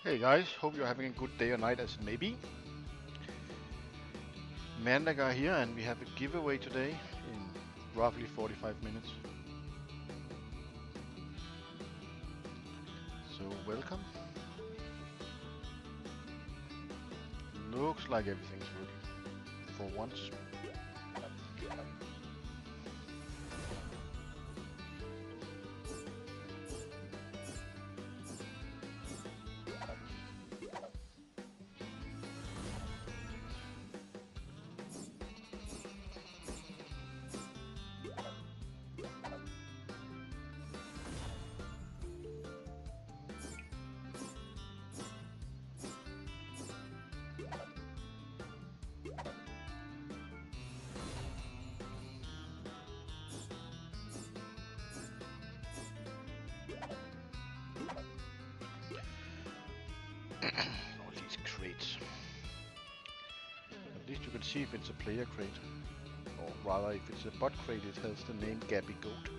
Hey guys, hope you're having a good day or night as it may be. Mandagar here, and we have a giveaway today in roughly 45 minutes. So welcome. Looks like everything's working for once. All these crates. At least you can see if it's a player crate. Or rather, if it's a bot crate, it has the name Gabby Goat.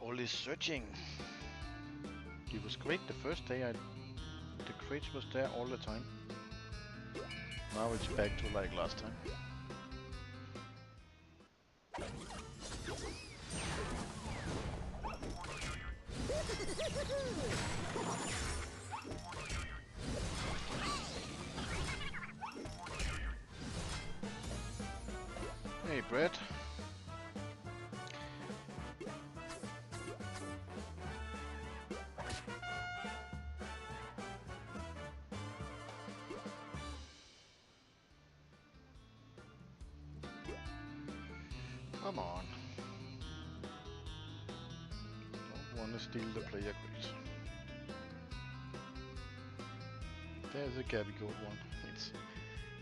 All this searching. It was great the first day. The crates was there all the time. Now it's back to like last time. Hey, Brett. Come on. Don't want to steal the player crates. There's a Gabby Goat one. It's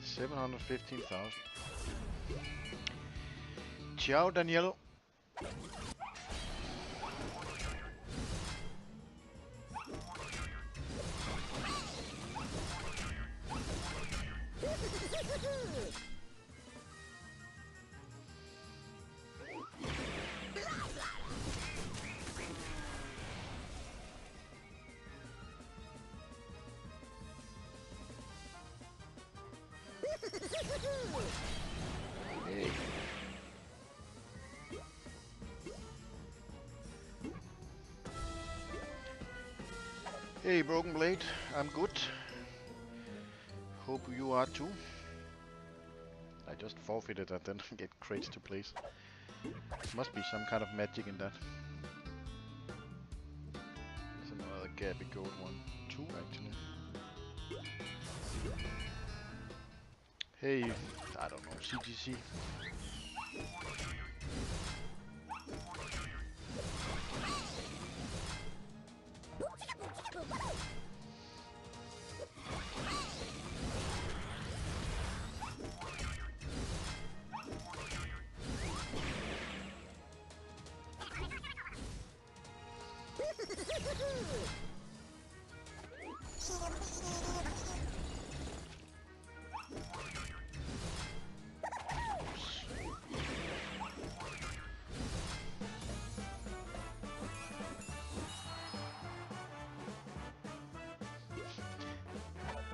715,000. Ciao, Daniel. Hey. Hey, Broken Blade. I'm good. Hope you are too. I just forfeited and then get crates to place. Must be some kind of magic in that. There's another Gabby Goat one. Two actually. Hey, I don't know, CGC.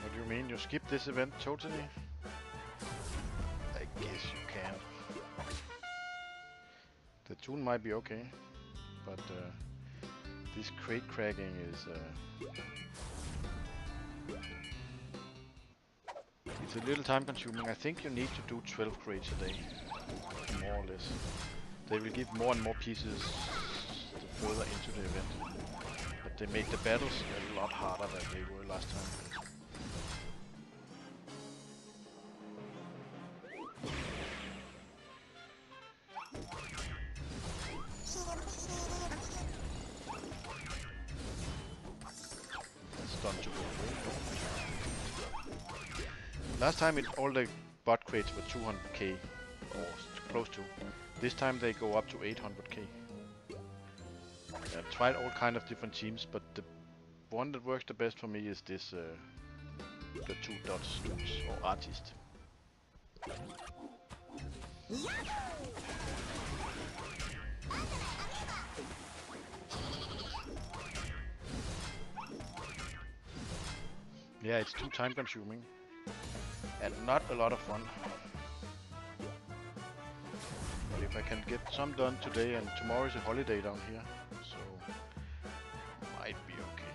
What do you mean? You skip this event totally? I guess you can. The tune might be okay, but this crate cracking is it's a little time consuming. I think you need to do 12 crates a day, more or less. They will give more and more pieces the further into the event, but they made the battles a lot harder than they were last time. Last time all the bot crates were 200k or close to. This time they go up to 800k. I've tried all kind of different teams, but the one that works the best for me is this the 2 dots dudes or artist. Yeah, it's too time consuming and not a lot of fun. But if I can get some done today, and tomorrow is a holiday down here, so might be okay.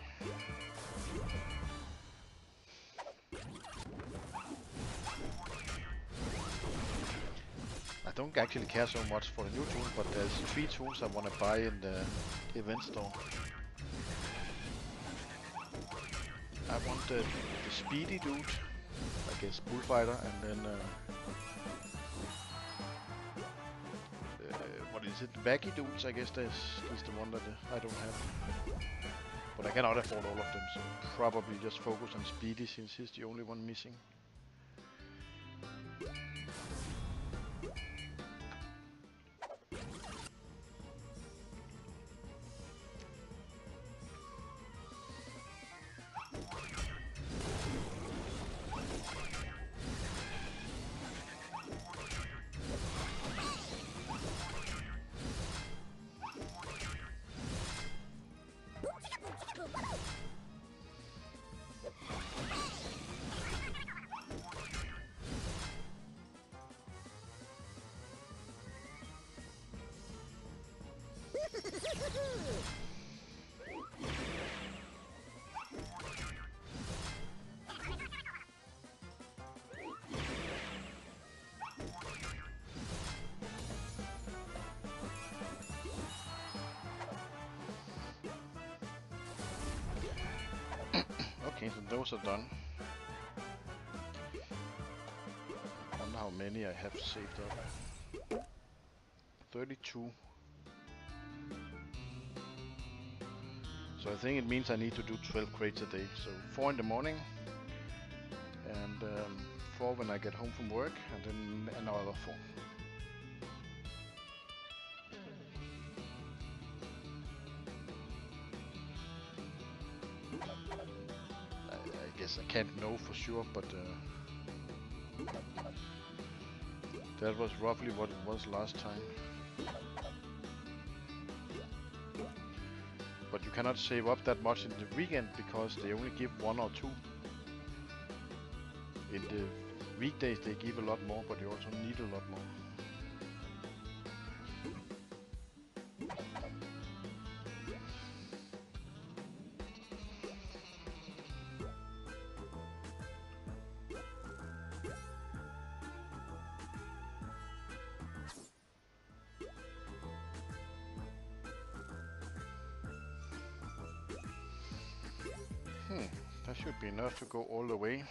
I don't actually care so much for the new tool, but there's 3 tools I want to buy in the event store. I want the speedy dude, I guess bullfighter, and then what is it? Vaggy dudes, I guess is the one that I don't have. But I cannot afford all of them, so probably just focus on speedy since he's the only one missing. Okay, so those are done. I wonder how many I have saved up. 32. So I think it means I need to do 12 crates a day. So 4 in the morning, and 4 when I get home from work, and then another 4. I guess I can't know for sure, but that was roughly what it was last time. But you cannot save up that much in the weekend because they only give 1 or 2. In the weekdays they give a lot more, but you also need a lot more. That should be enough to go all the way.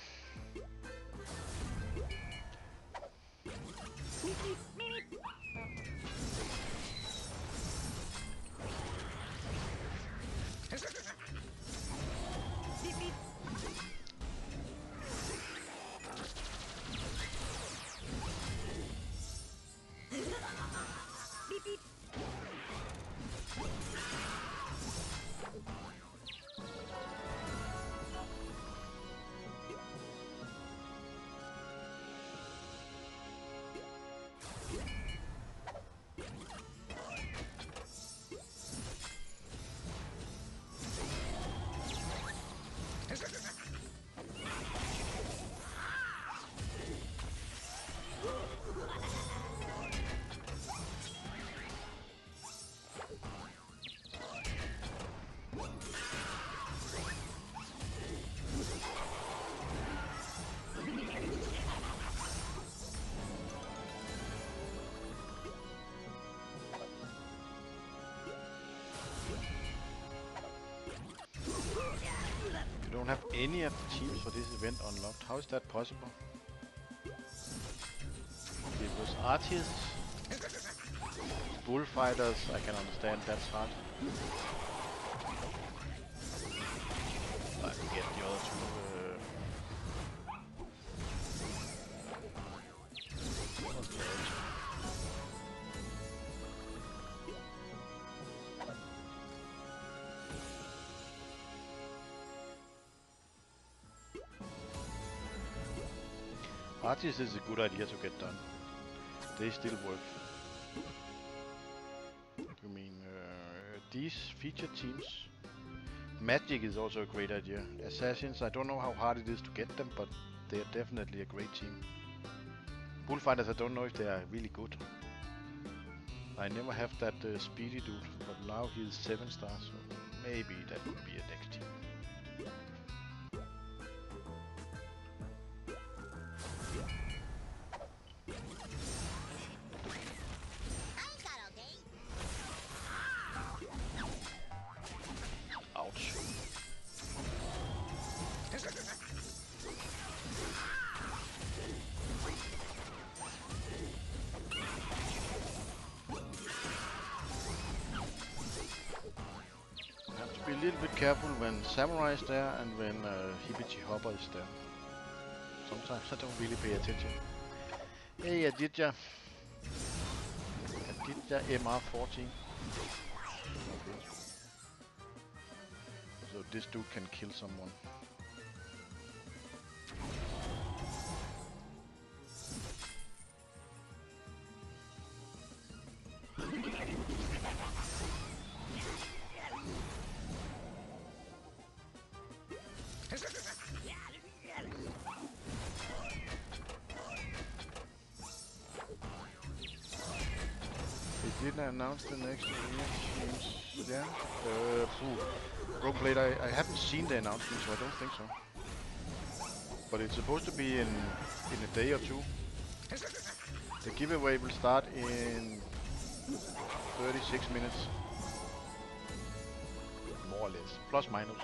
Don't have any of the teams for this event unlocked. How is that possible? It was artists, bullfighters. I can understand that's hard. I forget the other 2. Artists is a good idea to get done. They still work. You mean these featured teams? Magic is also a great idea. Assassins, I don't know how hard it is to get them, but they are definitely a great team. Bullfighters, I don't know if they are really good. I never have that speedy dude, but now he's 7 stars, so maybe that could be a next team. Ouch. Have to be a little bit careful when Samurai is there and when Hibiki Hopper is there. Sometimes I don't really pay attention. Hey Aditya. Aditya MR14. Okay. So this dude can kill someone. They didn't announce the next arena teams. Yeah. Rogue Blade, I haven't seen the announcement, so I don't think so. But it's supposed to be in a day or two. The giveaway will start in 36 minutes. More or less. Plus minus.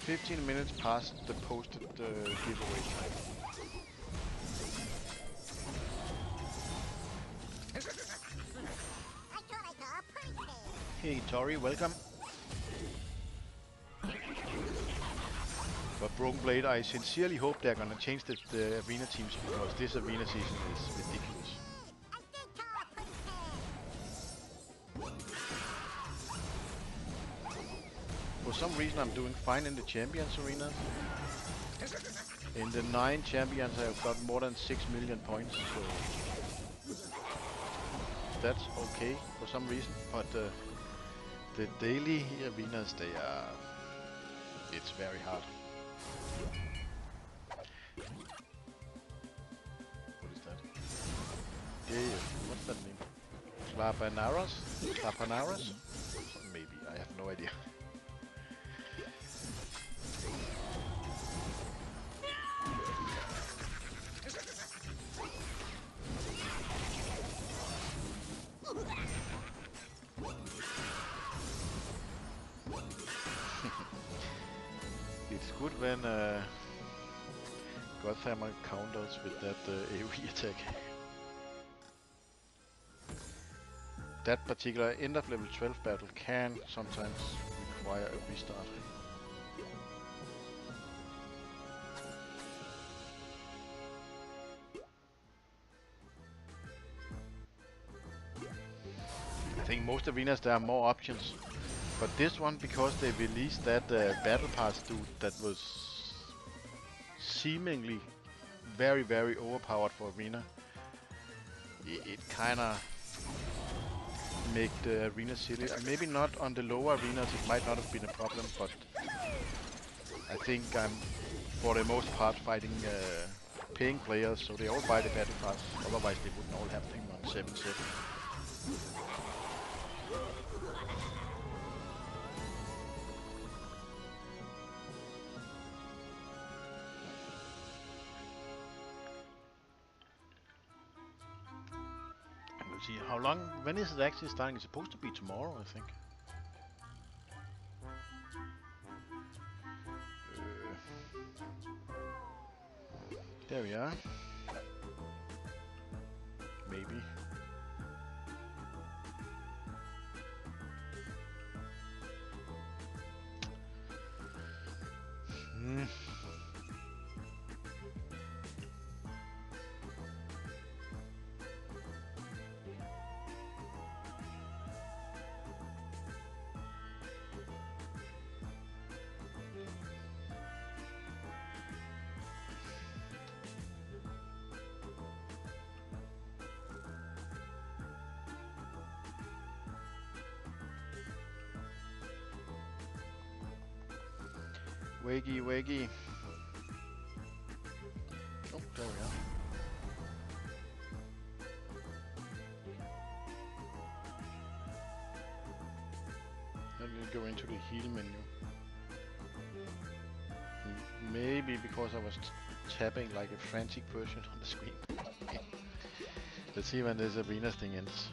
15 minutes past the posted giveaway time. Hey Tori, welcome. But Broken Blade, I sincerely hope they're gonna change the arena teams, because this arena season is ridiculous. For some reason I'm doing fine in the Champions arena. In the 9 Champions I've got more than 6 million points, so that's okay for some reason. But the daily arenas, it's very hard. What is that? Yeah, what's that name? Slapanaras? Maybe, I have no idea. It's good when Godhammer counters with that AoE attack. That particular end of level 12 battle can sometimes require a restart. I think most arenas there are more options, but this one, because they released that battle pass dude that was seemingly very overpowered for arena, it kinda make the arena silly. Maybe not on the lower arenas, it might not have been a problem, but I think I'm for the most part fighting paying players, so they all buy the battle pass, otherwise they wouldn't all have them on 7-7. Let's see, how long, when is it actually starting? It's supposed to be tomorrow, I think. There we are. Maybe. Wakey, wakey. Oh, there we are. Then you go into the heal menu. Maybe because I was tapping like a frantic person on the screen. Let's see when this arena thing ends.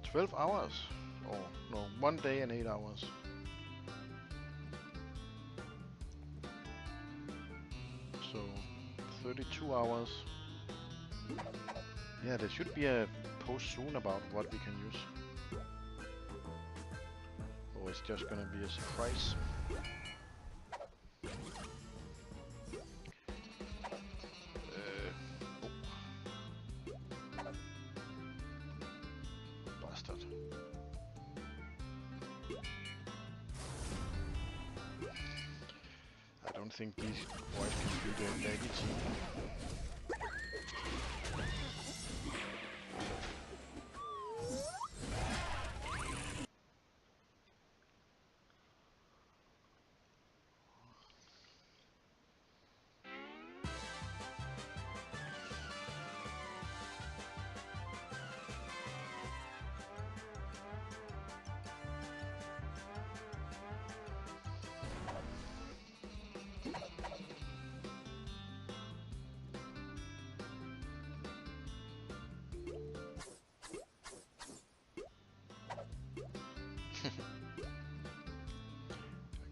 12 hours? Oh, no, 1 day and 8 hours. So, 32 hours. Yeah, there should be a post soon about what we can use. Or it's just gonna be a surprise. Oh, bastard. I don't think these boys can beat the laggy team.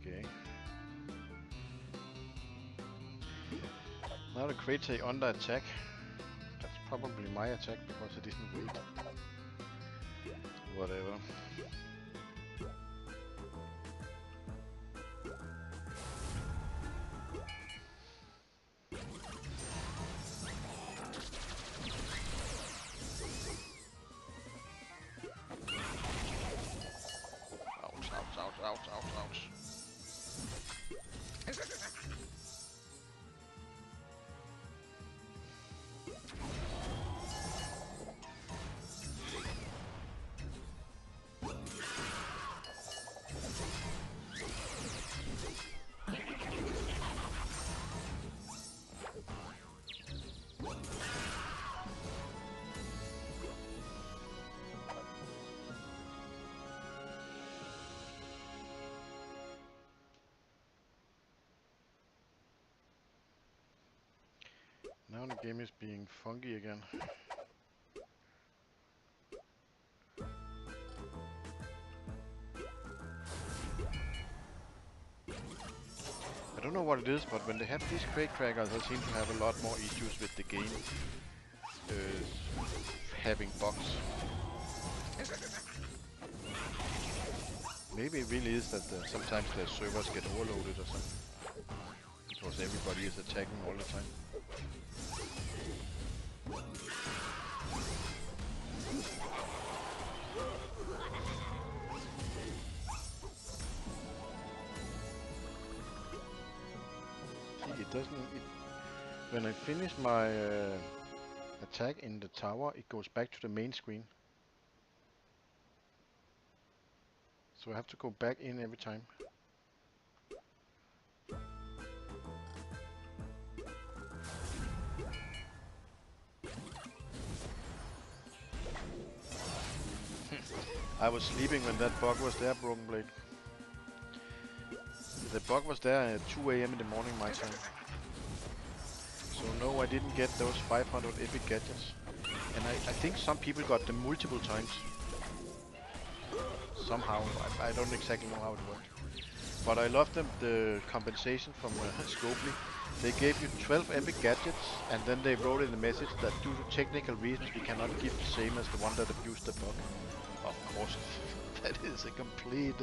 Okay. Now the crate take under attack. That's probably my attack because it didn't wait. Whatever. Ouch, ouch, ouch, ouch, ouch, ouch. Now the game is being funky again. I don't know what it is, but when they have these crate crackers, I seem to have a lot more issues with the game having bugs. Maybe it really is that sometimes the servers get overloaded or something. Because everybody is attacking all the time. See, it doesn't... when I finish my attack in the tower, it goes back to the main screen. So I have to go back in every time. I was sleeping when that bug was there, Broken Blade. The bug was there at 2 AM in the morning my time. So no, I didn't get those 500 epic gadgets. And I think some people got them multiple times. Somehow, I don't exactly know how it worked. But I love them, the compensation from Scopely. They gave you 12 epic gadgets, and then they wrote in the message that due to technical reasons we cannot give the same as the one that abused the bug. Of course, that is a complete...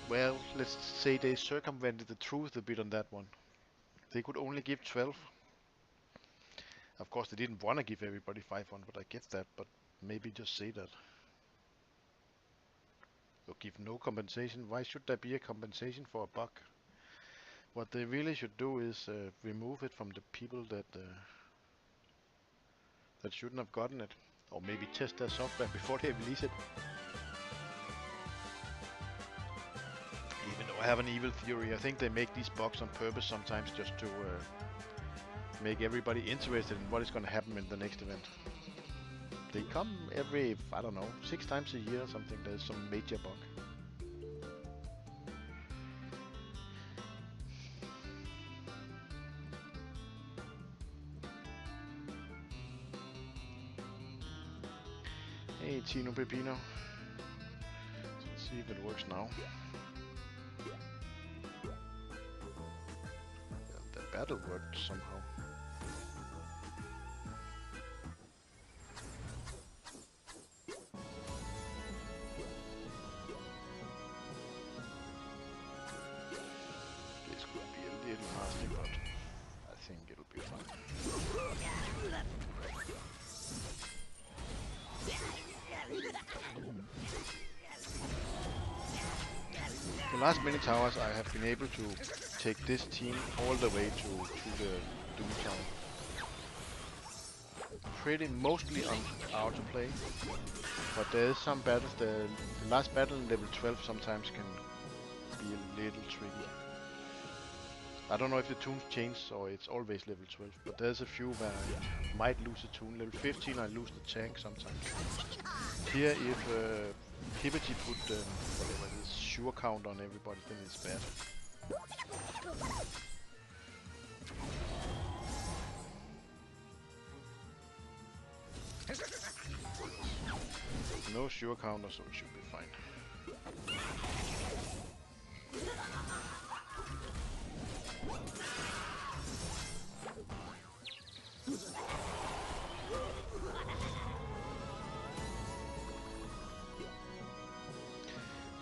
well, let's say they circumvented the truth a bit on that one. They could only give 12. Of course, they didn't want to give everybody 500, I get that, but maybe just say that. Or give no compensation. Why should there be a compensation for a bug? What they really should do is remove it from the people that shouldn't have gotten it. Or maybe test their software before they release it. Even though I have an evil theory, I think they make these bugs on purpose sometimes just to make everybody interested in what is going to happen in the next event. They come every, I don't know, 6 times a year or something. There's some major bug. Hey, Tino Pepino. Let's see if it works now. Well, the battle worked somehow. This could be a little nasty, but I think it'll be fine. The last many towers I have been able to take this team all the way to the Doom Tower. Pretty mostly on auto play, but there is some battles. The last battle in level 12 sometimes can be a little tricky. I don't know if the tunes change or it's always level 12, but there's a few where I might lose a tune. Level 15 I lose the tank sometimes. Here if Hibbity put whatever it is, sure count on everybody, then it's bad. No sure counter, so it should be fine.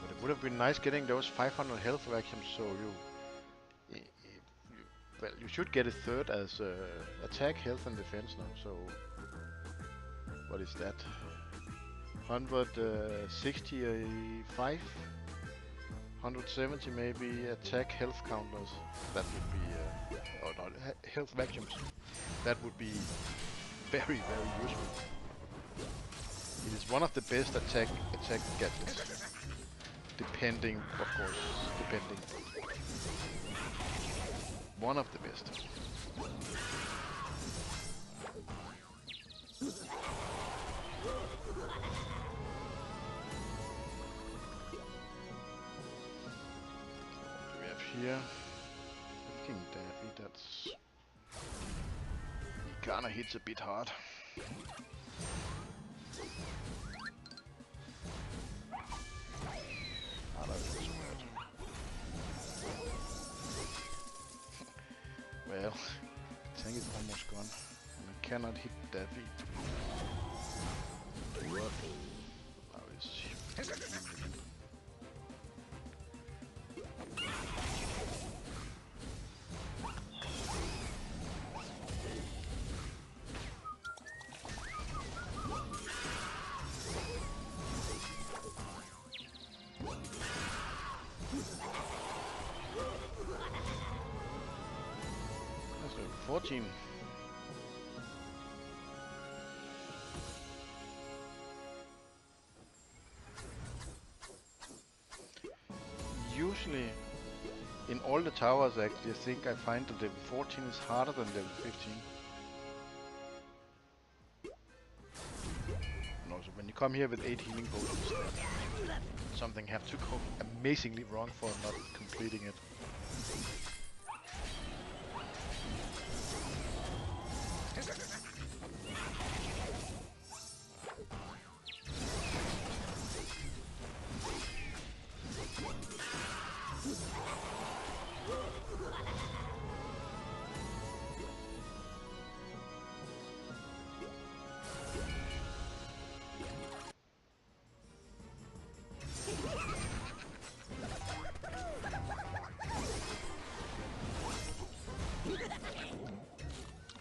But it would have been nice getting those 500 health vacuums, so well, you should get a third as attack, health, and defense now. So what is that? 165, 170 maybe attack, health counters. That would be, or not health vacuums. That would be very useful. It is one of the best attack gadgets. Depending, of course, depending. One of the best. What do we have here? King Daffy, that's... He kinda hits a bit hard. Well, tank is almost gone, and I cannot hit Daffy. What? Now is That's 14. Usually, in all the towers actually, I think I find that level 14 is harder than level 15. And also, when you come here with 8 healing potions, something have to go amazingly wrong for not completing it.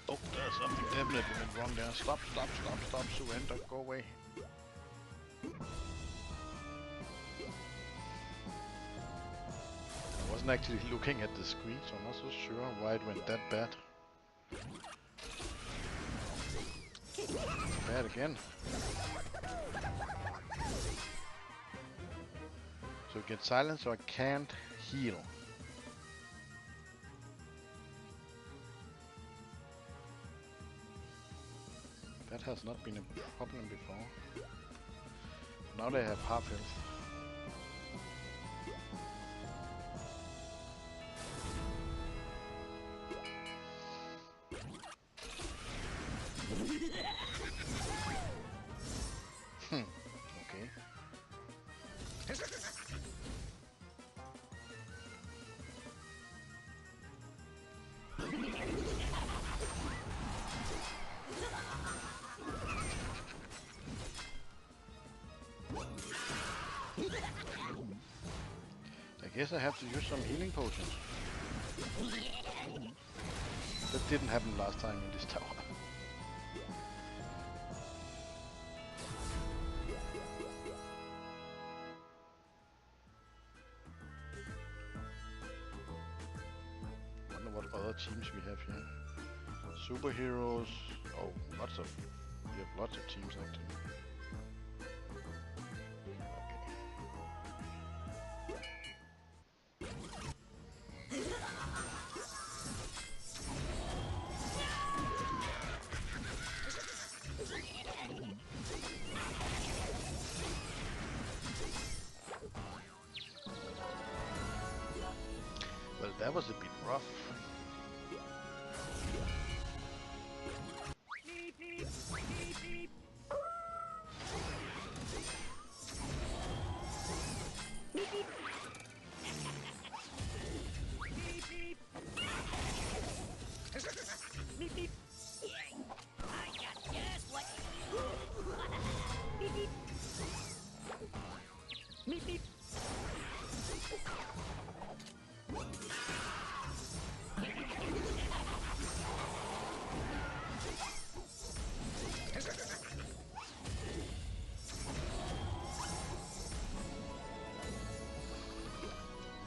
Oh, there's something definitely went wrong there. Stop, surrender, go away. I wasn't actually looking at the screen, so I'm not so sure why it went that bad. bad again. So get silence, so I can't heal. That has not been a problem before. Now they have half health. Okay. I guess I have to use some healing potions. That didn't happen last time in this tower. Wonder what other teams we have here. Superheroes. Oh, lots of. We have lots of teams actually. Well, that was a bit rough.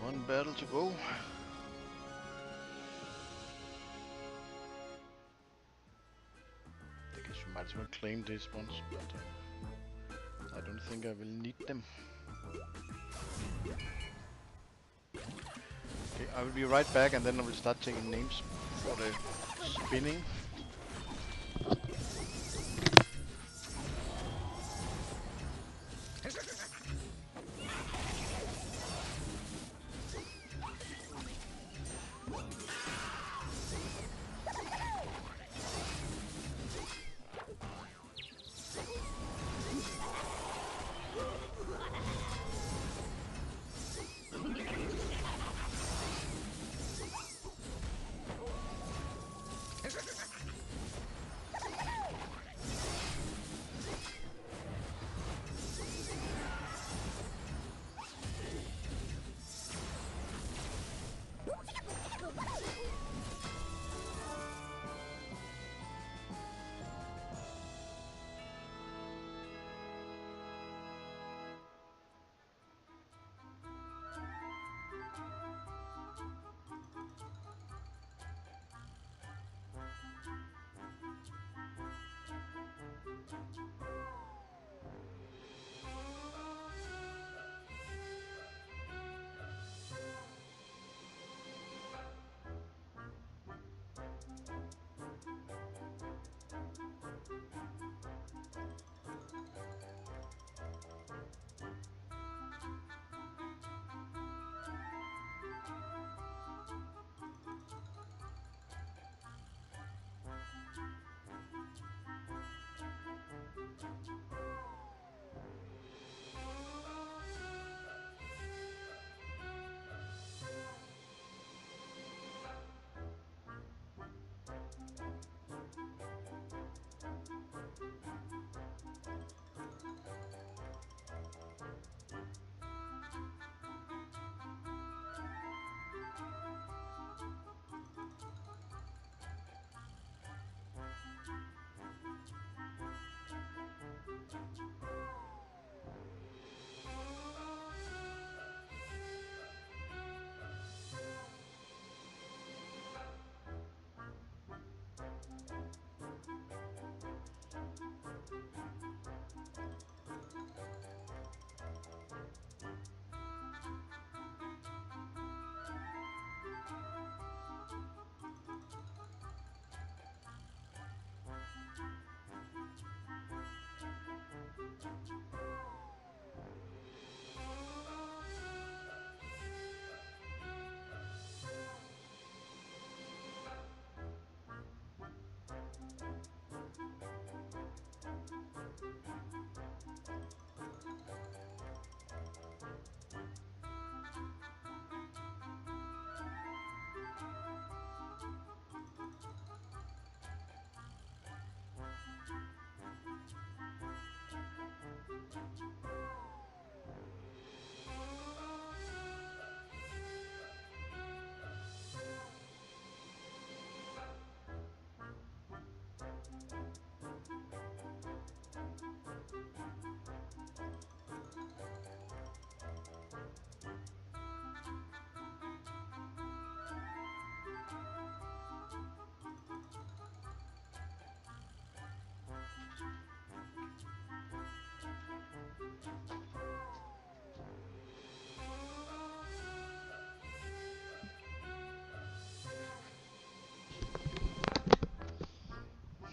One battle to go. I guess we might as well claim these ones, but I don't think I will need them. Okay, I will be right back and then I will start taking names for the spinning.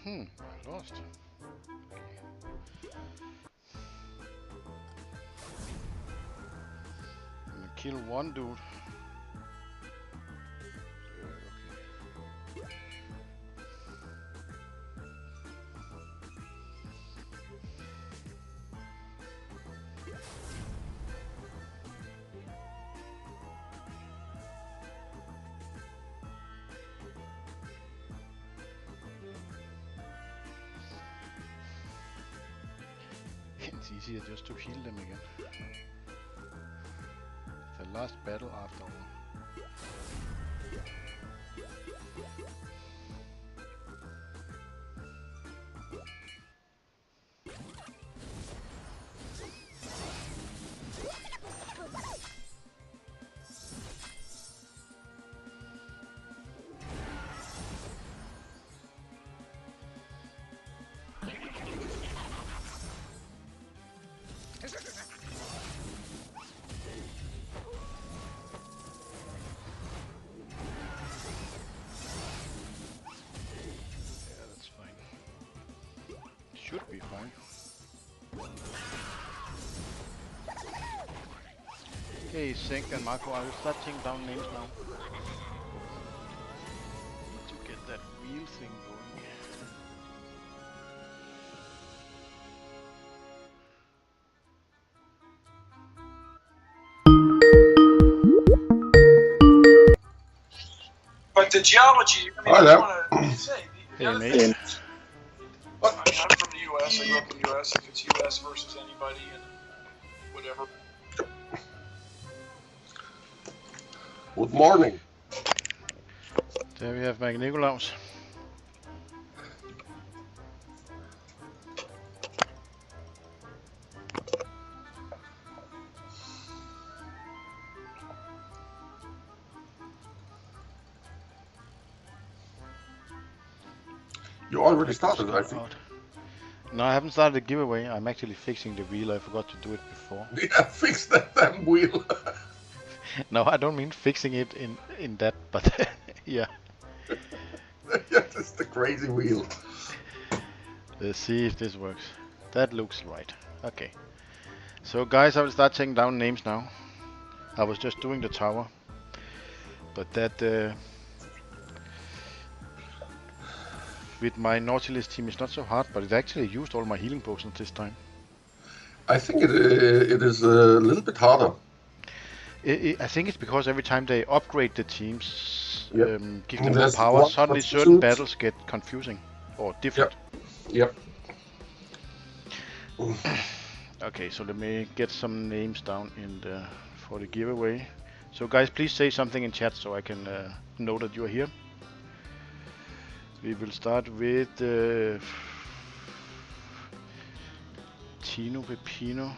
I lost. I'm gonna kill one dude. It's easier just to heal them again. The last battle after all. Should be fine. Okay, Sync and Marco, I will start taking down names now. Need to get that wheel thing going. But the geology, I mean, I just want to say, the other thing, I mean, I'm from the U.S., I grew up in the U.S., if it's U.S. versus anybody and whatever. Good morning. There we have Nicolaus. You already started, I think. No, I haven't started the giveaway. I'm actually fixing the wheel. I forgot to do it before. Yeah, fix that damn wheel. No, I don't mean fixing it in that, but yeah. Yeah, that's the crazy wheel. Let's see if this works. That looks right. Okay. So guys, I will start taking down names now. I was just doing the tower. But that with my Nautilus team is not so hard, but it actually used all my healing potions this time. I think it is a little bit harder. I think it's because every time they upgrade the teams, Yep. give them more power, suddenly certain battles get confusing or different. Yep. Okay, so let me get some names down for the giveaway. So guys, please say something in chat so I can know that you are here. We will start with Tino Pepino.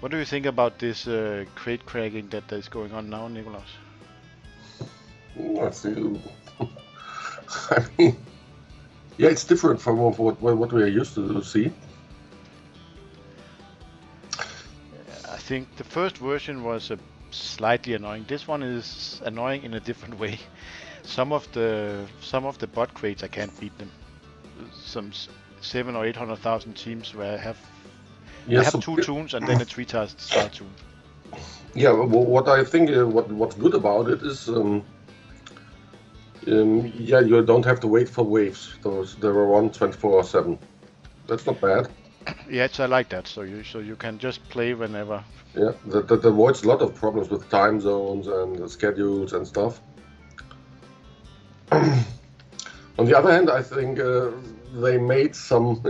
What do you think about this crate cracking that is going on now, Nicolaus? Let's see. I mean, yeah, it's different from what we are used to see. I think the first version was slightly annoying. This one is annoying in a different way. Some of the bot crates I can't beat them. Some 700,000 or 800,000 teams where I have two tunes and then a 3-star tune. Yeah, what I think what's good about it is yeah, you don't have to wait for waves. There are on 24/7. That's not bad. Yes, I like that. So you can just play whenever. Yeah, that avoids a lot of problems with time zones and schedules and stuff. On the other hand, I think they made some,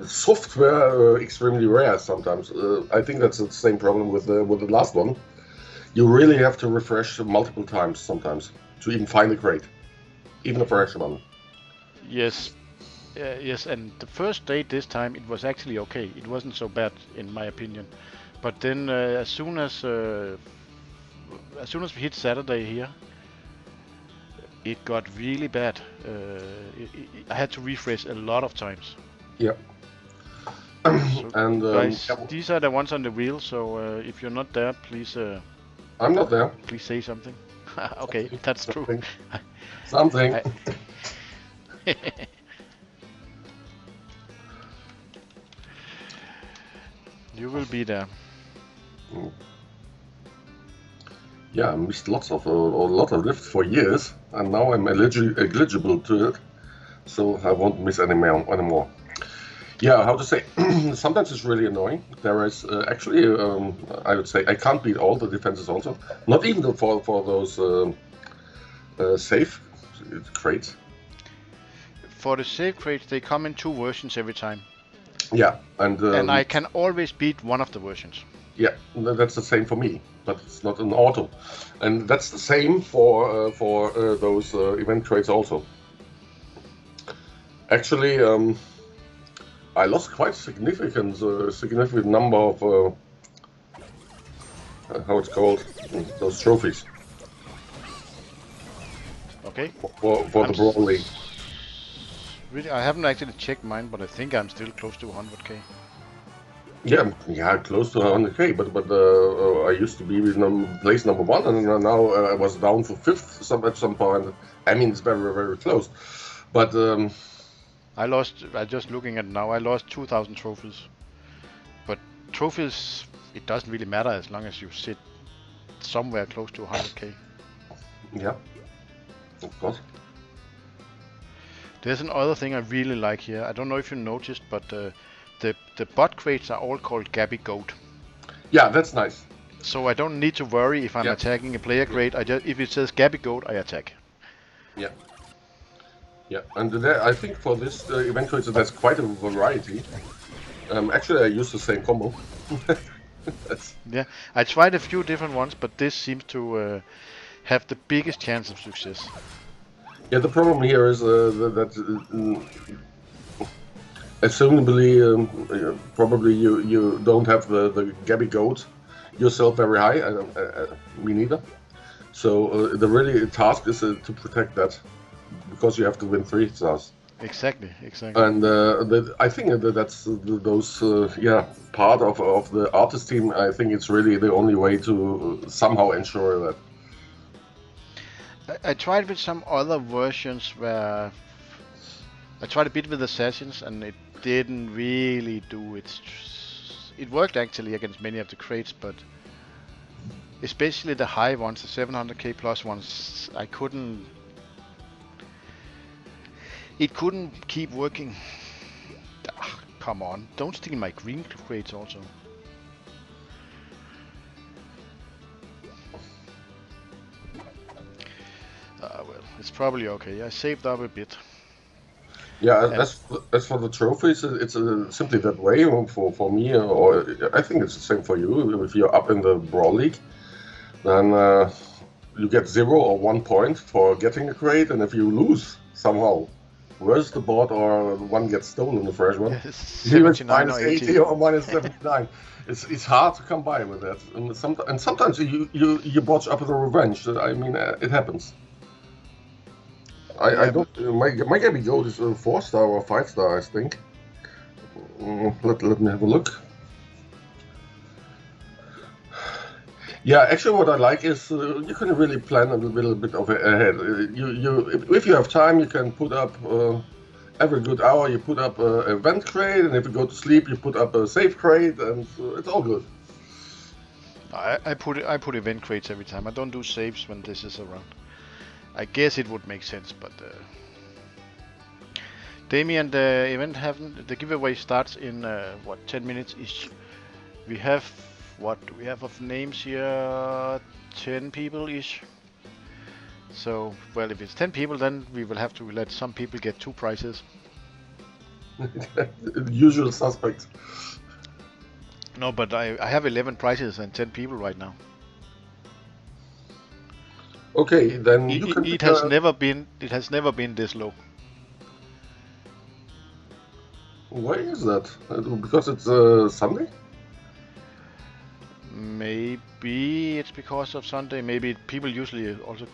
software extremely rare sometimes. I think that's the same problem with the last one. You really have to refresh multiple times sometimes to even find a crate, even a fresh one. Yes, yes. And the first day this time it was actually okay. It wasn't so bad in my opinion. But then as soon as we hit Saturday here, it got really bad. I had to refresh a lot of times. Yeah. So And guys, these are the ones on the wheel. So if you're not there, please. I'm not there. Please say something. Okay, that's true. Something. You will be there. Yeah, I missed a lot of lifts for years, and now I'm eligible to it, so I won't miss anymore. Yeah, how to say? Sometimes it's really annoying. There is actually, I would say, I can't beat all the defenses also. Not even for those safe crates. For the save crates, they come in 2 versions every time. Yeah, and I can always beat one of the versions. Yeah, that's the same for me, but it's not an auto, and that's the same for those event crates also. Actually, I lost quite significant number of how it's called, those trophies. Okay. For the Brawl League. Really, I haven't actually checked mine, but I think I'm still close to 100k. Yeah, close to 100k. But I used to be place number 1, and now I was down to 5th at some point. I mean, it's very, very close. But I just looking at now. I lost 2,000 trophies. But trophies, it doesn't really matter as long as you sit somewhere close to 100k. Yeah, of course. There's another thing I really like here. I don't know if you noticed, but the bot crates are all called Gabby Goat. Yeah, that's nice. So I don't need to worry if I'm attacking a player crate. If it says Gabby Goat, I attack. Yeah. Yeah, and I think for this event crates, there's quite a variety. Actually, I use the same combo. Yeah, I tried a few different ones, but this seems to have the biggest chance of success. Yeah, the problem here is that assumably, probably you don't have the Gabby Goat yourself very high. Me neither. So the really task is to protect that, because you have to win 3 stars. Exactly. And I think that's those part of the artist team. I think it's really the only way to somehow ensure that. I tried with some other versions where I tried a bit with Assassins, and it didn't really do it. It worked actually against many of the crates, but especially the high ones, the 700k plus ones, I couldn't. It couldn't keep working. Come on, don't steal my green crates also. Well, it's probably okay. I saved up a bit. Yeah, as for the trophies, it's simply that way for me, or I think it's the same for you. If you're up in the Brawl League, then you get 0 or 1 point for getting a crate, and if you lose somehow, where's the bot or one gets stolen, the fresh one, -79 minus or 80 or minus 79. It's hard to come by with that, and sometimes you botch up the revenge. I mean, it happens. I don't. My Gabby Goat is a 4-star or 5-star, I think. Let me have a look. Yeah, actually, what I like is you can really plan a little bit of ahead. If you have time, you can put up every good hour. You put up an event crate, and if you go to sleep, you put up a save crate, and it's all good. I put event crates every time. I don't do saves when this is around. I guess it would make sense, but Damien, the event the giveaway starts in 10 minutes ish. We have what do we have of names here? 10 people ish. So well, if it's 10 people, then we will have to let some people get 2 prizes. Usual suspects. No, but I have 11 prizes and 10 people right now. Okay, then it has never been this low. Why is that? Because it's Sunday? Maybe it's because of Sunday. Maybe people usually also.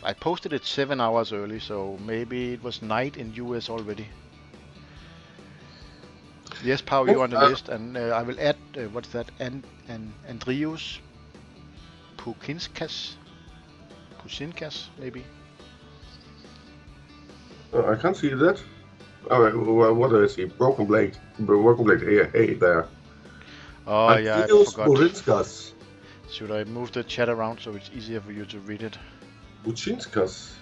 I posted it 7 hours early, so maybe it was night in US already. Yes, Pau, you're on the list, and I will add what's that? Andrius Pukinskas. Pushinkas, maybe. I can't see that. Oh, what do I see? Broken Blade. Broken Blade. Hey, there. Oh yeah, I Adios, forgot. Burinskas. Should I move the chat around so it's easier for you to read it? Buchinskas.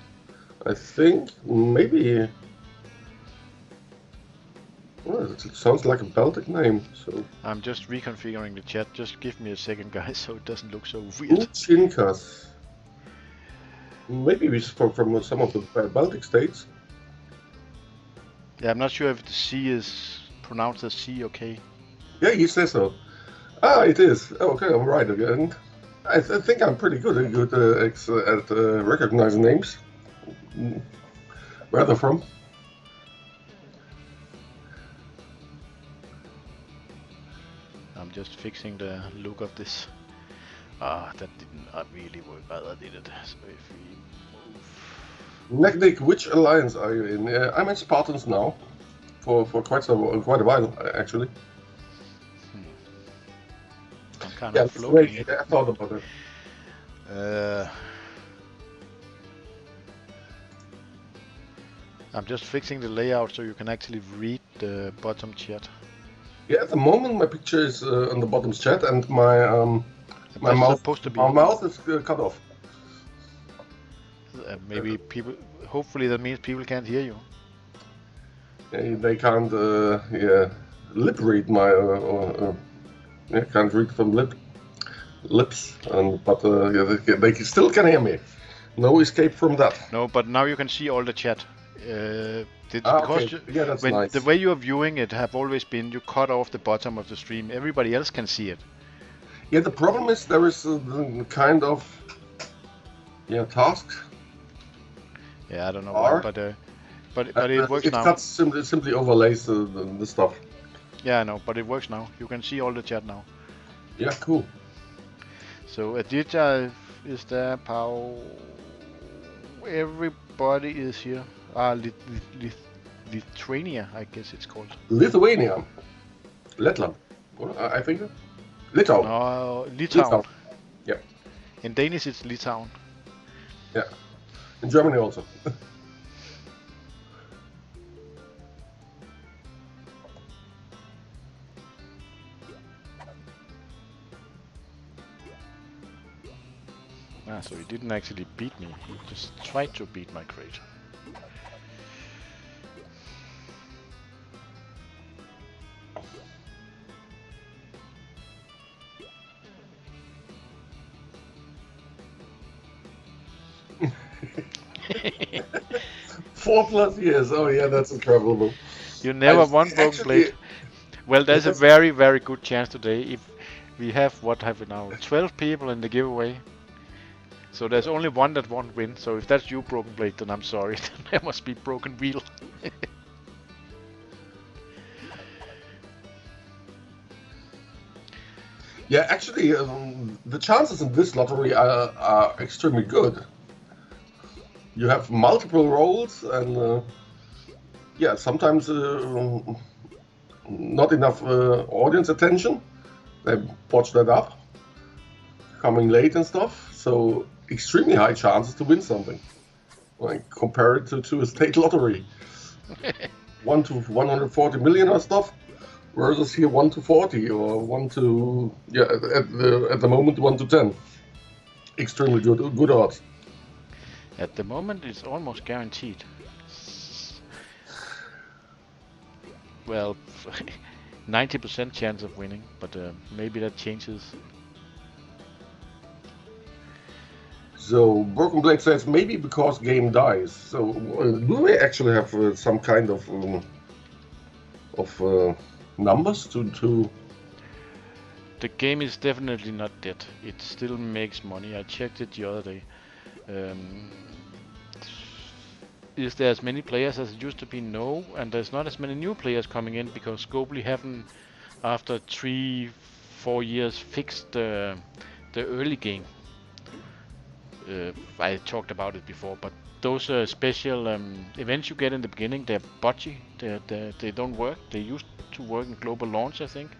I think maybe. Well, it sounds like a Baltic name. So. I'm just reconfiguring the chat. Just give me a second, guys, so it doesn't look so weird. Buchinkas. Maybe it's from some of the Baltic states. Yeah, I'm not sure if the C is pronounced as C or K. Yeah, he says so. Ah, it is. Okay, I'm right again. I think I'm pretty good at recognizing names. Where they're from. I'm just fixing the look of this. Ah, that did not really work either, did it? So if we move... Nick, which alliance are you in? I'm in Spartans now. For quite a while, actually. I'm kind of floating. Yeah, I thought about it. I'm just fixing the layout so you can actually read the bottom chat. Yeah, at the moment my picture is on the bottom chat and my mouth is cut off. Maybe people. Hopefully that means people can't hear you. They can't lip read my can't read from lips, but they still can hear me. No escape from that. No, but now you can see all the chat. Okay. Yeah, that's nice. The way you are viewing it have always been you cut off the bottom of the stream. Everybody else can see it. Yeah, the problem is there is a kind of task. Yeah, I don't know why, but it works now. It simply overlays the stuff. Yeah, I know, but it works now. You can see all the chat now. Yeah, cool. So Aditya is there, Pau. Everybody is here. Lithuania, I guess it's called. Lithuania. Letland. I think. Litauen. No, Litauen. Yeah. In Danish it's Litauen. Yeah. In Germany also. So he didn't actually beat me, he just tried to beat my crate. Four plus years, oh yeah, that's incredible. You never won Broken Blade. Well, there's a very, very good chance today. If we have, what have we now, 12 people in the giveaway. So there's only one that won't win. So if that's you, Broken Blade, then I'm sorry. There must be Broken Wheel. Yeah, actually, the chances in this lottery are extremely good. You have multiple rolls and sometimes not enough audience attention. They botch that up, coming late and stuff. So extremely high chances to win something. Like compare it to a state lottery, 1 to 140 million or stuff, versus here 1 to 40 or 1 to at the moment 1 to 10. Extremely good odds. At the moment, it's almost guaranteed. Well, 90% chance of winning, but maybe that changes. So Broken Blade says maybe because game dies. So do we actually have some kind of numbers to? The game is definitely not dead. It still makes money. I checked it the other day. Is there as many players as it used to be? No, and there's not as many new players coming in because Scopely haven't, after 3-4 years, fixed the early game. I talked about it before, but those special events you get in the beginning, they're botchy. They don't work. They used to work in global launch, I think.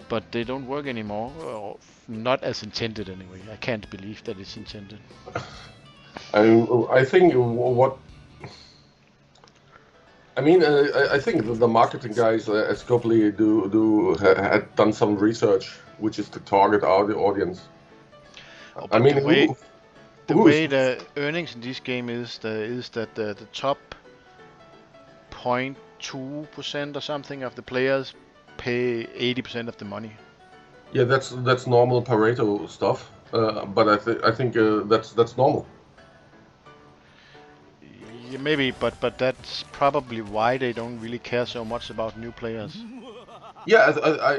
but they don't work anymore, or not as intended anyway. I can't believe that it's intended. I think what I mean, I think the marketing guys at Scopely had done some research, which is to target our audience. Oh, I mean, the way the earnings in this game is that the top 0.2% or something of the players pay 80% of the money. Yeah, that's normal Pareto stuff, but I think that's normal. Yeah, maybe, but that's probably why they don't really care so much about new players. Yeah,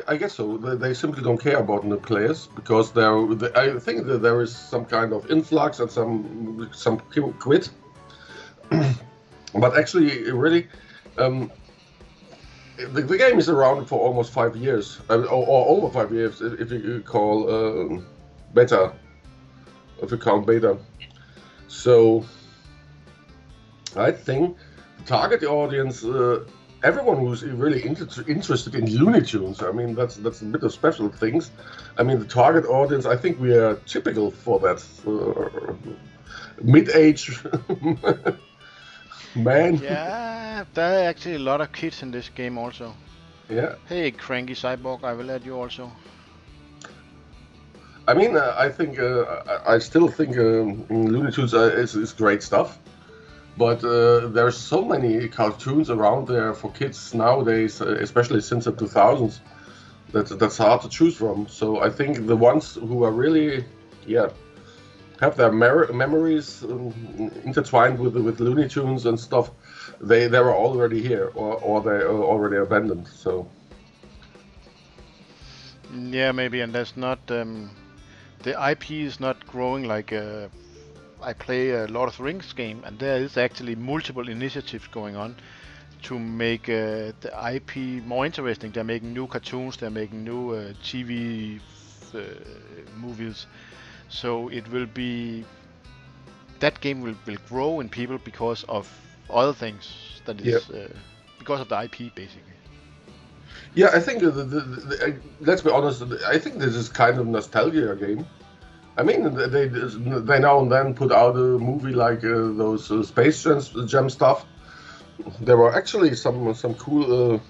I guess so. They simply don't care about new players because I think that there is some kind of influx and some quit. But actually, really, the game is around for almost 5 years, or over 5 years if you call beta, if you count beta. So I think the target audience, everyone who's really interested in Looney Tunes. I mean, that's a bit of special things. I mean, the target audience, I think we are typical for that mid-age man. Yeah, there are actually a lot of kids in this game also. Yeah. Hey, cranky cyborg, I will add you also. I mean, I think I still think Looney Tunes is great stuff, but there's so many cartoons around there for kids nowadays, especially since the 2000s, that's hard to choose from. So I think the ones who are really, have their memories intertwined with Looney Tunes and stuff, they were already here or they are already abandoned. So yeah, maybe, and that's not the IP is not growing like I play a Lord of the Rings game, and there is actually multiple initiatives going on to make the IP more interesting. They're making new cartoons, they're making new TV movies. So it will be, that game will grow in people because of other things. That is because of the IP basically. Yeah, I think let's be honest. I think this is kind of nostalgia game. I mean, they now and then put out a movie like those Space Jam stuff. There were actually some cool,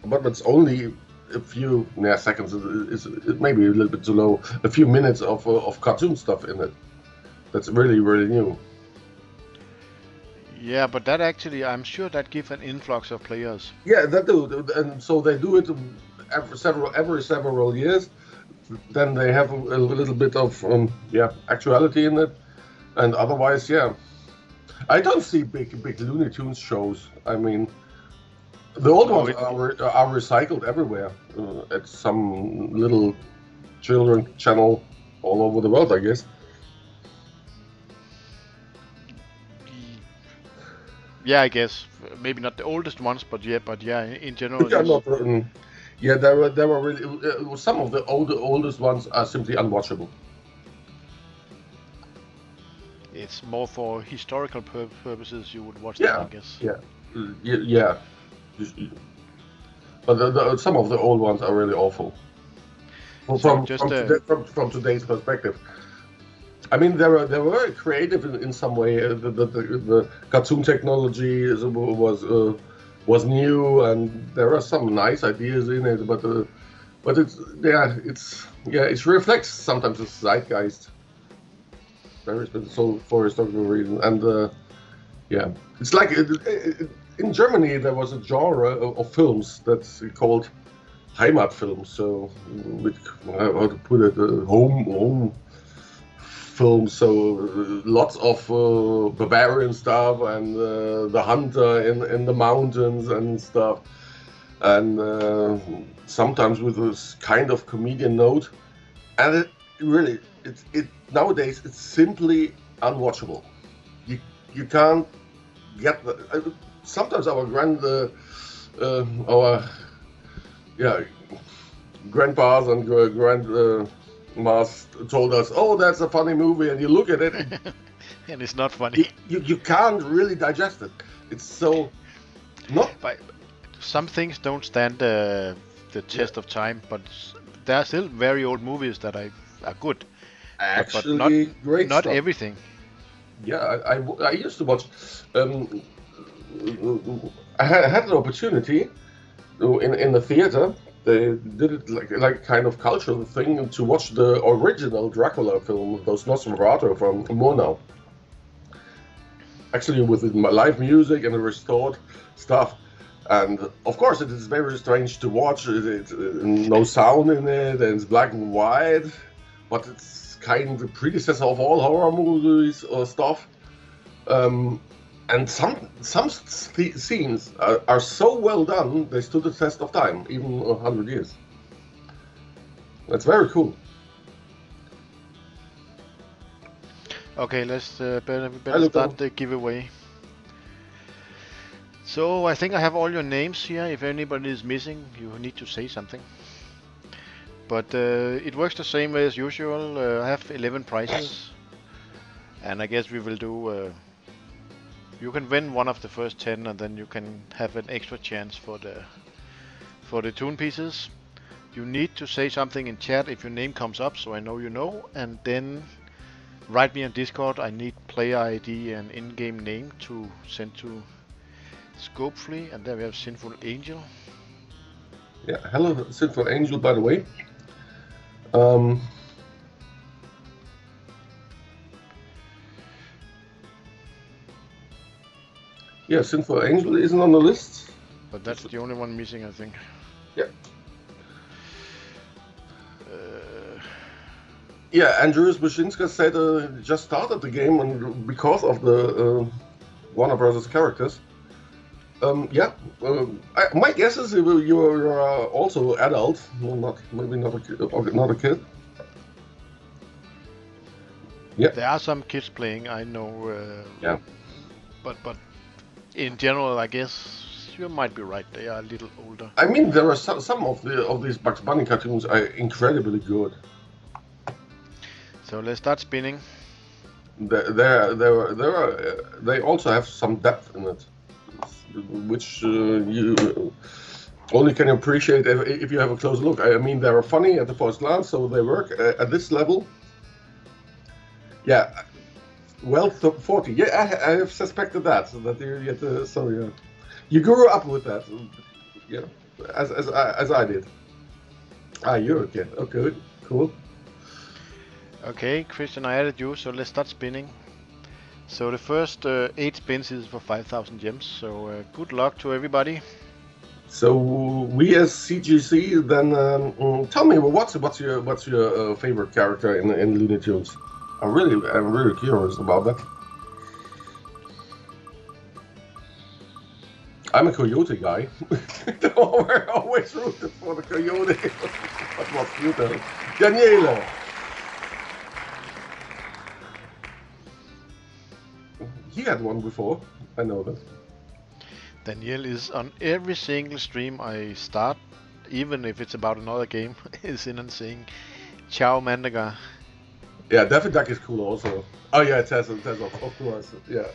but it's only a few seconds. It may be a little bit too low. A few minutes of cartoon stuff in it. That's really new. Yeah, but that actually, I'm sure that gives an influx of players. Yeah, that do, and so they do it every several years. Then they have a little bit of actuality in it, and otherwise, I don't see big Looney Tunes shows. I mean, the old ones are recycled everywhere at some little children channel all over the world, I guess. Yeah, I guess maybe not the oldest ones, but yeah, in general. There were really some of the oldest ones are simply unwatchable. It's more for historical purposes you would watch them, I guess. Yeah. But some of the old ones are really awful. From today's perspective. I mean, they were creative in some way. The cartoon technology was new, and there are some nice ideas in it. But it reflects sometimes the zeitgeist. Very so for historical reasons, and it's like in Germany there was a genre of films that's called Heimatfilms. So, how to put it, home films. So lots of Bavarian stuff and the hunter in the mountains and stuff, and sometimes with this kind of comedian note. And it really, nowadays it's simply unwatchable. You can't get sometimes our grandpas and grandmas told us, "Oh, that's a funny movie," and you look at it, and it's not funny. You can't really digest it. It's so not. But some things don't stand the test of time, but there are still very old movies that are good, but Actually, great not stuff. everything. Yeah, I used to watch. Um, I had an opportunity in the theater. They did it like kind of cultural thing to watch the original Dracula film, those Nosferatu from Murnau. Actually, with live music and the restored stuff. And of course, it is very strange to watch. It's no sound in it, and it's black and white. But it's kind of the predecessor of all horror movies or stuff. And some scenes are so well done, they stood the test of time, even 100 years. That's very cool. Okay, let's better start the giveaway. So I think I have all your names here. If anybody is missing, you need to say something. But it works the same way as usual. I have 11 prizes, and I guess we will do. You can win one of the first 10, and then you can have an extra chance for the tune pieces. You need to say something in chat if your name comes up, so I know you know, and then write me on Discord. I need player ID and in-game name to send to Scopefully, and there we have Sinful Angel. Yeah, hello, Sinful Angel, by the way. Yeah, Sinful Angel isn't on the list. But that's the only one missing, I think. Yeah. Yeah, Andrews Bushinska said just started the game and because of the Warner Brothers characters. Yeah, my guess is you're also adult, maybe not a kid. Yeah. There are some kids playing, I know. Yeah. But in general, I guess you might be right. They are a little older. I mean, there are some of these Bugs Bunny cartoons are incredibly good. So let's start spinning. They also have some depth in it, which you only can appreciate if you have a close look. I mean, they are funny at the first glance, so they work at this level. Yeah, well, 40. Yeah, I have suspected that you get sorry. You grew up with that, yeah, as I did. Ah, you're a kid. Okay, cool. Okay, Christian, I added you, so let's start spinning. So the first 8 spins is for 5,000 gems, so good luck to everybody. So we as CGC, then tell me what's your favorite character in Looney Tunes? I'm really curious about that. I'm a coyote guy. We're always rooted for the coyote. That was cute though. Daniele. He had one before. I know that. Daniel is on every single stream I start, even if it's about another game, is in and saying, "Ciao, Mandagar." Yeah, Daffy Duck is cool also. Oh yeah, Tessa, of course. Yeah.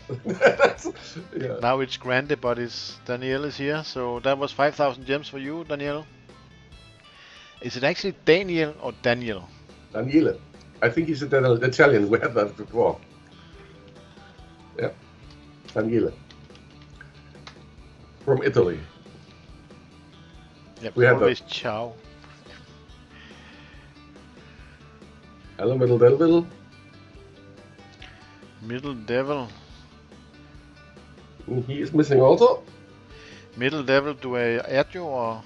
Yeah. Now it's granted, but Daniel is here, so that was 5,000 gems for you, Daniel. Is it actually Daniel or Daniel? Daniele. I think he's Italian. We had that before. Yeah. Daniele. From Italy. Yeah, we had always ciao. Hello, Middle Devil. Middle Devil. He is missing also. Middle Devil, do I add you or?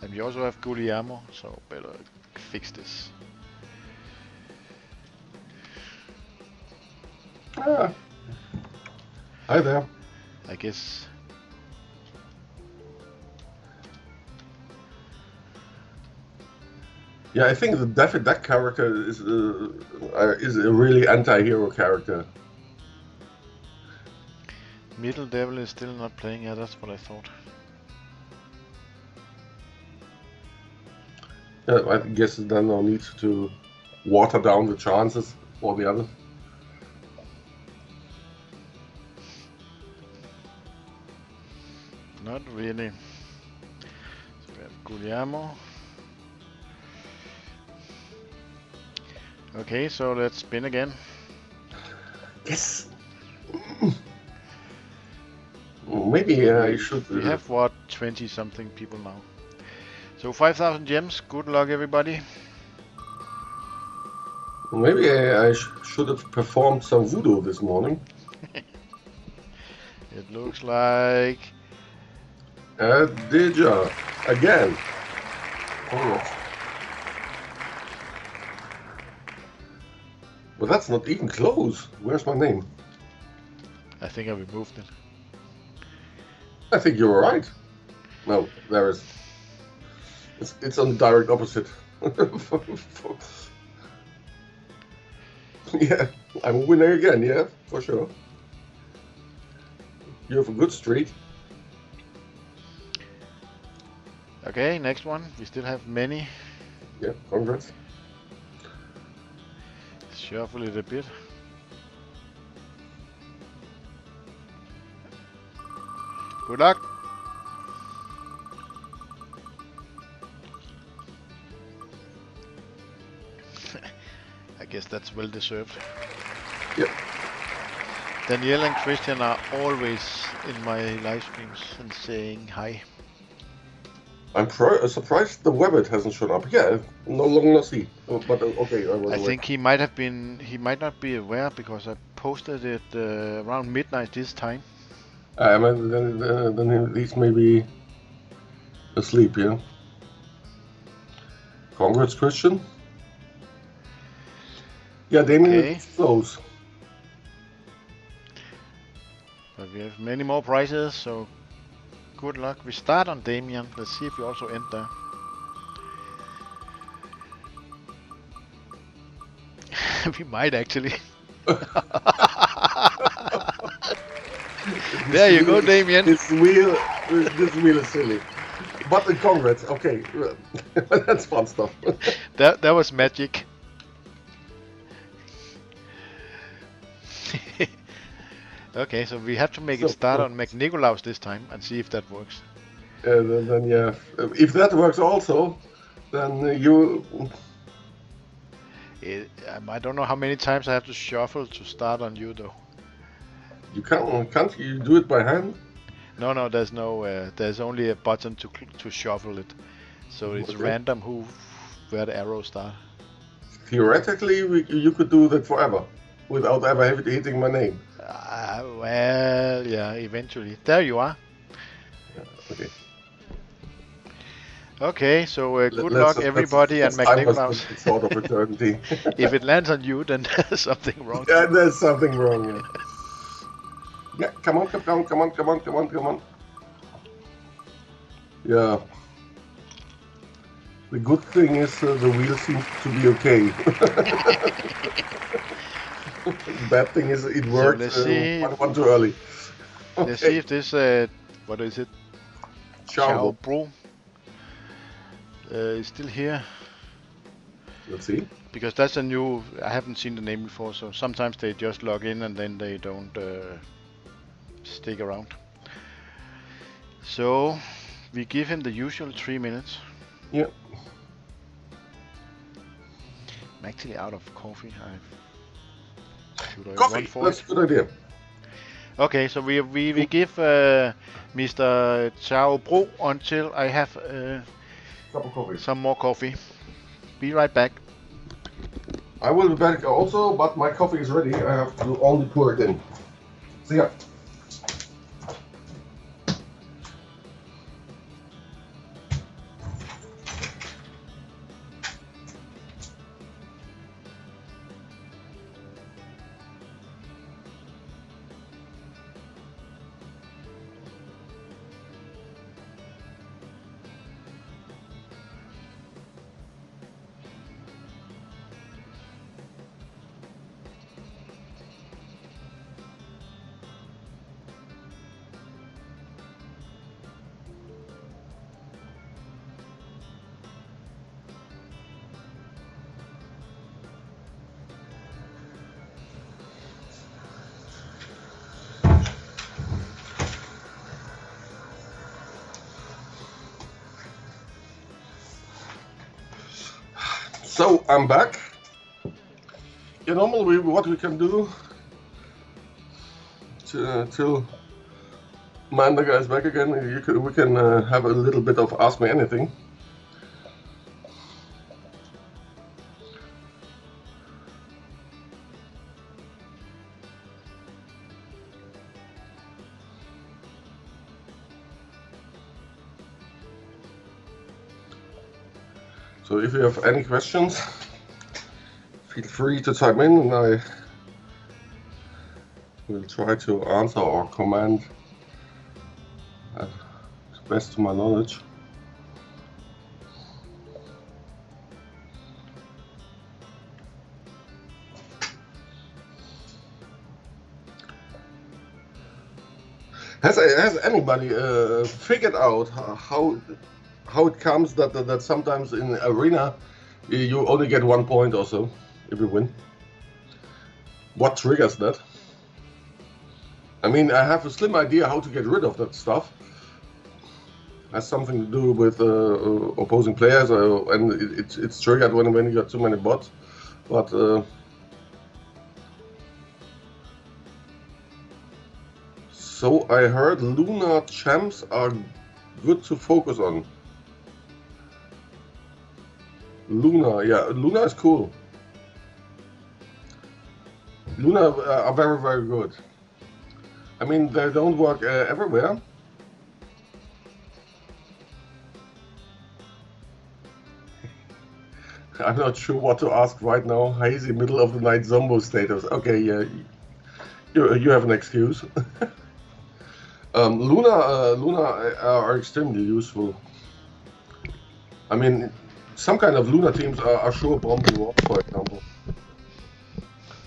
And we also have Guglielmo, so better fix this. Ah. Hi there. I guess. Yeah, I think the Daffy Duck character is a really anti-hero character. Middle Devil is still not playing. Yeah, that's what I thought. Yeah, I guess then no need to water down the chances for the others. Not really. So we have Guglielmo. Okay, so let's spin again. Yes. Maybe I should. We have what, 20 something people now. So 5,000 gems. Good luck, everybody. Maybe I should have performed some voodoo this morning. It looks like... Did ya? Again. Congrats. But that's not even close. Where's my name? I think I removed it. I think you're right. No, there is. It's on the direct opposite. Yeah, I'm a winner again, yeah, for sure. You have a good streak. Okay, next one. We still have many. Yeah, congrats. Shuffle it a bit. Good luck. I guess that's well deserved. Yep. Danielle and Christian are always in my live streams and saying hi. I'm surprised the Webbit hasn't shown up. Yeah, no longer see. Oh, but okay, I think he might have been. He might not be aware because I posted it around midnight this time. Then he's maybe asleep. Yeah. Congrats, Christian. Yeah, Damien is close. But we have many more prizes, so good luck. We start on Damien. Let's see if we also end there. We might actually. There you go, Damien. This wheel is silly. But congrats. Okay, that's fun stuff. That was magic. Okay, so we have to make it start on McNicolaus this time and see if that works. Then yeah, if that works also, then you. I don't know how many times I have to shuffle to start on you though. You can't you do it by hand? No, there's no. There's only a button to shuffle it, so it's random where the arrows start. Theoretically, you could do that forever, without ever hitting my name. Well, yeah, eventually. There you are. Yeah, okay. Okay, so good luck, everybody, and McNicolaus. Sort of eternity. If it lands on you, then there's something wrong. Yeah, there's something wrong. Yeah. Yeah, come on. Yeah. The good thing is the wheel seems to be okay. The bad thing is it worked one too early. Okay. Let's see if this, what is it? Ciao Bro is still here. Let's see. Because that's a new, I haven't seen the name before, so sometimes they just log in and then they don't stick around. So we give him the usual 3 minutes. Yeah. I'm actually out of coffee. Coffee, that's a good idea. Okay, so we give Mr. Ciao Bro until I have some more coffee. Be right back. I will be back also, but my coffee is ready. I have to only pour it in. See ya. So I'm back. normally what we can do till Mandagar is back again, we can have a little bit of Ask Me Anything. So if you have any questions, feel free to type in and I will try to answer or comment as best to my knowledge. Has anybody figured out how it comes that sometimes in arena you only get 1 point or so if you win? What triggers that? I mean, I have a slim idea how to get rid of that stuff. Has something to do with opposing players, and it's triggered when you got too many bots. But so I heard Luna champs are good to focus on. Luna, yeah, Luna is cool. Luna are very, very good. I mean, they don't work everywhere. I'm not sure what to ask right now. Hazy middle of the night Zombo status. Okay, yeah, you have an excuse. Luna are extremely useful. I mean, some kind of Luna teams are sure bomb the wall, for example.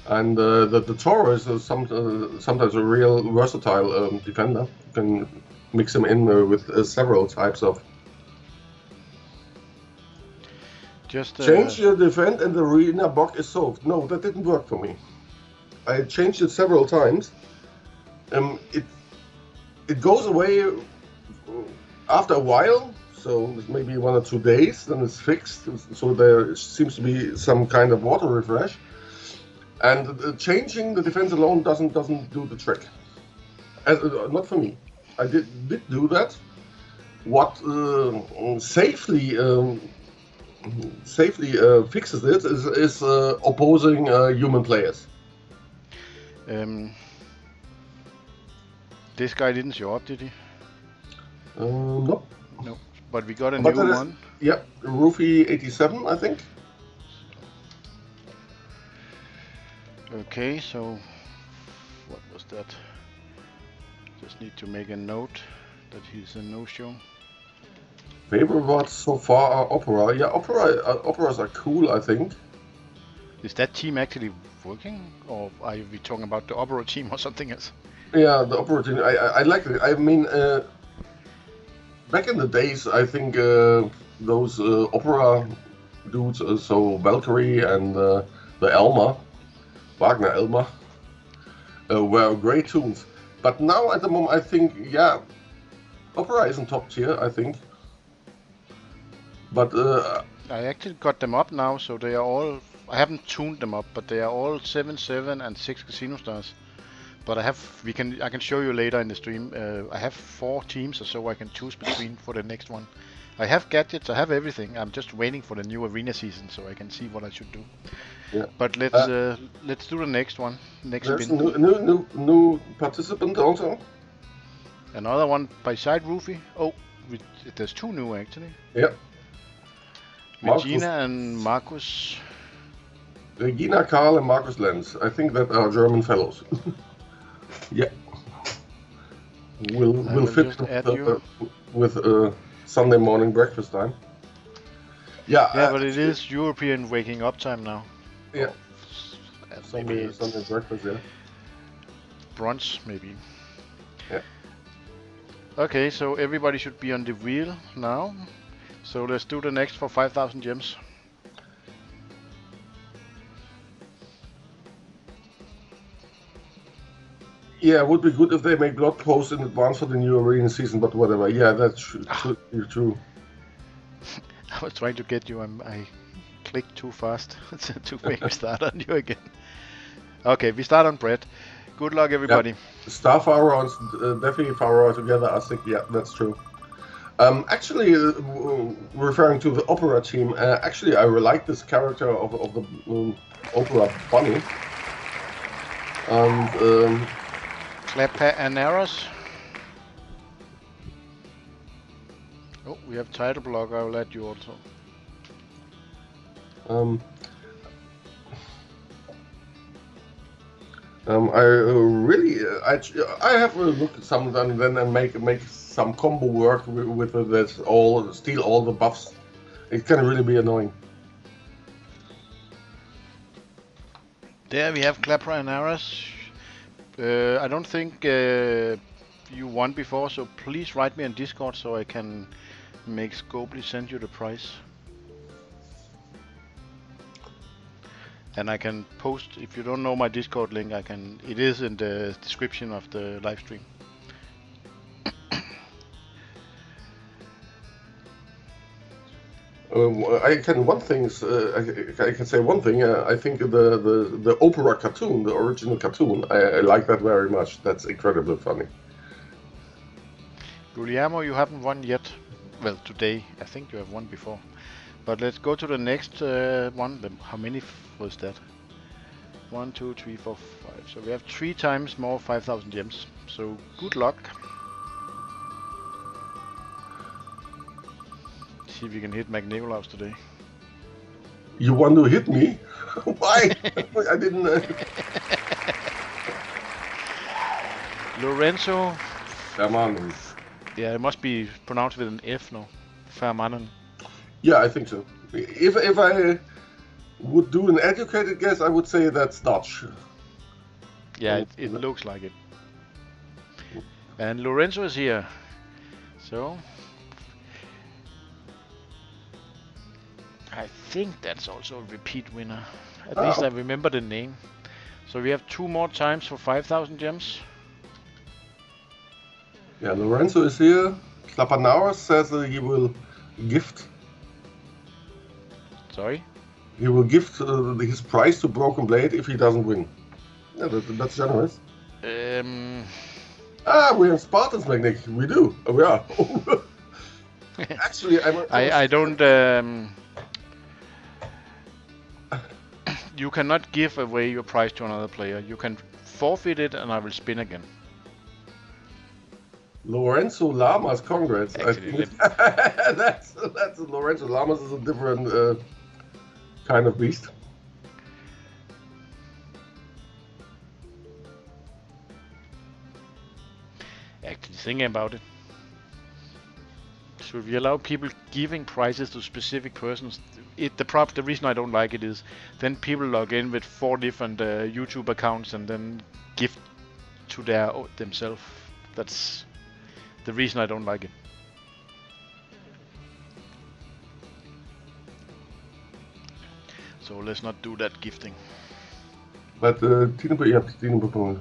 And the Toro is sometimes a real versatile defender. You can mix him in with several types of. Just change your defend and the arena bug is solved. No, that didn't work for me. I changed it several times. It goes away after a while, so maybe 1 or 2 days, then it's fixed. So there seems to be some kind of water refresh. And changing the defense alone doesn't do the trick. Not for me. I did do that. What safely fixes it is opposing human players. This guy didn't show up, did he? No. No. But we got a new one. Yeah, Roofy 87, I think. Okay, so what was that? Just need to make a note that he's a no-show. Favorite words so far are Opera. Yeah, operas are cool, I think. Is that team actually working, or are we talking about the Opera team or something else? Yeah, the Opera team. I like it. I mean, back in the days, I think those Opera dudes, so Valkyrie and the Elma, Wagner Elma, were great tunes. But now at the moment, I think, yeah, Opera isn't top tier, I think. But I actually got them up now, so they are all. I haven't tuned them up, but they are all 7, 7, and 6 casino stars. But I can show you later in the stream. I have 4 teams or so I can choose between for the next one. I have gadgets, I have everything. I'm just waiting for the new arena season so I can see what I should do. Yeah. But let's do the next one. Next there's spin. New participant also. Another one by side Roofy. Oh, there's 2 new actually. Yeah. Regina and Marcus. Regina, Karl, and Marcus Lenz. I think that are German fellows. Yeah. We'll fit with Sunday morning breakfast time. Yeah. Yeah, but it is European waking up time now. Yeah. Maybe Sunday breakfast, yeah. Brunch, maybe. Yeah. Okay, so everybody should be on the wheel now. So let's do the next for 5,000 gems. Yeah, it would be good if they make blog posts in advance for the new arena season, but whatever. Yeah, that should be true. I was trying to get you, I clicked too fast to make me start on you again. Okay, we start on Brett. Good luck, everybody. Star Pharaoh and definitely Pharaoh together, I think, yeah, that's true. Actually, referring to the opera team, actually, I really like this character of the opera bunny. And Clapanaras. Oh, we have title block. I will add you also. I really, I have a look at some and then make some combo work with that all steal all the buffs. It can really be annoying. There we have Clapanaras. I don't think you won before, so please write me on Discord so I can make Scopely send you the price. And I can post, if you don't know my Discord link, it is in the description of the live stream. I can say one thing. I think the opera cartoon, the original cartoon, I like that very much. That's incredibly funny. Guillermo, you haven't won yet. Well, today I think you have won before. But let's go to the next one. How many was that? 1, 2, 3, 4, 5. So we have 3 times more 5,000 gems. So good luck. See if you can hit Magnicolaus today. You want to hit me? Why? I didn't. Lorenzo. Fermanen. Yeah, it must be pronounced with an F, no? Fermanen. Yeah, I think so. If I would do an educated guess, I would say that's Dutch. Yeah, it looks like it. And Lorenzo is here. So I think that's also a repeat winner. At least I remember the name. So we have 2 more times for 5,000 gems. Yeah, Lorenzo is here. Clapanaras says he will gift. Sorry? He will gift his prize to Broken Blade if he doesn't win. Yeah, that's generous. We have Spartans, Magnic. We do. We are. Actually, I don't. You cannot give away your prize to another player. You can forfeit it, and I will spin again. Lorenzo Lamas, congrats. Actually, that's Lorenzo Lamas is a different kind of beast. Actually, thinking about it, should we allow people giving prizes to specific persons? The reason I don't like it is then people log in with 4 different YouTube accounts and then give to themselves. That's the reason I don't like it. So let's not do that gifting. But Tine.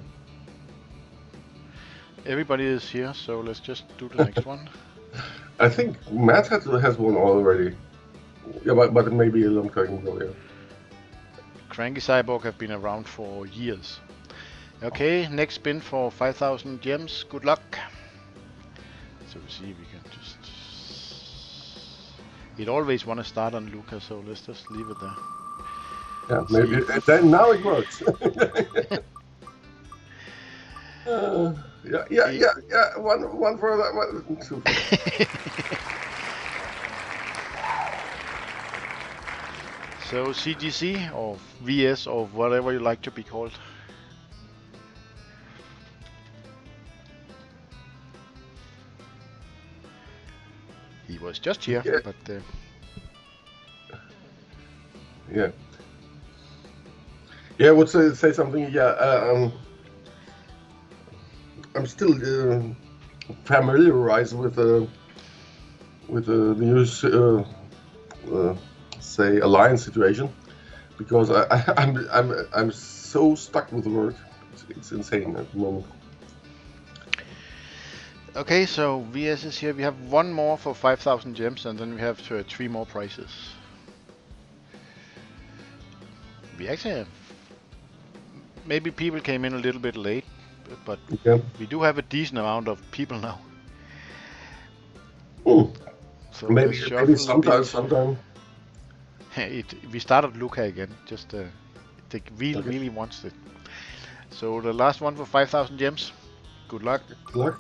Everybody is here, so let's just do the next one. I think Matt has one already. Yeah, but it may be a long time ago, yeah. Cranky Cyborg have been around for years. Okay, next spin for 5,000 gems. Good luck. So we see if we can just... It always want to start on Luca, so let's just leave it there. Yeah, maybe. Then now it works. Yeah. One for that one. 2 So CGC or VS or whatever you like to be called. He was just here, yeah. But yeah. Yeah, I would say something. Yeah, I'm still familiarized with the new say alliance situation because I'm so stuck with the word. It's insane at the moment. okay, so VS is here. We have 1 more for 5,000 gems, and then we have 3 more prizes. We actually have... Maybe people came in a little bit late, but Yeah. we do have a decent amount of people now. So Maybe let's shuffle sometime. We started Luca again. Just they really wants it. So the last one for 5,000 gems. Good luck. Good luck.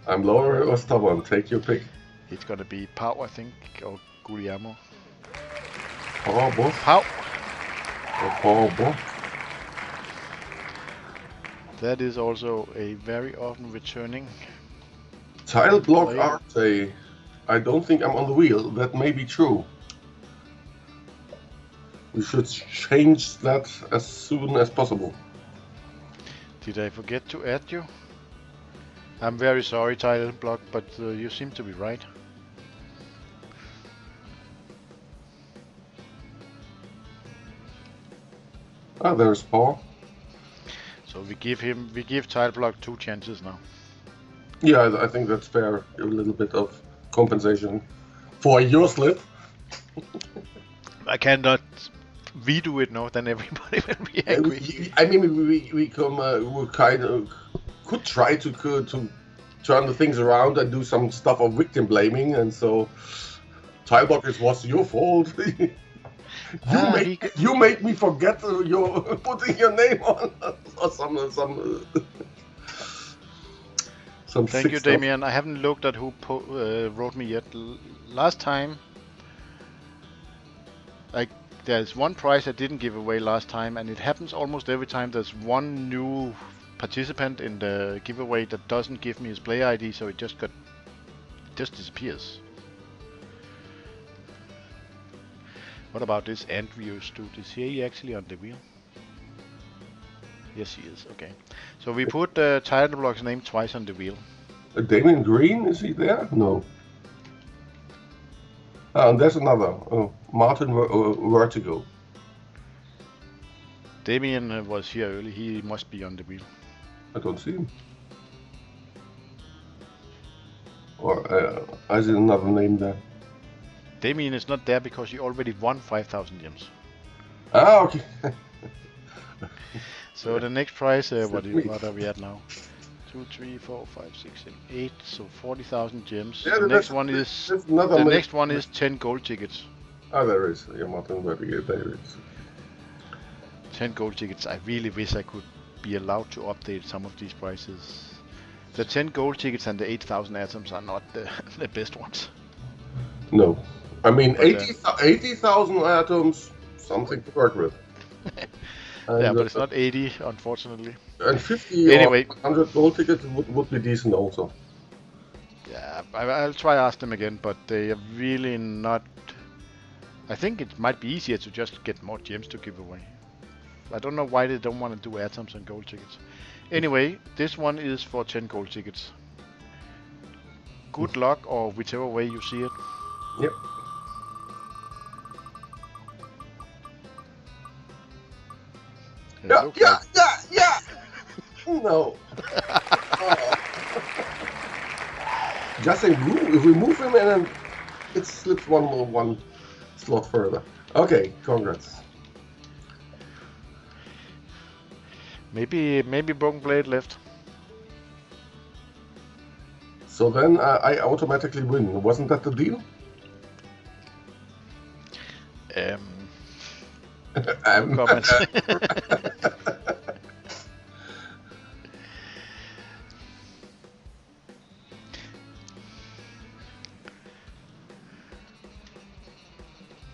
I'm lower or stubborn. Take your pick. It's gonna be Pau, I think, or Guglielmo. Pau. Pau. Pau. That is also a very often returning. Tile block player. Arte. I don't think I'm on the wheel. That may be true. We should change that as soon as possible. Did I forget to add you? I'm very sorry, Tile block, but you seem to be right. Ah, there's Paul. So we give Tile block 2 chances now. Yeah, I think that's fair. A little bit of compensation for your slip. I cannot redo it now, then everybody will be angry. I mean, we kind of could try to turn the things around and do some stuff of victim blaming, and so Tileblock, it was your fault. You made me forget your putting your name on or some Thank you, stuff. Damien. I haven't looked at who wrote me yet. Last time, there's one prize I didn't give away last time, and it happens almost every time. There's one new participant in the giveaway that doesn't give me his player ID, so it just disappears. What about this Andrew dude? Is he actually on the wheel? Yes, he is. Okay. So we put Tileblock's name twice on the wheel. Damien Green, is he there? No. And there's another. Martin Vertigo. Damien was here early. He must be on the wheel. I don't see him. Or I see another name there. Damien is not there because he already won 5,000 gems. Ah, okay. So the next prize, what are we at now? 2, 3, 4, 5, 6, 7, 8. So 40,000 gems. Yeah, the next one is 10 gold tickets. Ah, there is. Yeah, Martin Vertigo. There is. 10 gold tickets. I really wish I could be allowed to update some of these prices. The 10 gold tickets and the 8,000 atoms are not the best ones. No. I mean, 80,000 atoms, something to work with. Yeah, but it's not 80, unfortunately. And 50 anyway, or 100 gold tickets would be decent also. Yeah, I'll try ask them again, but they are really not... I think it might be easier to just get more gems to give away. I don't know why they don't want to do atoms and gold tickets. Anyway, this one is for 10 gold tickets. Good luck, or whichever way you see it. Yep. Yeah. No. Just if we move him and then it slips one slot further. Okay, congrats. Maybe Broken Blade left. So then I automatically win. Wasn't that the deal? Comments.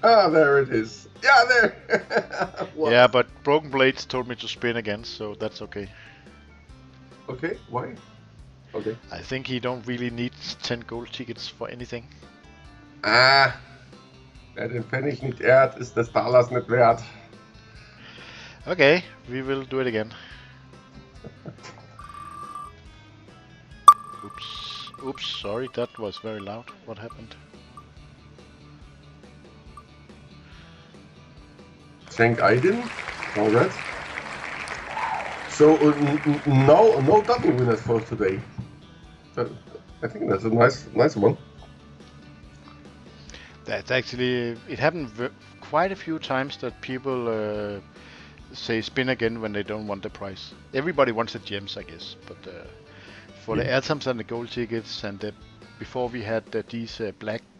Ah, there it is. Yeah, there. Yeah, but Broken Blades told me to spin again, so that's okay. Okay, why? Okay. I think he don't really need 10 gold tickets for anything. Ah, wer den Pfennig nicht ehrt, ist des Talers nicht wert. Okay, we will do it again. Oops, sorry, that was very loud. What happened? Thank I didn't. Congrats. So no double winners for today. I think that's a nice one. That's actually, it happened quite a few times that people say spin again when they don't want the price. Everybody wants the gems, I guess, but for the atoms and the gold tickets, and before we had these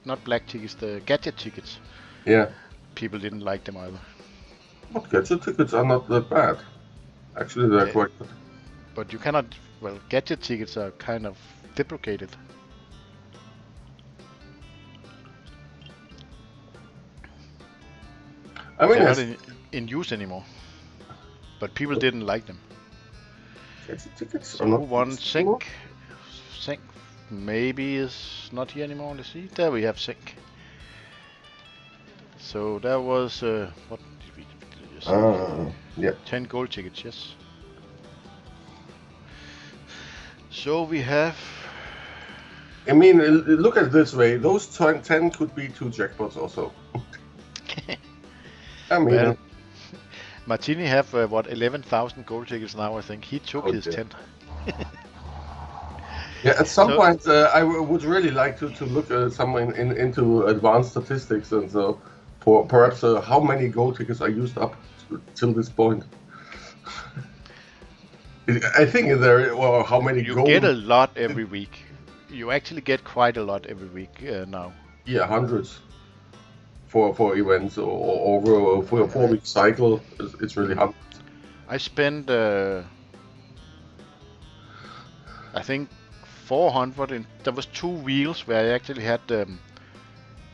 not black tickets, the gadget tickets. Yeah. People didn't like them either. But gadget tickets are not that bad. Actually, they're quite good. But you cannot. Well, gadget tickets are kind of deprecated. I mean, they're not in use anymore. But people didn't like them. Gadget tickets so are not one sync maybe is not here anymore. Let's see. There we have sync. So that was what did we just yeah. 10 gold tickets, yes. So we have. I mean, look at it this way. Those 10 could be 2 jackpots also. I mean, well, Martini have what 11,000 gold tickets now. I think he took his 10. Yeah, at some point I would really like to look into advanced statistics and so for perhaps how many gold tickets are used up till this point. I think there, or how many you get a lot every week. You actually get quite a lot every week now. Yeah, hundreds for events or over a 4-week cycle. It's really hundreds. I spent I think 400 and there was 2 wheels where I actually had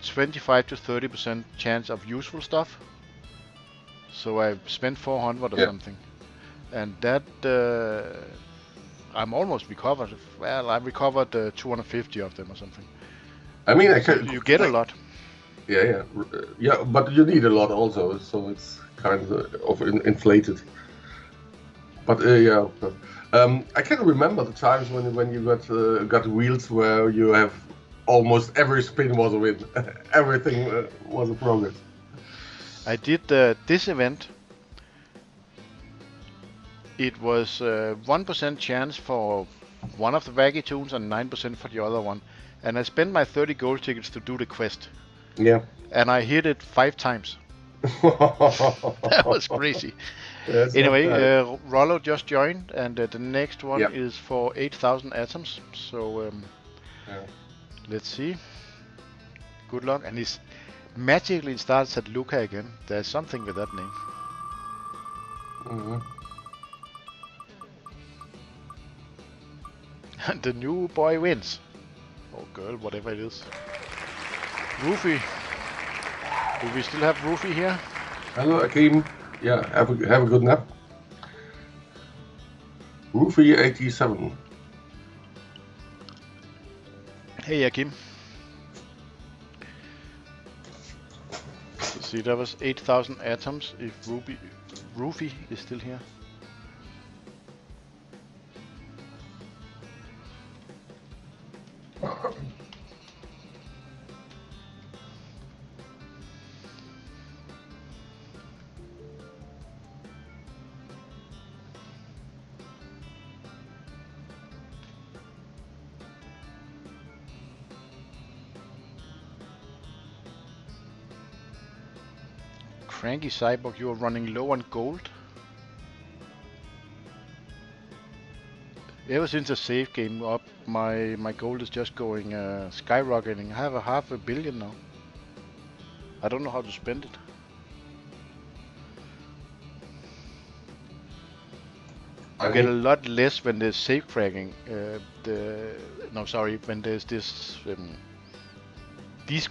25 to 30% chance of useful stuff. So I spent 400 or something. And that I'm almost recovered. Well, I recovered 250 of them or something. I mean, you get a lot. Yeah, but you need a lot also, so it's kind of inflated. But yeah, I can remember the times when you got wheels where you have almost every spin was a win. Everything was a progress. I did this event. It was 1% chance for one of the Vaggy tunes and 9% for the other one. And I spent my 30 gold tickets to do the quest. Yeah. And I hit it 5 times. That was crazy. Anyway, Rollo just joined, and the next one is for 8,000 atoms. So let's see. Good luck. And it magically starts at Luca again. There's something with that name. Mm-hmm. And the new boy wins. Or girl, whatever it is. Roofy. Do we still have Roofy here? Hello, Akim. Yeah, have a good nap. Roofy 87. Hey, Akim. See, that was 8,000 atoms if Roofy is still here. Cranky Cyborg, you are running low on gold. Ever since the save game up, my gold is just going skyrocketing. I have a 500 million now. I don't know how to spend it. You get a lot less when there's save cracking. When there's this this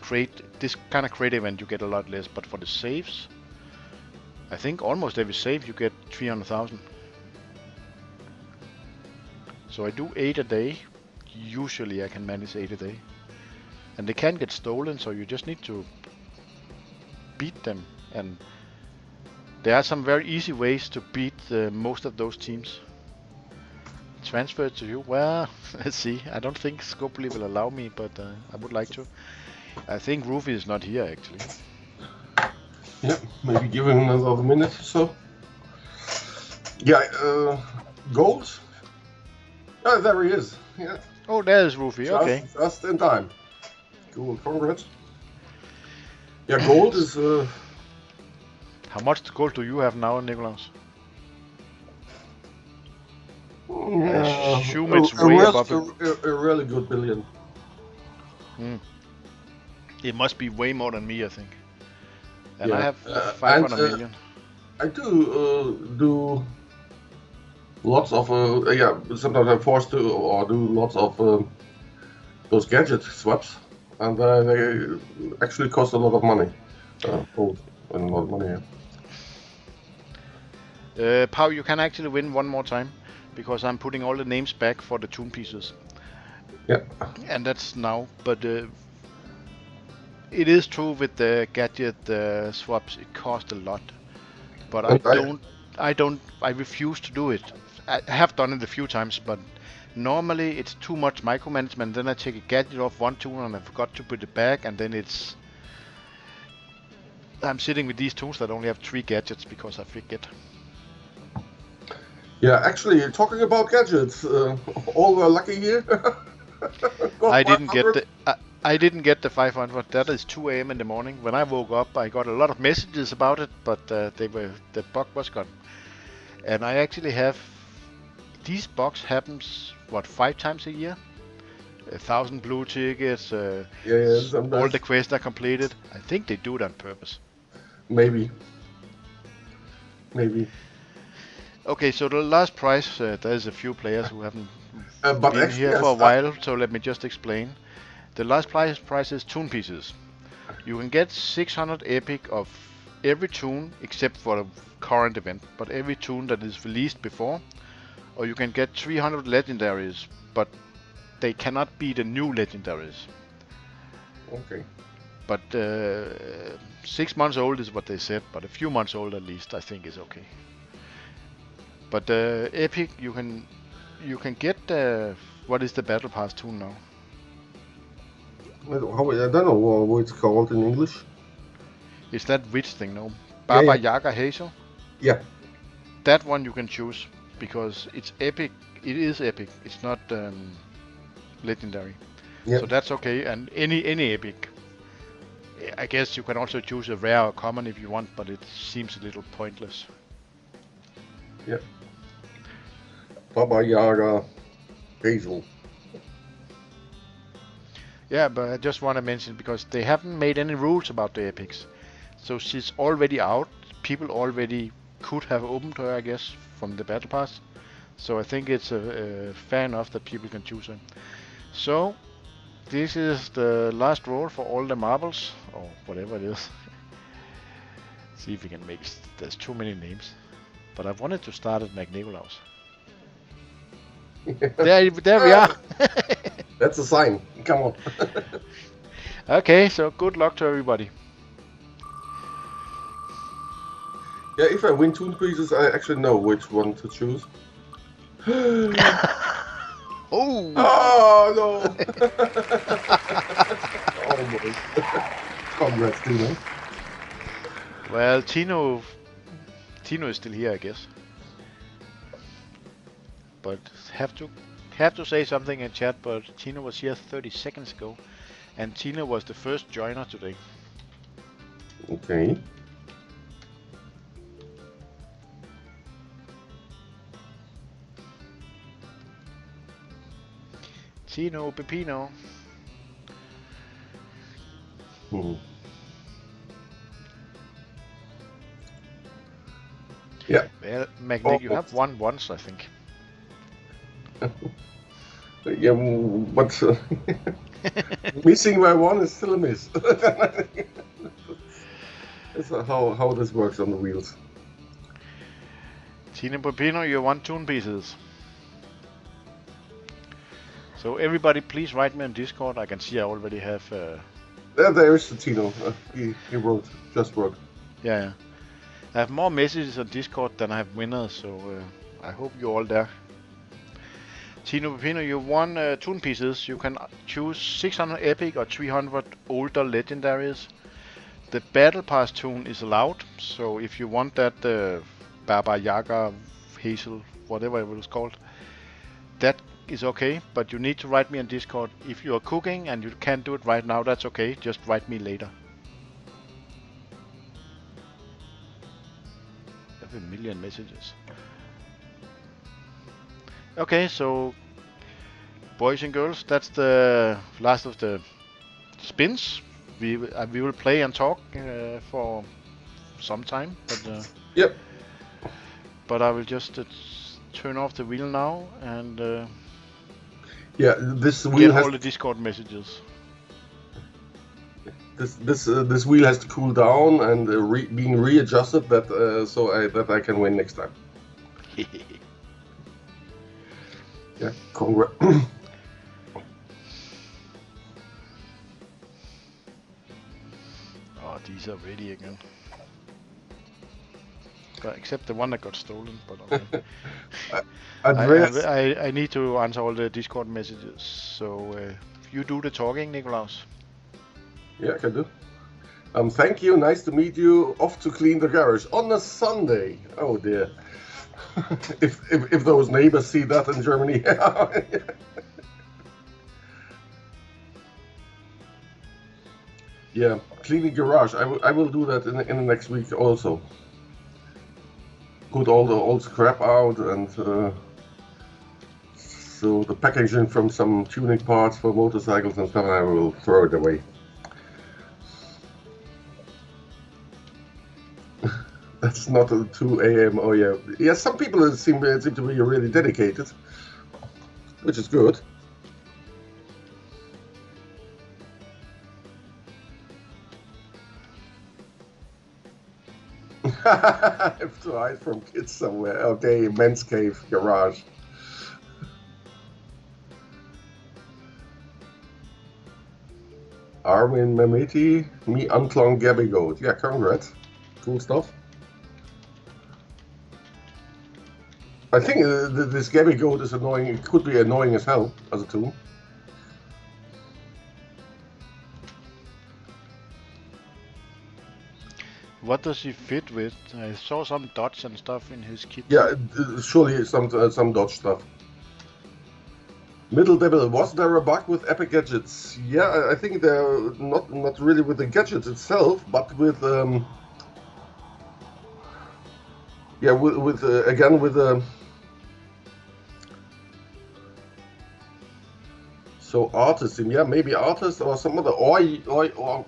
kind of crate event, you get a lot less. But for the saves, I think almost every save you get 300,000. So I do 8 a day. Usually I can manage 8 a day. And they can get stolen, so you just need to beat them. And there are some very easy ways to beat most of those teams. Transfer to you? Well, let's see. I don't think Scopely will allow me, but I would like to. I think Roofy is not here actually. Yeah, maybe give him another minute or so. Yeah, gold. Oh, there he is. Yeah. Oh, there's Roofy. Okay. Just in time. Cool. Congrats. Yeah, gold is. How much gold do you have now, Nicholas? I assume it's way above it. A really good billion. It must be way more than me, I think. And Yeah. I have 500 million. I do lots of sometimes I'm forced to or do lots of those gadget swaps, and they actually cost a lot of money. Gold and a lot of money. Yeah. Pau, you can actually win one more time because I'm putting all the names back for the toon pieces. Yeah. And that's now, but it is true with the gadget swaps. It costs a lot, but I refuse to do it. I have done it a few times, but normally it's too much micromanagement. Then I take a gadget off one toon and I forgot to put it back, and then I'm sitting with these toons that only have 3 gadgets because I forget. Yeah, actually, talking about gadgets, all were lucky here. I didn't get the 500. That is 2 a.m. in the morning. When I woke up, I got a lot of messages about it, but the bug was gone. And I actually have these bugs happens 5 times a year. 1,000 blue tickets. All the quests are completed. I think they do it on purpose. Maybe. Okay, so the last prize, there's a few players who haven't been actually, here for a while, so let me just explain. The last prize is toon pieces. You can get 600 epic of every toon except for the current event, but every toon that is released before. Or you can get 300 legendaries, but they cannot be the new legendaries. Okay. But 6 months old is what they said, but a few months old at least I think is okay. But epic, you can get what is the battle pass tool now? I don't know what it's called in English. Is that witch thing, no? Baba Yaga Hazel? Yeah. That one you can choose because it's epic. It is epic. It's not legendary. Yeah. So that's okay. And any epic. I guess you can also choose a rare or common if you want, but it seems a little pointless. Yeah. Baba Yaga Hazel. Yeah, but I just want to mention because they haven't made any rules about the epics. So she's already out. People already could have opened her, I guess, from the battle pass. So I think it's fair enough that people can choose her. So this is the last roll for all the marbles, or whatever it is. See if we can make. There's too many names, but I wanted to start at Magnicolaus. There we are. That's a sign. Come on. Okay, so good luck to everybody. Yeah, if I win toon pieces, I actually know which one to choose. Oh no! Almost. Congrats, Tino. Well, Tino is still here, I guess. But have to say something in chat. But Tino was here 30 seconds ago, and Tino was the first joiner today. Okay. Tino Pepino. Yeah. Well, Magnic, you have won once, I think. Yeah, but missing by one is still a miss. That's how this works on the wheels. Tino Pepino, you won toon pieces. So everybody, please write me on Discord. I can see I already have. There is the Tino. He just wrote. Yeah. I have more messages on Discord than I have winners, so I hope you're all there. Tino Pepino, you won toon pieces. You can choose 600 epic or 300 older legendaries. The battle pass toon is allowed, so if you want that Baba Yaga Hazel, whatever it was called, that is okay, but you need to write me on Discord. If you are cooking and you can't do it right now, that's okay, just write me later. have a million messages. Okay, so boys and girls, that's the last of the spins. We will play and talk for some time, but Yep. But I will just turn off the wheel now and Yeah, this wheel get has all the Discord messages. This wheel has to cool down and being readjusted that that I can win next time. Yeah, congrats. Oh, these are ready again. But except the one that got stolen. But okay. I need to answer all the Discord messages. So you do the talking, Nikolaus. Yeah, I can do. Thank you. Nice to meet you. Off to clean the garage on a Sunday. Oh dear. if those neighbors see that in Germany. Yeah, cleaning garage. I will do that in the next week also. Put all the old scrap out and so the packaging from some tuning parts for motorcycles and stuff. I will throw it away. That's not 2 a.m. Oh yeah, yeah. Some people seem to be really dedicated, which is good. I have to hide from kids somewhere. Okay, men's cave garage. Armin Memeti, me Antlong Gabby Goat. Yeah, congrats. Cool stuff. I think this Gabby Goat is annoying. It could be annoying as hell as a tool. What does he fit with? I saw some dots and stuff in his kit. Yeah, surely some dodge stuff. Middle Devil, was there a bug with Epic Gadgets? Yeah, I think they're not really with the gadget itself, but with yeah, with again with so artist, yeah, maybe artist or some other, or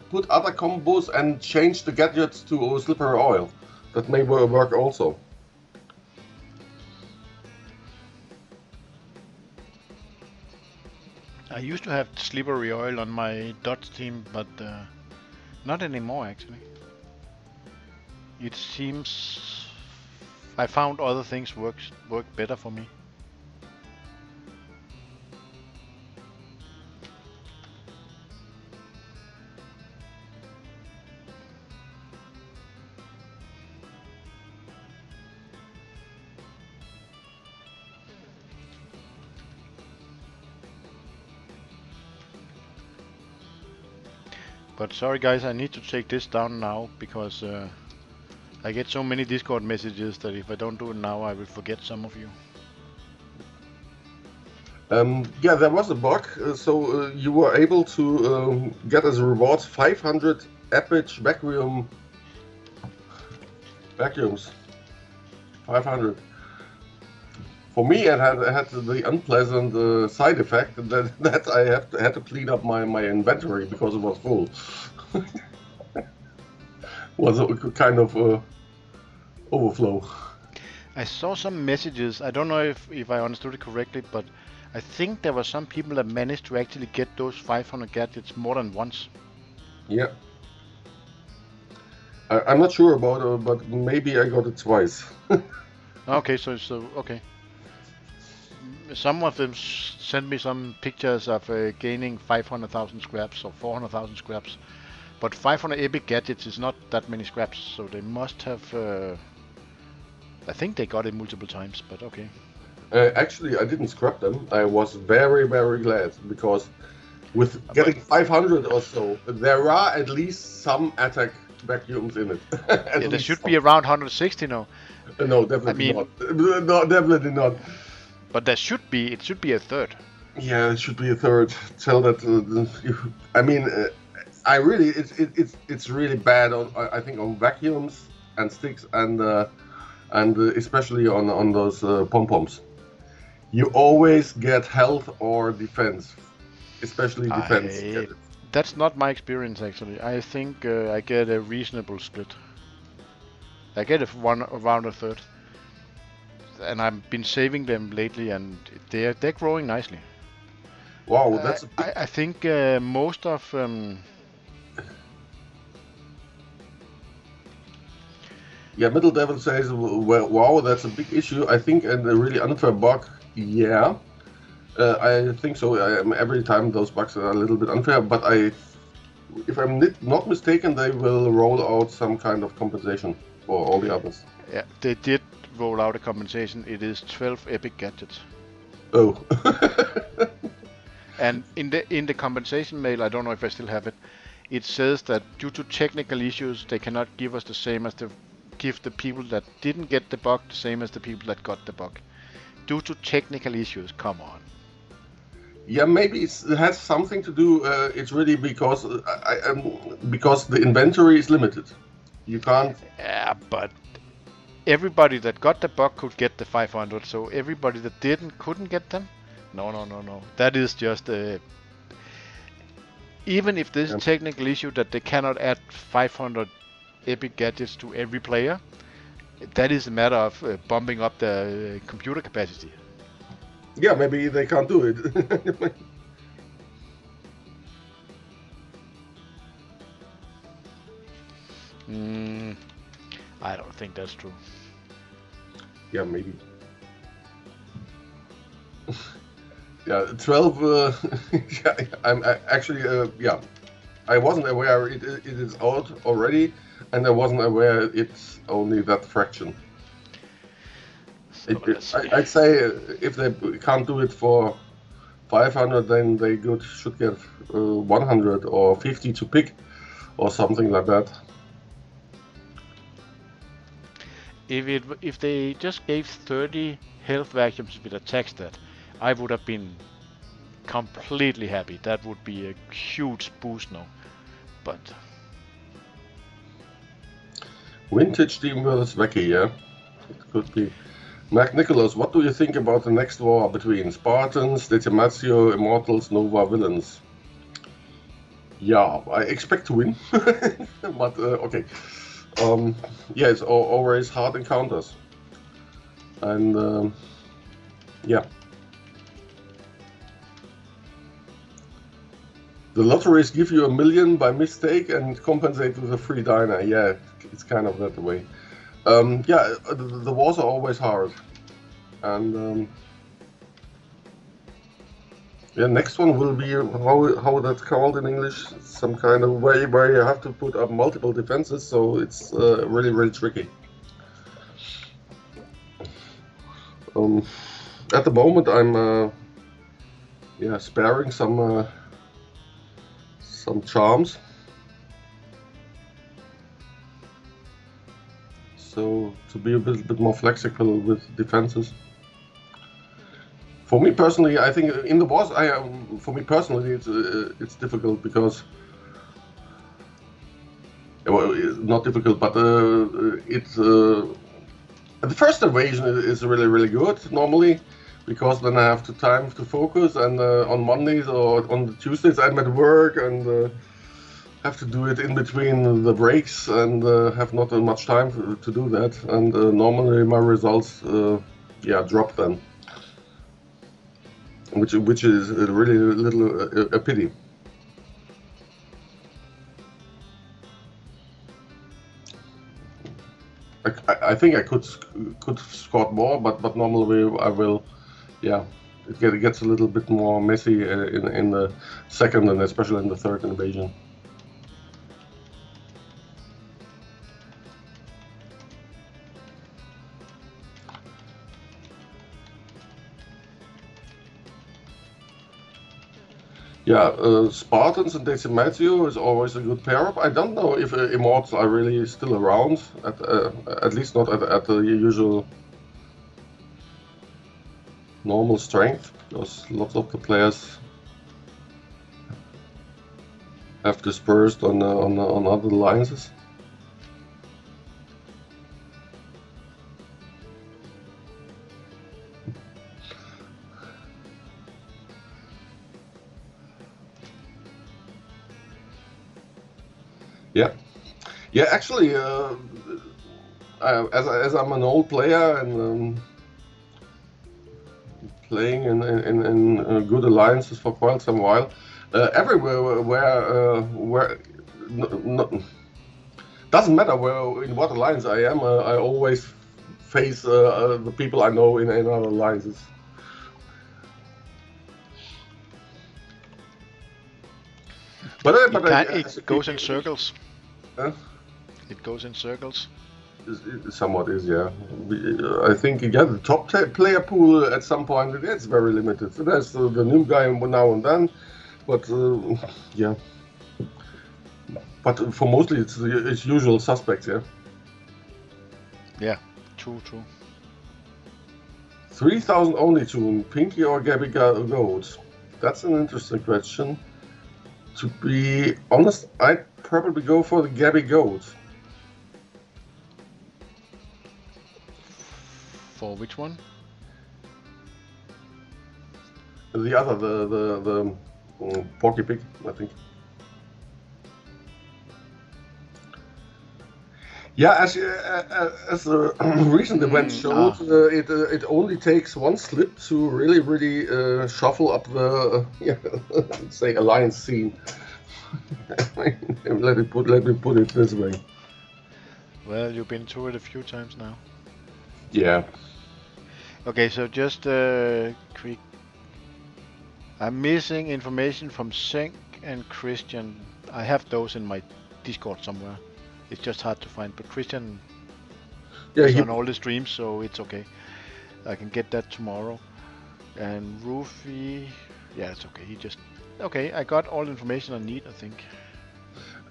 put other combos and change the gadgets to slippery oil. That may work also. I used to have slippery oil on my Dodge team, but not anymore actually. It seems I found other things work better for me. But sorry guys, I need to take this down now because I get so many Discord messages that if I don't do it now, I will forget some of you. Yeah, there was a bug, so you were able to get as a reward 500 epic vacuums. 500. For me, it had the unpleasant side effect that I had to clean up my inventory because it was full. Was a kind of overflow. I saw some messages. I don't know if I understood it correctly, but I think there were some people that managed to actually get those 500 gadgets more than once. Yeah. I'm not sure about it, but maybe I got it twice. Okay, so okay. Some of them sent me some pictures of gaining 500,000 scraps or 400,000 scraps, but 500 epic gadgets is not that many scraps, so they must have. I think they got it multiple times, but okay. Actually, I didn't scrap them. I was very, very glad because with getting 500 or so, there are at least some attack vacuums in it. Yeah, there should be around 160 now. No, definitely not. No, definitely not. But there should be. It should be a third. Yeah, it should be a third. Tell that. I mean, I really, it's really bad on. I think on vacuums and sticks and and especially on those pom-poms. You always get health or defense, especially defense. That's not my experience actually. I think I get a reasonable split. I get around a third, and I've been saving them lately, and they're growing nicely. Wow, that's. I think most of. Yeah, Middle Devil says, well, wow, that's a big issue. I think, and a really unfair bug. Yeah, I think so. Every time those bugs are a little bit unfair, but if I'm not mistaken, they will roll out some kind of compensation for all the others. Yeah, they did roll out a compensation. It is 12 epic gadgets. Oh. And in the compensation mail, I don't know if I still have it. It says that due to technical issues, they cannot give us the same as give the people that didn't get the bug the same as the people that got the bug. Due to technical issues, come on. Yeah, maybe it has something to do. It's really because because the inventory is limited. You can't. Yeah, but everybody that got the bug could get the 500. So everybody that couldn't get them. No. That is just even if there's a technical issue that they cannot add 500 epic gadgets to every player, that is a matter of bumping up the computer capacity. Yeah, maybe they can't do it. I don't think that's true. Yeah, maybe. Yeah, 12. Yeah, I'm actually. Yeah, I wasn't aware it is out already, and I wasn't aware it's only that fraction. So I'd say if they can't do it for 500, then they should get 100 or 50 to pick, or something like that. If they just gave 30 health vacuums with a attack stat, I would have been completely happy. That would be a huge boost now. But Vintage team versus Wacky, yeah, it could be. Mac Nicholas, what do you think about the next war between Spartans, Detimazio, Immortals, Nova, Villains? Yeah, I expect to win, but okay. Yeah, it's always hard encounters, and yeah. The lotteries give you 1 million by mistake and compensate with a free diner. Yeah, it's kind of that way. Yeah, the wars are always hard, and yeah, next one will be how that's called in English. Some kind of way where you have to put up multiple defenses, so it's really tricky. At the moment, I'm yeah, sparing some charms, so to be a bit more flexible with defenses. For me personally, I think in the boss, for me personally, it's difficult because, well, it's not difficult, but it's the first invasion is really good normally, because then I have the time to focus, and on Mondays or on the Tuesdays I'm at work and have to do it in between the breaks and have not much time to do that, and normally my results yeah, drop then. Which is really a pity. I think I could score more, but normally I will. Yeah, it gets a little bit more messy in the second and especially in the third invasion. Yeah, Spartans and Decimatio is always a good pair-up. I don't know if Immortals are really still around, at least not at the usual normal strength, because lots of the players have dispersed on other alliances. Yeah. Yeah, actually, as I'm an old player and playing in good alliances for quite some while, everywhere where doesn't matter where in what alliance I am, I always face the people I know in other alliances. But it goes in circles. It goes in circles. It somewhat is, yeah. I think, yeah, the top player pool at some point, it's very limited. So there's the new guy now and then, but yeah. But for mostly it's usual suspects, yeah. Yeah, true. 3,000 only to Pinky or Gabby Gold? That's an interesting question. To be honest, I'd probably go for the Gabby Gold. For which one? The other, the Porky Pig, I think. Yeah, as the recent event showed, it only takes one slip to really shuffle up the say alliance scene. let me put it this way. Well, you've been through it a few times now. Yeah. Okay, so just quick. I'm missing information from Sink and Christian. I have those in my Discord somewhere. It's just hard to find, but Christian is on all the streams, so it's okay. I can get that tomorrow. And Rufy, yeah, it's okay. Okay, I got all the information I need, I think.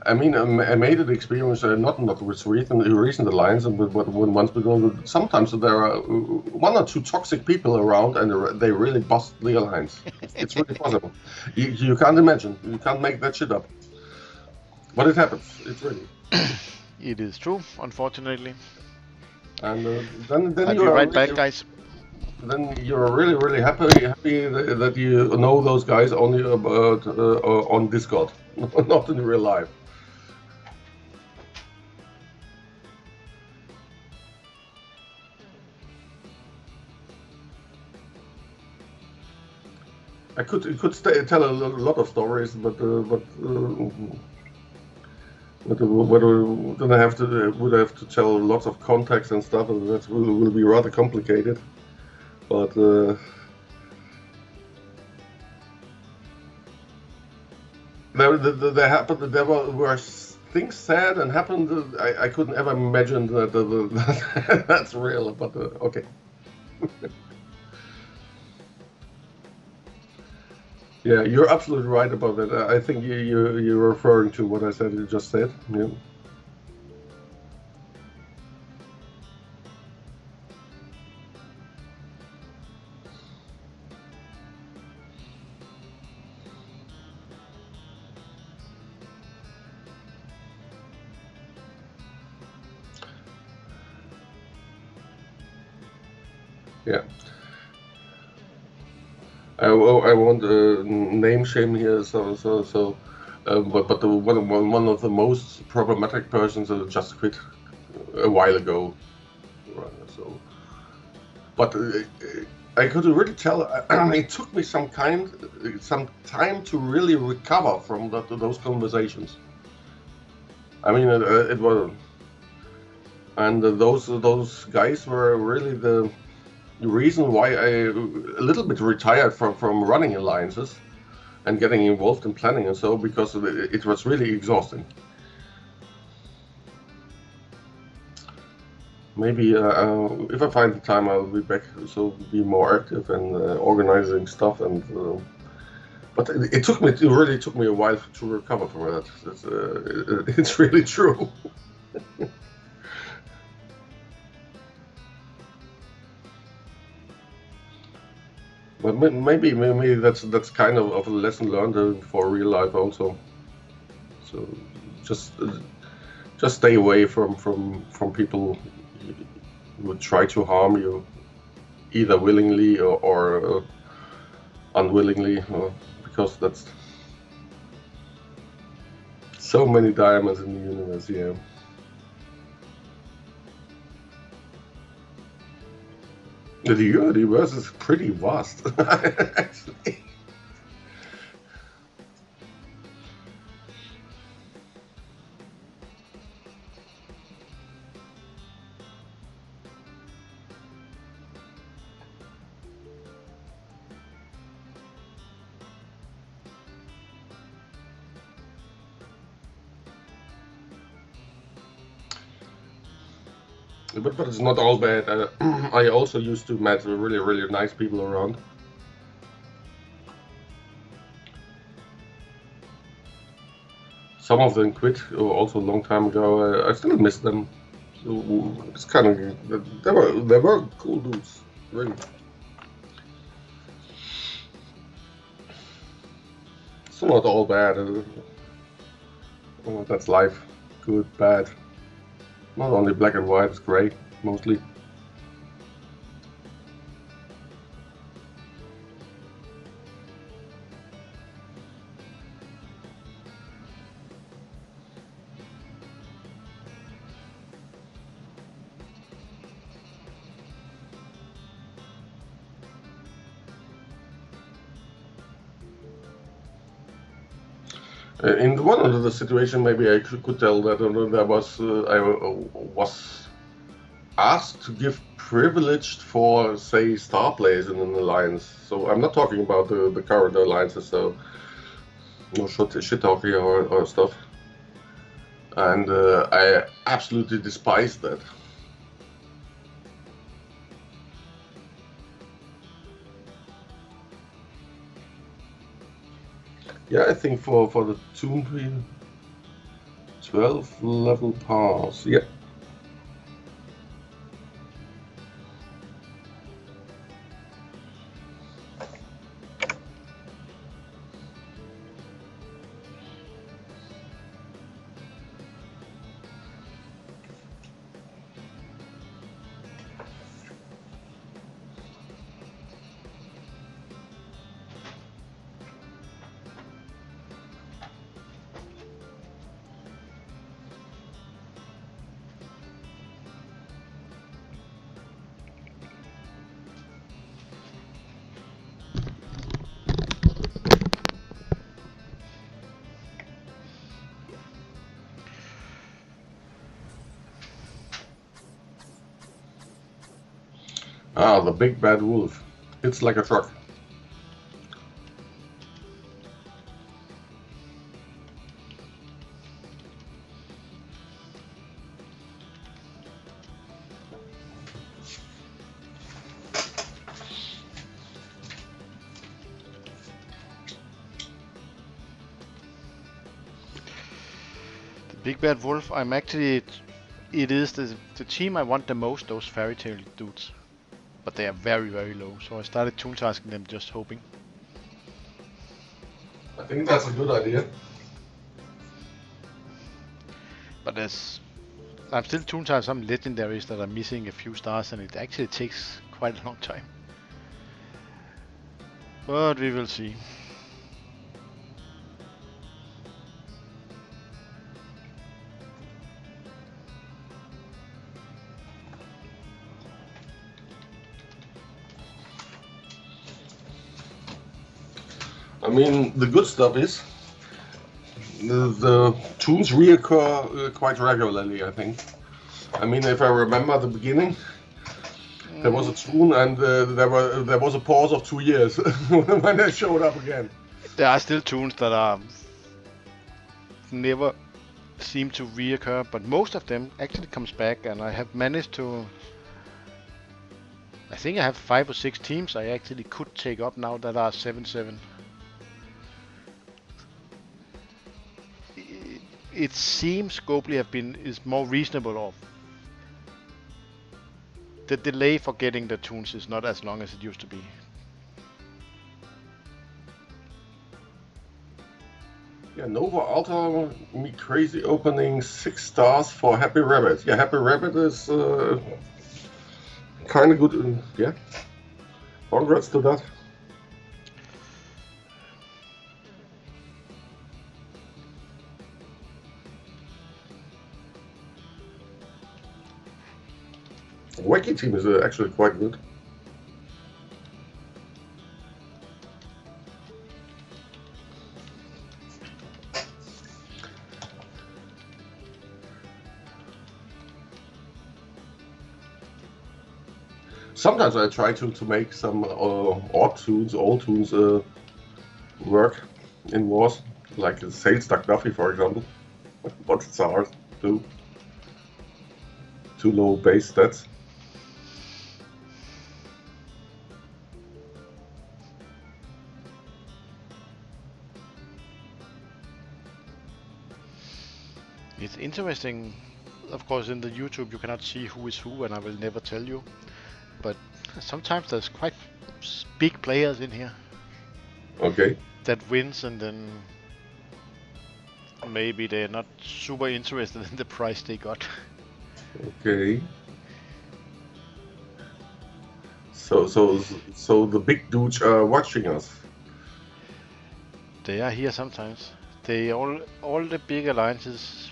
I mean, I made an experience, not with recent alliance, but once because sometimes there are one or two toxic people around, and they really bust the alliance. It's really possible. You can't imagine. You can't make that shit up. But it happens. It's really. It is true, unfortunately. And then I'll be right back, guys. Then you're really happy that you know those guys only about on Discord, not in real life. I could tell a lot of stories, but then I would have to tell lots of context and stuff, and that will be rather complicated. But there were things said and happened. I couldn't ever imagine that that's real. But okay. Yeah, you're absolutely right about that. I think you're referring to what I said. You just said. Yeah. Yeah. I won't name shame here, but one of the most problematic persons just quit a while ago. So, but I could really tell. It took me some time to really recover from those conversations. I mean, it was, and those guys were really the reason why I a little bit retired from running alliances and getting involved in planning and so, because it was really exhausting. Maybe if I find the time, I'll be back, so be more active and organizing stuff. And but it really took me a while to recover from that. It's really true. But maybe that's kind of a lesson learned for real life also. So just stay away from people who would try to harm you, either willingly or unwillingly, because that's so many diamonds in the universe. Yes, yeah. The universe is pretty vast, actually. But it's not all bad. I also used to meet really, really nice people around. Some of them quit also a long time ago. I still miss them. So it's kind of they were cool dudes, really. It's not all bad. That's life. Good, bad. Not only black and white. It's grey mostly. In one of the situation, maybe I could tell that there was I was asked to give privilege for, say, star players in an alliance. So I'm not talking about the current alliances, so no shit talking or stuff. And I absolutely despise that. Yeah, I think for the Tomb 12 level pass. Yeah. Ah, the big bad wolf. It's like a truck. Big Bad Wolf, I'm actually... It is the team I want the most, those fairy tale dudes. But they are very, very low, so I started toon tasking them just hoping. I think that's a good idea. But I'm still toon tasking some legendaries that are missing a few stars, and it actually takes quite a long time. But we will see. I mean, the good stuff is the toons reoccur quite regularly, I think. I mean, if I remember the beginning, there was a toon and there was a pause of 2 years when they showed up again. There are still toons that are never seem to reoccur, but most of them actually comes back, and I have managed to... I think I have 5 or 6 teams I actually could take up now that are 7-7. It seems Scopely is more reasonable off. The delay for getting the toons is not as long as it used to be. Yeah, Nova Alta me crazy opening 6 stars for Happy Rabbit. Yeah, Happy Rabbit is kind of good. Yeah, congrats to that. Wacky team is actually quite good. Sometimes I try to make some odd tunes, old tunes work in wars, like Sales Duck Duffy, for example. But it's hard to too low base stats. It's interesting. Of course, in the YouTube you cannot see who is who, and I will never tell you. But sometimes there's quite big players in here. Okay. That wins, and then maybe they're not super interested in the price they got. Okay. So the big dudes are watching us. They are here sometimes. They all the big alliances.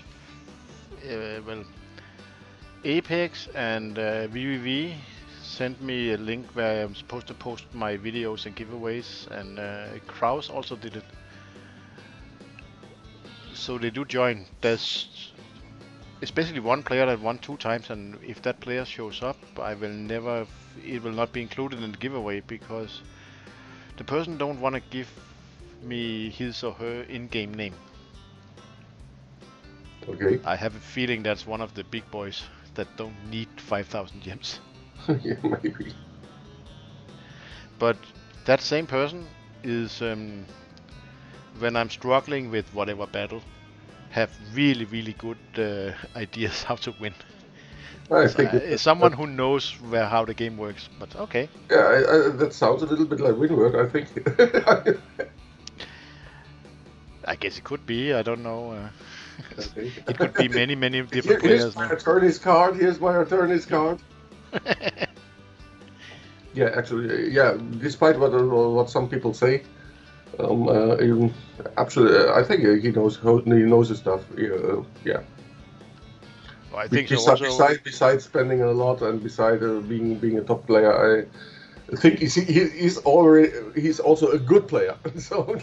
Well, Apex and VVV sent me a link where I'm supposed to post my videos and giveaways, and Kraus also did it. So they do join. There's especially one player that won 2 times, and if that player shows up, I will never. It will not be included in the giveaway because the person don't want to give me his or her in-game name. Okay. I have a feeling that's one of the big boys that don't need 5,000 gems. Yeah, maybe. But that same person is, when I'm struggling with whatever battle, have really good ideas how to win. I think it's someone who knows how the game works. But okay. Yeah, that sounds a little bit like Winward, I think. I guess it could be. I don't know. Okay. It could be many different players. Here's my attorney's card. Here's my attorney's card. Yeah, actually, yeah. Despite what some people say, even absolutely, I think he knows his stuff. Yeah. Well, I think so also. Besides spending a lot and besides being a top player, I think he's also a good player. So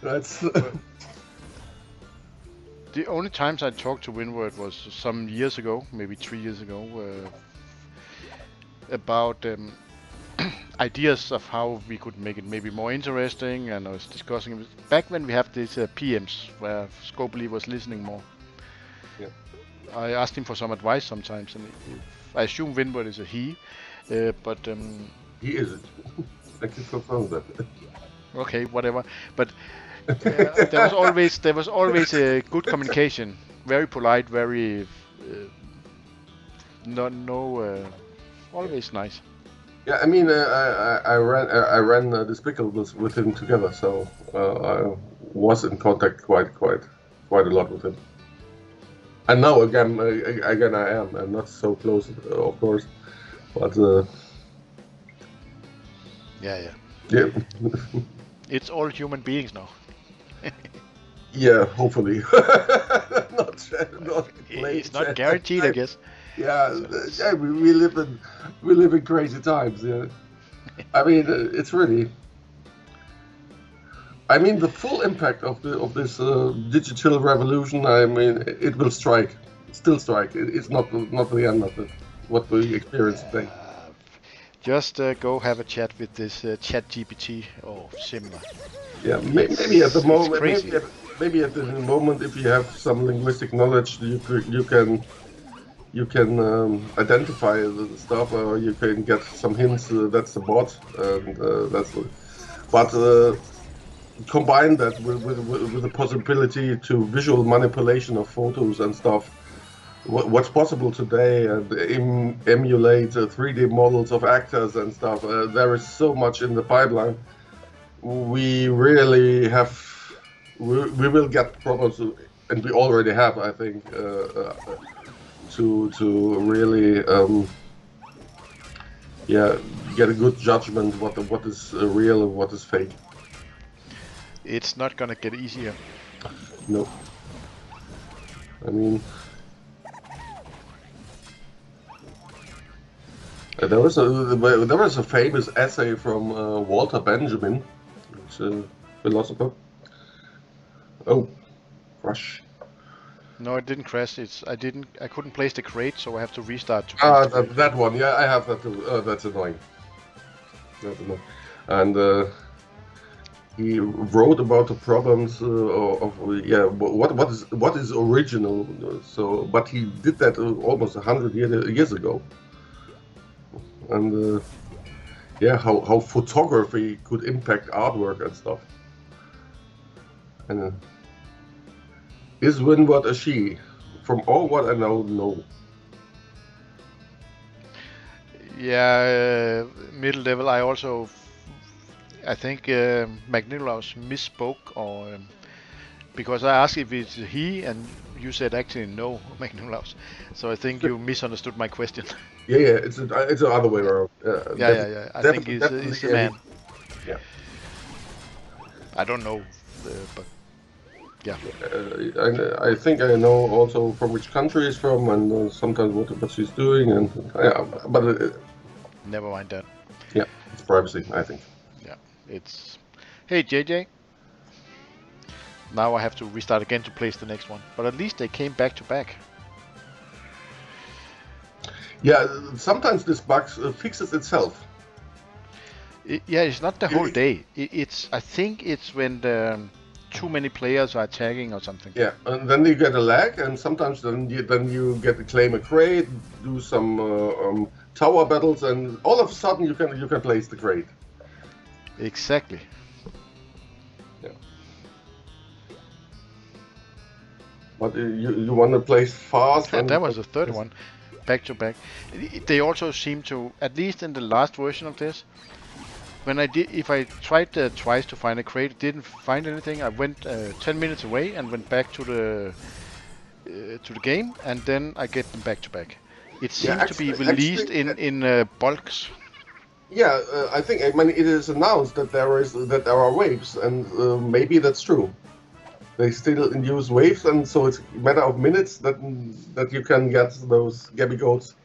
that's. The only times I talked to Winward was some years ago, maybe 3 years ago, about ideas of how we could make it maybe more interesting, and I was discussing back when we have these PMs where Scopely was listening more. Yeah. I asked him for some advice sometimes, and I assume Winward is a he, but he isn't. I can confirm that. Okay, whatever, but. There was always a good communication, very polite, very always nice. Yeah, I mean, I ran Despicables with him together, so I was in contact quite a lot with him. And now again I am. I'm not so close, of course, but yeah. It's all human beings now. Yeah, hopefully. It's not guaranteed, I guess. Yeah, we live in crazy times. Yeah, I mean, it's really. I mean, the full impact of this digital revolution. I mean, it will still strike. It's not the end of it. What we experience today. Just go have a chat with this ChatGPT or similar. Yeah, maybe at the moment, maybe at the moment, if you have some linguistic knowledge, you can identify the stuff, or you can get some hints. That's a bot, and but combine that with the possibility to visual manipulation of photos and stuff. What's possible today, and emulate 3D models of actors and stuff. There is so much in the pipeline. We really have. We will get problems, and we already have, I think, to really, get a good judgment what is real and what is fake. It's not gonna get easier. No. I mean. There was a famous essay from Walter Benjamin, which philosopher. Oh, crash. No, it didn't crash. I couldn't place the crate, so I have to restart to place the crate. That one. Yeah, I have that too. That's annoying. And he wrote about the problems of what is original. So, but he did that almost 100 years ago. And how photography could impact artwork and stuff. And is Winward a she? From all what I know, no. Yeah, middle level. I think Magnolaus misspoke, or because I asked if it's he, and you said actually no, Magnolaus. So I think you misunderstood my question. Yeah, it's the other way around. Yeah. I think he's a man. Yeah. I don't know, but yeah. I think I know also from which country he's from, and sometimes what she's doing, and but never mind that. Yeah, it's privacy, I think. Yeah, it's. Hey JJ. Now I have to restart again to place the next one, but at least they came back to back. Yeah, sometimes this bug fixes itself. It's not the whole day. I think it's when too many players are attacking or something. Yeah, and then you get a lag, and sometimes then you get to claim a crate, do some tower battles, and all of a sudden you can place the crate. Exactly. Yeah. But you want to place fast. And that was the third one, back to back. They also seem to, at least in the last version of this, if I tried twice to find a crate, didn't find anything. I went 10 minutes away and went back to the game, and then I get them back to back. It seems to be released in bulks. Yeah, I think it is announced that there are waves, and maybe that's true. They still use waves, and so it's a matter of minutes that you can get those Gabby goats.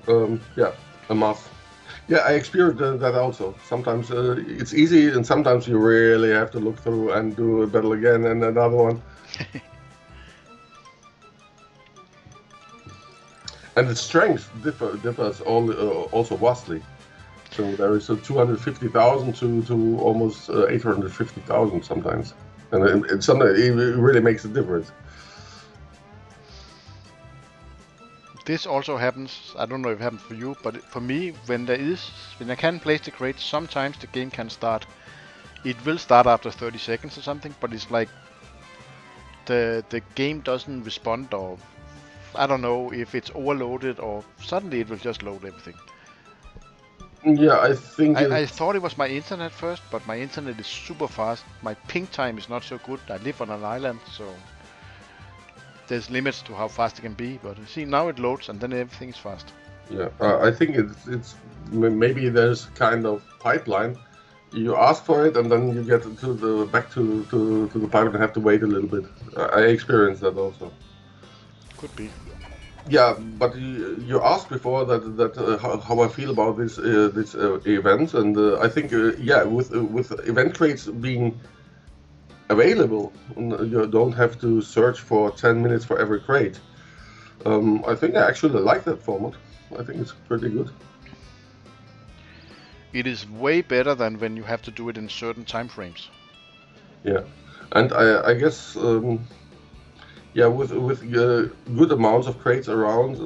A mass. Yeah, I experienced that also. Sometimes it's easy, and sometimes you really have to look through and do a battle again and another one. And the strength differs also vastly. So there is a 250,000 to almost 850,000 sometimes, and it really makes a difference. This also happens. I don't know if it happens for you, but for me, when I can place the crate, sometimes the game can start. It will start after 30 seconds or something, but it's like the game doesn't respond, or I don't know if it's overloaded, or suddenly it will just load everything. Yeah, I think I thought it was my internet first, but my internet is super fast. My ping time is not so good. I live on an island, so there's limits to how fast it can be. But see, now it loads, and then everything is fast. Yeah, I think it's maybe there's kind of pipeline. You ask for it, and then you get back to the pipeline and have to wait a little bit. I experienced that also. Could be. Yeah, but you asked before how I feel about this event, and I think with event crates being available, you don't have to search for 10 minutes for every crate. I think I actually like that format. I think it's pretty good. It is way better than when you have to do it in certain time frames. Yeah, and I guess. With good amounts of crates around,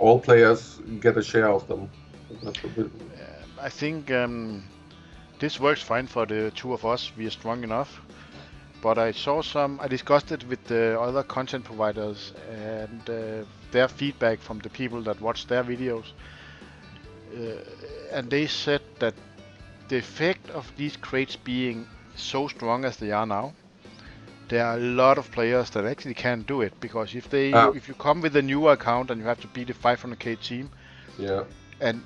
all players get a share of them. I think this works fine for the two of us. We are strong enough. But I discussed it with the other content providers, and their feedback from the people that watch their videos. And they said that the effect of these crates being so strong as they are now, there are a lot of players that actually can't do it, because if you come with a newer account and you have to beat a 500k team, and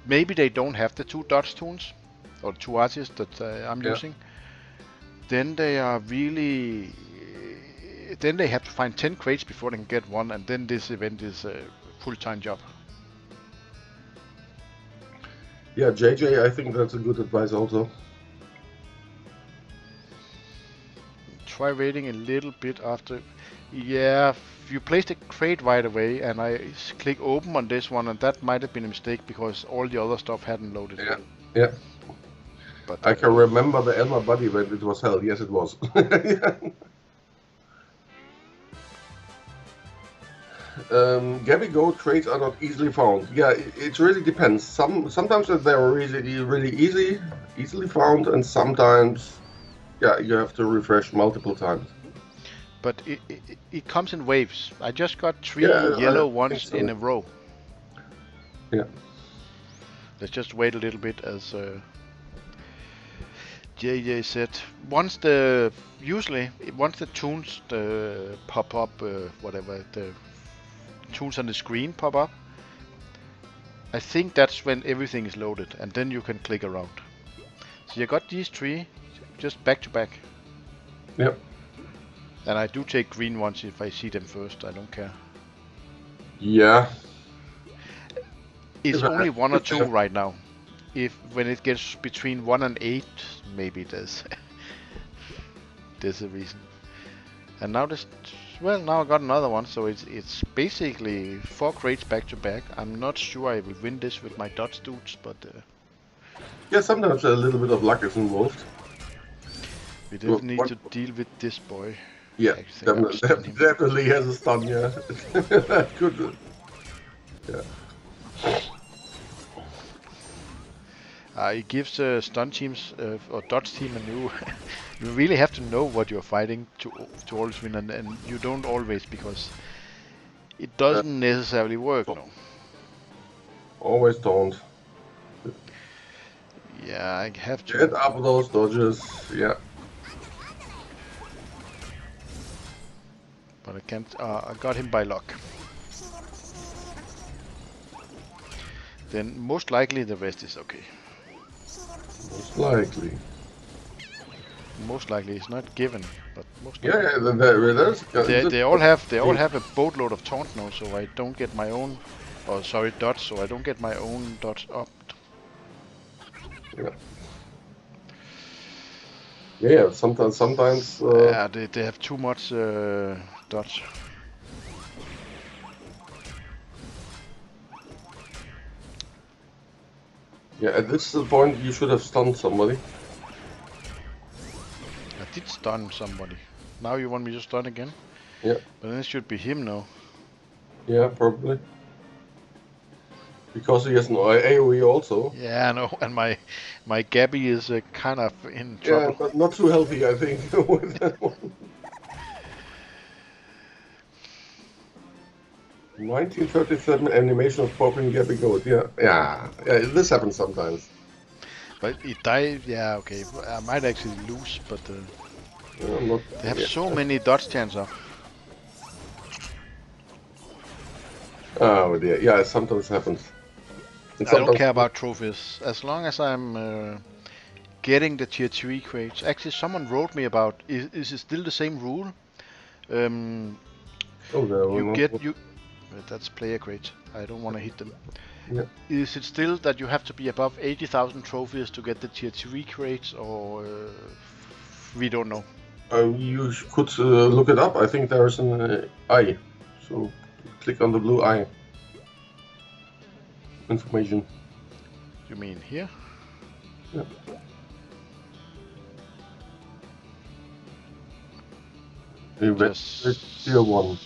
maybe they don't have the 2 dodge tunes or 2 artists that I'm using, then they are then they have to find 10 crates before they can get one, and then this event is full-time job. Yeah, JJ, I think that's a good advice also. Try waiting a little bit after. Yeah, you placed a crate right away, and I click open on this one, and that might have been a mistake because all the other stuff hadn't loaded. Yeah. But I can remember the Elmer Buddy when it was hell. Yes, it was. Gabby Goat trades are not easily found. Yeah, it really depends. Sometimes they're really easily found, and sometimes, yeah, you have to refresh multiple times. But it comes in waves. I just got 3 yellow ones in a row. Yeah. Let's just wait a little bit, as JJ said. Once the tunes pop up, whatever the tunes on the screen pop up, I think that's when everything is loaded, and then you can click around. So you got these 3 just back to back. Yep. And I do take green ones if I see them first. I don't care. Yeah. It's only 1 or 2 right now. When it gets between 1 and 8, maybe there's a reason. And now now I got another one, so it's basically 4 crates back to back. I'm not sure I will win this with my Dodge dudes, but yeah, sometimes a little bit of luck is involved. We definitely need to deal with this boy. Yeah, definitely has a stun, yeah. That could. Yeah. It gives stun teams or dodge team a new. You really have to know what you're fighting to always win, and you don't always, because it doesn't necessarily work. No. Always don't. Yeah, I have to. Get up those dodges, yeah. But I can't. I got him by luck. Then most likely the rest is okay. Most likely. Most likely it's not given, but most likely. Yeah, they all have a boatload of taunt now, so I don't get my own. Oh, sorry, dodge. So I don't get my own dodge up. Yeah. Yeah, sometimes. Yeah, they have too much dodge. Yeah, at this point you should have stunned somebody. I did stun somebody. Now you want me to stun again? Yeah. But then it should be him now. Yeah, probably. Because he has an AoE also. Yeah, I know, and my Gabby is kind of in trouble. Yeah, but not too healthy, I think, with that one. 1937 animation of popping Gabby Goat. Yeah, this happens sometimes. But it died. Yeah, okay. I might actually lose, but they have so many dodge chance up. Oh dear. Yeah, sometimes happens. I don't care about trophies as long as I'm getting the tier 3 crates. Actually, someone wrote me about is it still the same rule? That's player crates. I don't want to hit them. Yeah. Is it still that you have to be above 80,000 trophies to get the tier 3 crates, or we don't know? You could look it up. I think there is an eye. So click on the blue eye. Information. You mean here? Yeah. Tier 1.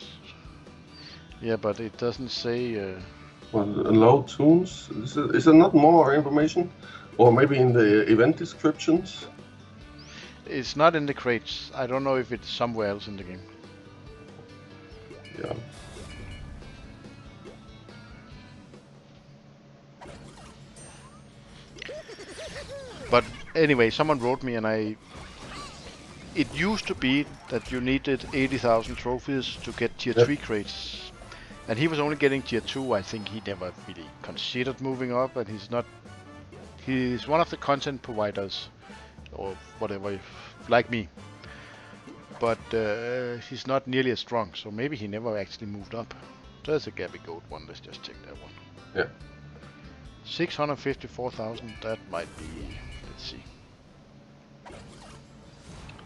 Yeah, but it doesn't say... Allow tunes? Is there not more information? Or maybe in the event descriptions? It's not in the crates. I don't know if it's somewhere else in the game. Yeah. But anyway, someone wrote me, and it used to be that you needed 80,000 trophies to get tier 3 crates. And he was only getting tier 2. I think he never really considered moving up, and he's one of the content providers or whatever, like me. But he's not nearly as strong, so maybe he never actually moved up. There's a Gabby Goat one. Let's just check that one. Yeah. 654,000. That might be. Let's see.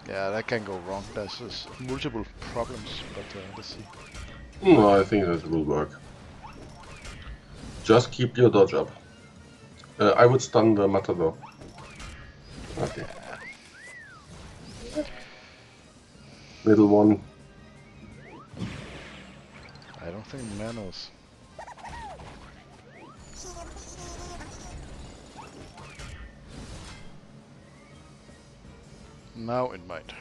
Yeah, that can go wrong. There's just multiple problems, but let's see. No, I think that will work. Just keep your dodge up. I would stun the Matador. Okay. Middle one. I don't think Manos. Now it might.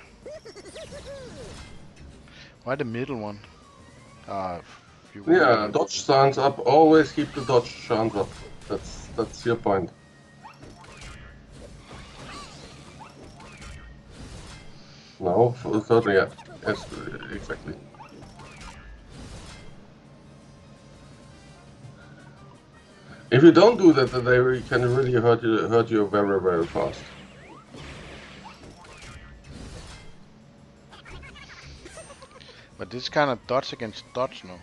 Why the middle one? Yeah, dodge stance up. Always keep the dodge chance up. That's your point. No, certainly, yeah. Yes, exactly. If you don't do that, they can really hurt you very, very fast. But this kind of dodge against dodge, no?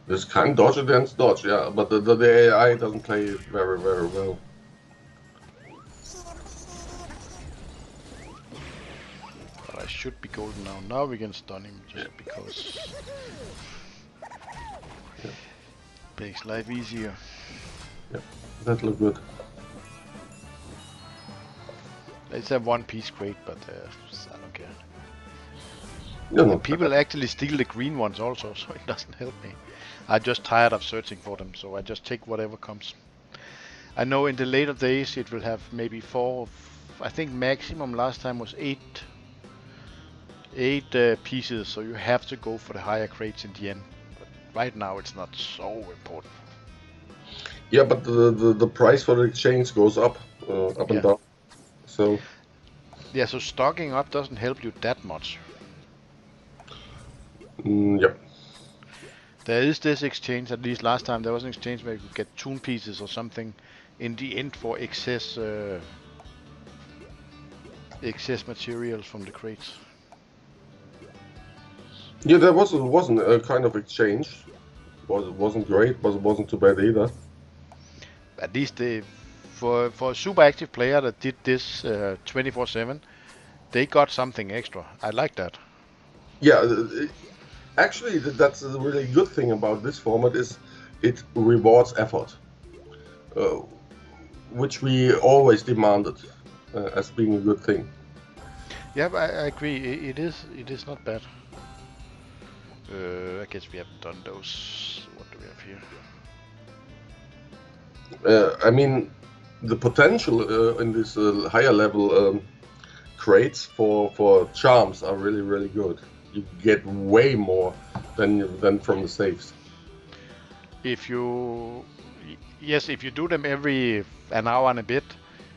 This can dodge against dodge, yeah, but the AI doesn't play it very, very well. But I should be golden now. Now we can stun him just because makes life easier. Yeah, that look good. It's a one-piece crate, but I don't care. Yeah, People actually steal the green ones also, so it doesn't help me. I'm just tired of searching for them, so I just take whatever comes. I know in the later days it will have maybe 4. I think maximum last time was 8 pieces, so you have to go for the higher crates in the end. But right now it's not so important. Yeah, but the price for the exchange goes up and down. So yeah, so stocking up doesn't help you that much. Yep. There is this exchange, at least last time there was an exchange where you could get toon pieces or something in the end for excess materials from the crates. Yeah, there wasn't a kind of exchange. It wasn't great, but it wasn't too bad either. At least for a super active player that did this 24/7, they got something extra. I like that. Yeah, actually, that's a really good thing about this format is it rewards effort, which we always demanded as being a good thing. Yeah, I agree. It is not bad. I guess we haven't done those. What do we have here? I mean, the potential in this higher level crates for charms are really, really good. You get way more than from the saves. If you do them every an hour and a bit,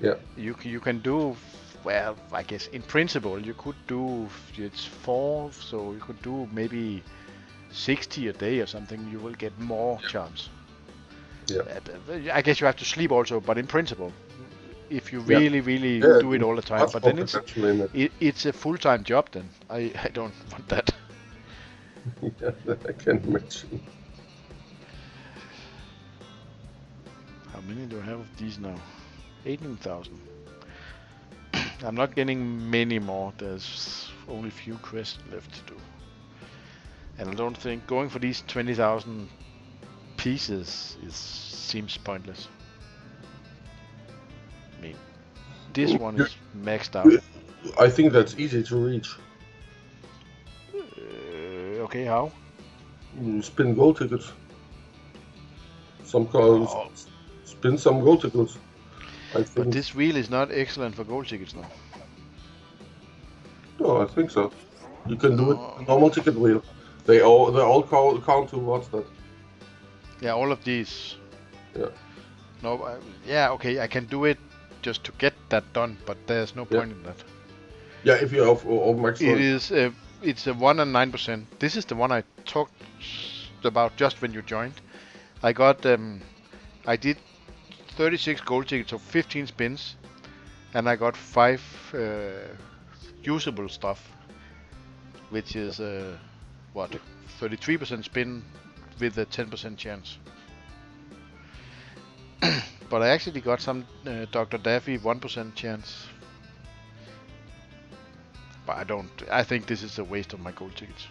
yeah, you can do. Well, I guess in principle you could do. It's 4, so you could do maybe 60 a day or something. You will get more charms. Yeah. I guess you have to sleep also, but in principle, if you really do it all the time, but then it's a full-time job. Then I don't want that. Yeah, I can imagine. How many do I have of these now? 18,000. I'm not getting many more. There's only a few quests left to do, and I don't think going for these 20,000 pieces seems pointless. I mean, this one is maxed out. I think that's easy to reach. Okay, how? You spin gold tickets. Spin some gold tickets. I think. But this wheel is not excellent for gold tickets now. No, I think so. You can do it normal ticket wheel. They all count towards that. Yeah, all of these. Yeah. No, yeah, okay, I can do it just to get that done, but there's no point in that. Yeah, if you have max. It is. It's a 1 and 9%. This is the one I talked about just when you joined. I got. I did 36 gold tickets, so 15 spins, and I got 5 usable stuff, which is what 33% spin, with a 10% chance. But I actually got some Dr. Daffy 1% chance. But I think this is a waste of my gold tickets.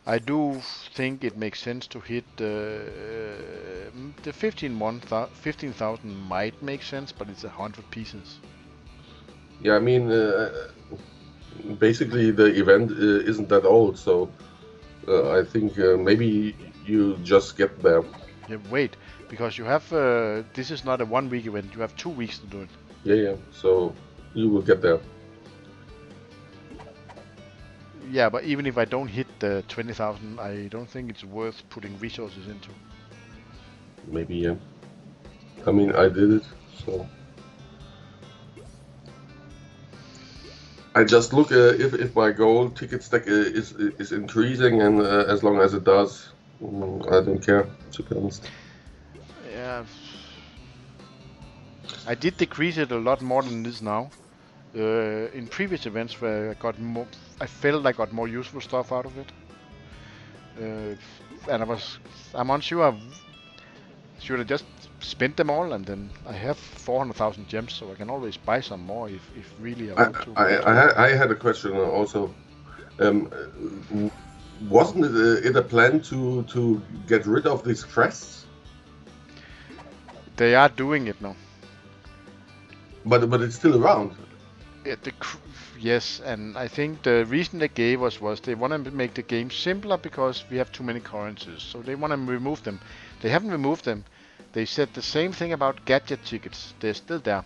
I do think it makes sense to hit the 15,000 might make sense, but it's 100 pieces. Yeah, I mean, basically the event isn't that old, so I think maybe you just get there. Yeah, wait, because you have this is not a 1 week event. You have 2 weeks to do it. Yeah. So you will get there. Yeah, but even if I don't hit the 20,000, I don't think it's worth putting resources into. Maybe, yeah. I mean, I did it, so I just look if my gold ticket stack is increasing, and as long as it does, I don't care, to be honest. Yeah, I did decrease it a lot more than this now. In previous events where I got more, I felt I got more useful stuff out of it. And I'm unsure. Should I just spend them all, and then I have 400,000 gems, so I can always buy some more if really I want to. I had a question also. Wasn't it a plan to get rid of these crests? They are doing it now. But it's still around. Yes, and I think the reason they gave us was they want to make the game simpler because we have too many currencies. So they want to remove them. They haven't removed them. They said the same thing about gadget tickets. They're still there.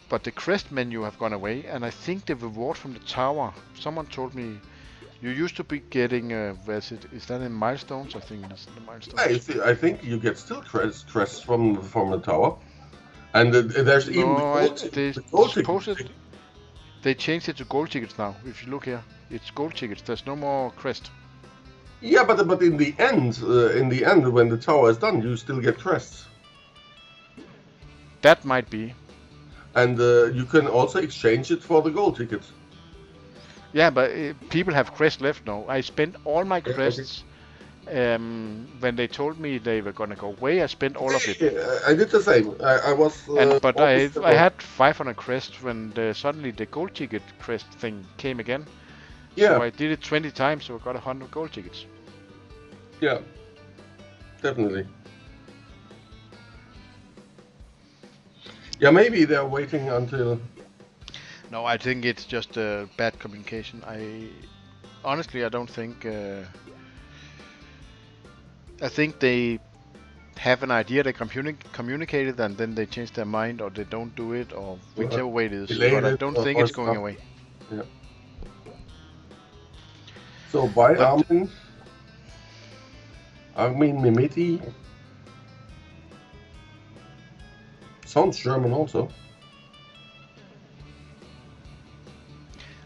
But the crest menu have gone away, and I think the reward from the tower. Someone told me you used to be getting. Is that in milestones? I think it's in the milestones. I think you get still crests from the tower. And there's even the gold tickets. They changed it to gold tickets now. If you look here, it's gold tickets. There's no more crest. Yeah, but in the end, when the tower is done, you still get crests. That might be. And you can also exchange it for the gold tickets. Yeah, but people have crests left now. I spent all my crests. When they told me they were gonna go away, I spent all of it. I did the same. I was. But I had 500 crests when suddenly the gold ticket crest thing came again. Yeah. So I did it 20 times, so I got 100 gold tickets. Yeah. Definitely. Yeah, maybe they're waiting until. No, I think it's just bad communication. Honestly, I don't think. I think they have an idea, they communicate it, and then they change their mind, or they don't do it, or whichever way it is. But I don't think it's going away. Yeah. So by Armin Mimeti. Sounds German also.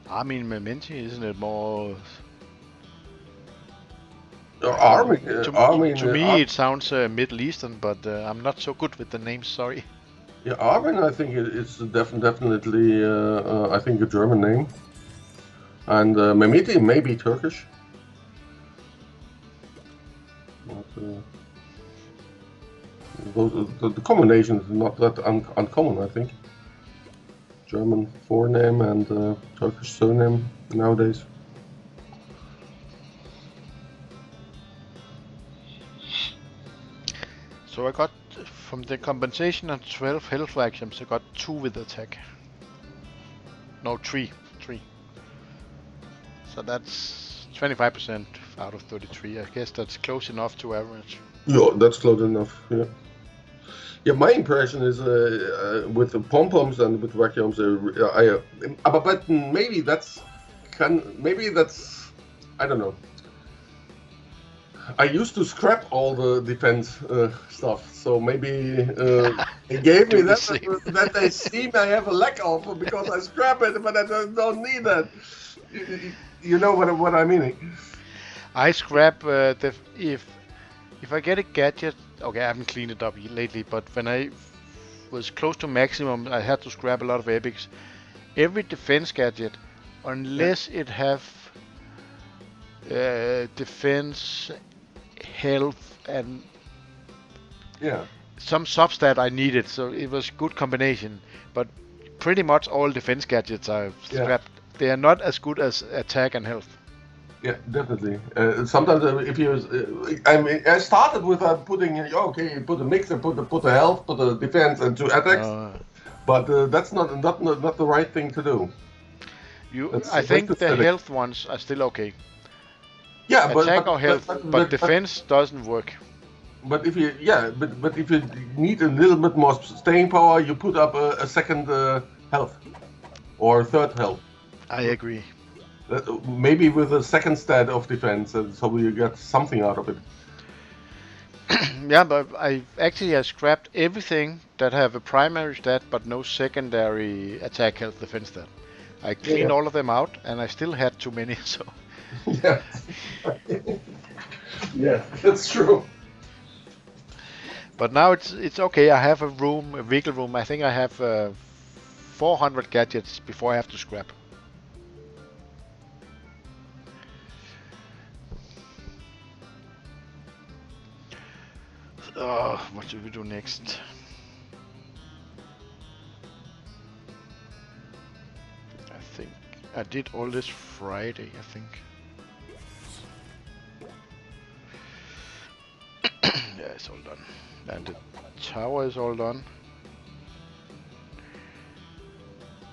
Armin Mementi, isn't it more? To me, it sounds Middle Eastern, but I'm not so good with the names. Sorry. Yeah, Armin, I think it's definitely I think a German name, and Mehmeti may be Turkish. But, the combination is not that uncommon, I think. German forename and Turkish surname nowadays. So I got, from the compensation of 12 health items, I got 2 with attack. No, 3. So that's 25% out of 33. I guess that's close enough to average. Yeah, that's close enough, yeah. Yeah, my impression is with the pom-poms and with vacuums, but maybe that's, I don't know. I used to scrap all the defense stuff, so maybe they gave me that they see I have a lack of because I scrap it, but I don't need that. You know what I mean? I scrap if I get a gadget. Okay, I haven't cleaned it up lately, but when I was close to maximum, I had to scrap a lot of epics. Every defense gadget, unless it have defense, health, and Yeah. some substat I needed. So it was good combination. But pretty much all defense gadgets I've Yeah. scrapped. They are not as good as attack and health. Yeah, definitely. Sometimes if you, I mean, I started with putting, okay, you put a mixer, put the health, put the defense, and 2 attacks, but that's not the right thing to do. That's I very think the pathetic. health ones are still okay. Yeah, Attack or health, but but defense doesn't work. but if you but if you need a little bit more staying power, you put up a second health or a third health. I agree. Maybe with a second stat of defense, so you get something out of it. Yeah, but I actually have scrapped everything that have a primary stat but no secondary attack, health, defense stat. I cleaned all of them out, and I still had too many. So Yeah, yeah, that's true. but now it's okay. I have a vehicle room. I think I have 400 gadgets before I have to scrap. What should we do next? I think I did all this Friday, I think. Yeah, it's all done. And the tower is all done.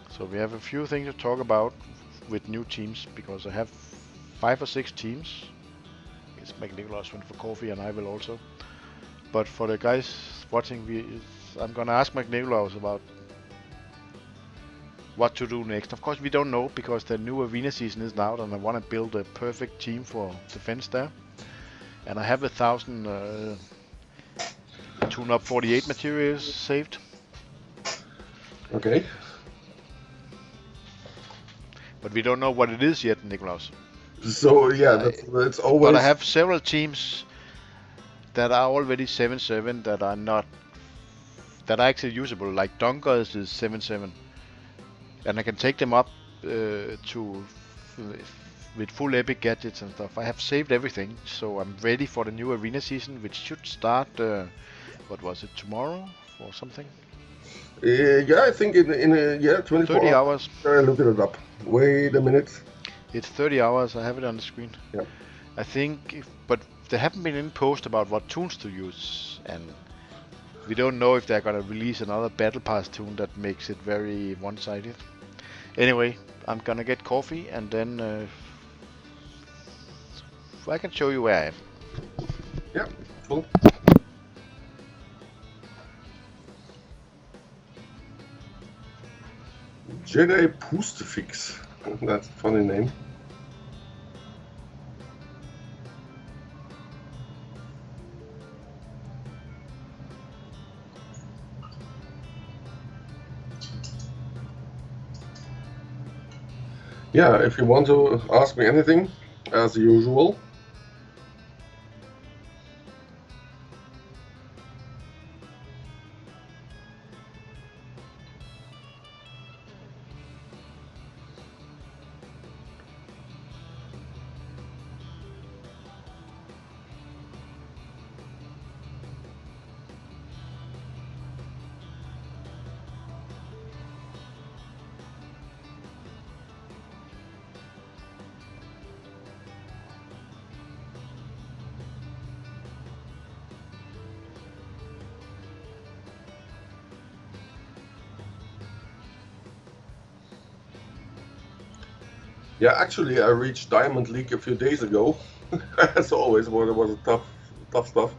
So we have a few things to talk about with new teams, because I have 5 or 6 teams. I guess Nicholas went for coffee, and I will also. But for the guys watching, I'm gonna ask Nicholas about what to do next. Of course, we don't know, because the new arena season is out, and I want to build a perfect team for defense there. And I have 1,000 tune-up 48 materials saved. Okay. But we don't know what it is yet, Nicholas. So yeah, that's always. But I have several teams that are already 7/7 that are actually usable. Like Dunkers is 7/7, and I can take them up with full epic gadgets and stuff. I have saved everything, so I'm ready for the new arena season, which should start. What was it, tomorrow or something? Yeah, I think in 24 30 hours. I looked it up. Wait a minute. It's 30 hours. I have it on the screen. Yeah. I think, but there haven't been any post about what tunes to use, and we don't know if they're gonna release another battle pass tune that makes it very one-sided. Anyway, I'm gonna get coffee, and then I can show you where I am. Yeah, cool. Jedi Pustefix. That's a funny name. Yeah, if you want to ask me anything, as usual. Yeah, actually, I reached Diamond League a few days ago. As always, but it was a tough stuff.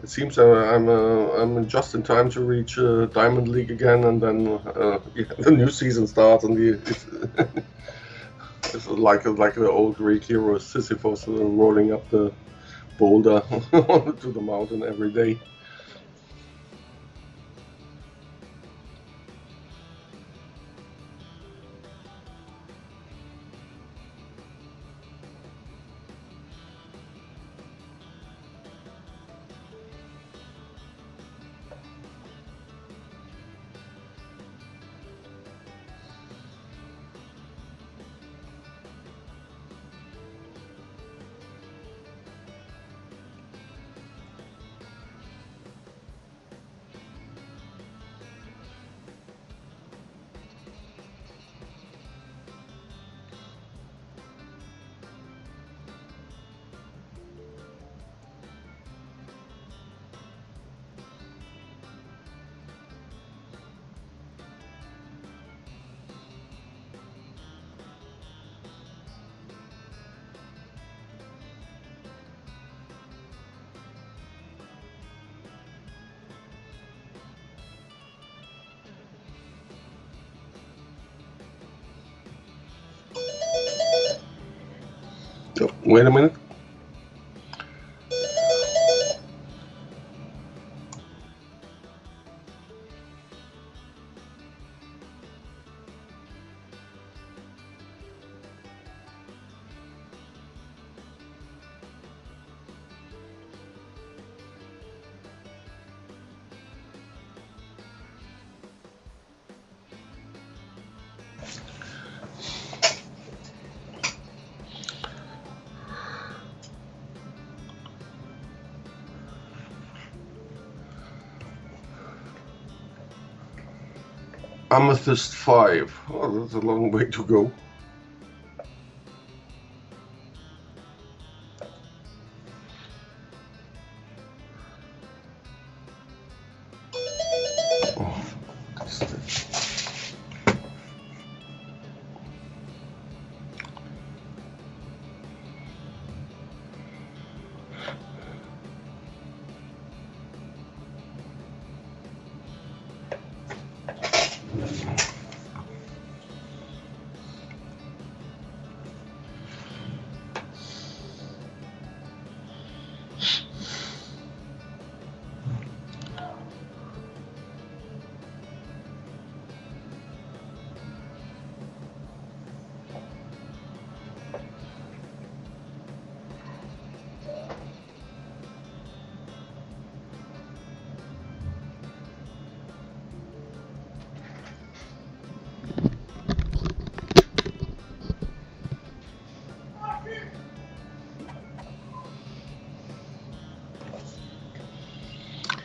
It seems I'm just in time to reach Diamond League again, and then the new season starts, and it's like the old Greek hero Sisyphus rolling up the boulder to the mountain every day. Wait a minute. Amethyst 5. Oh, that's a long way to go.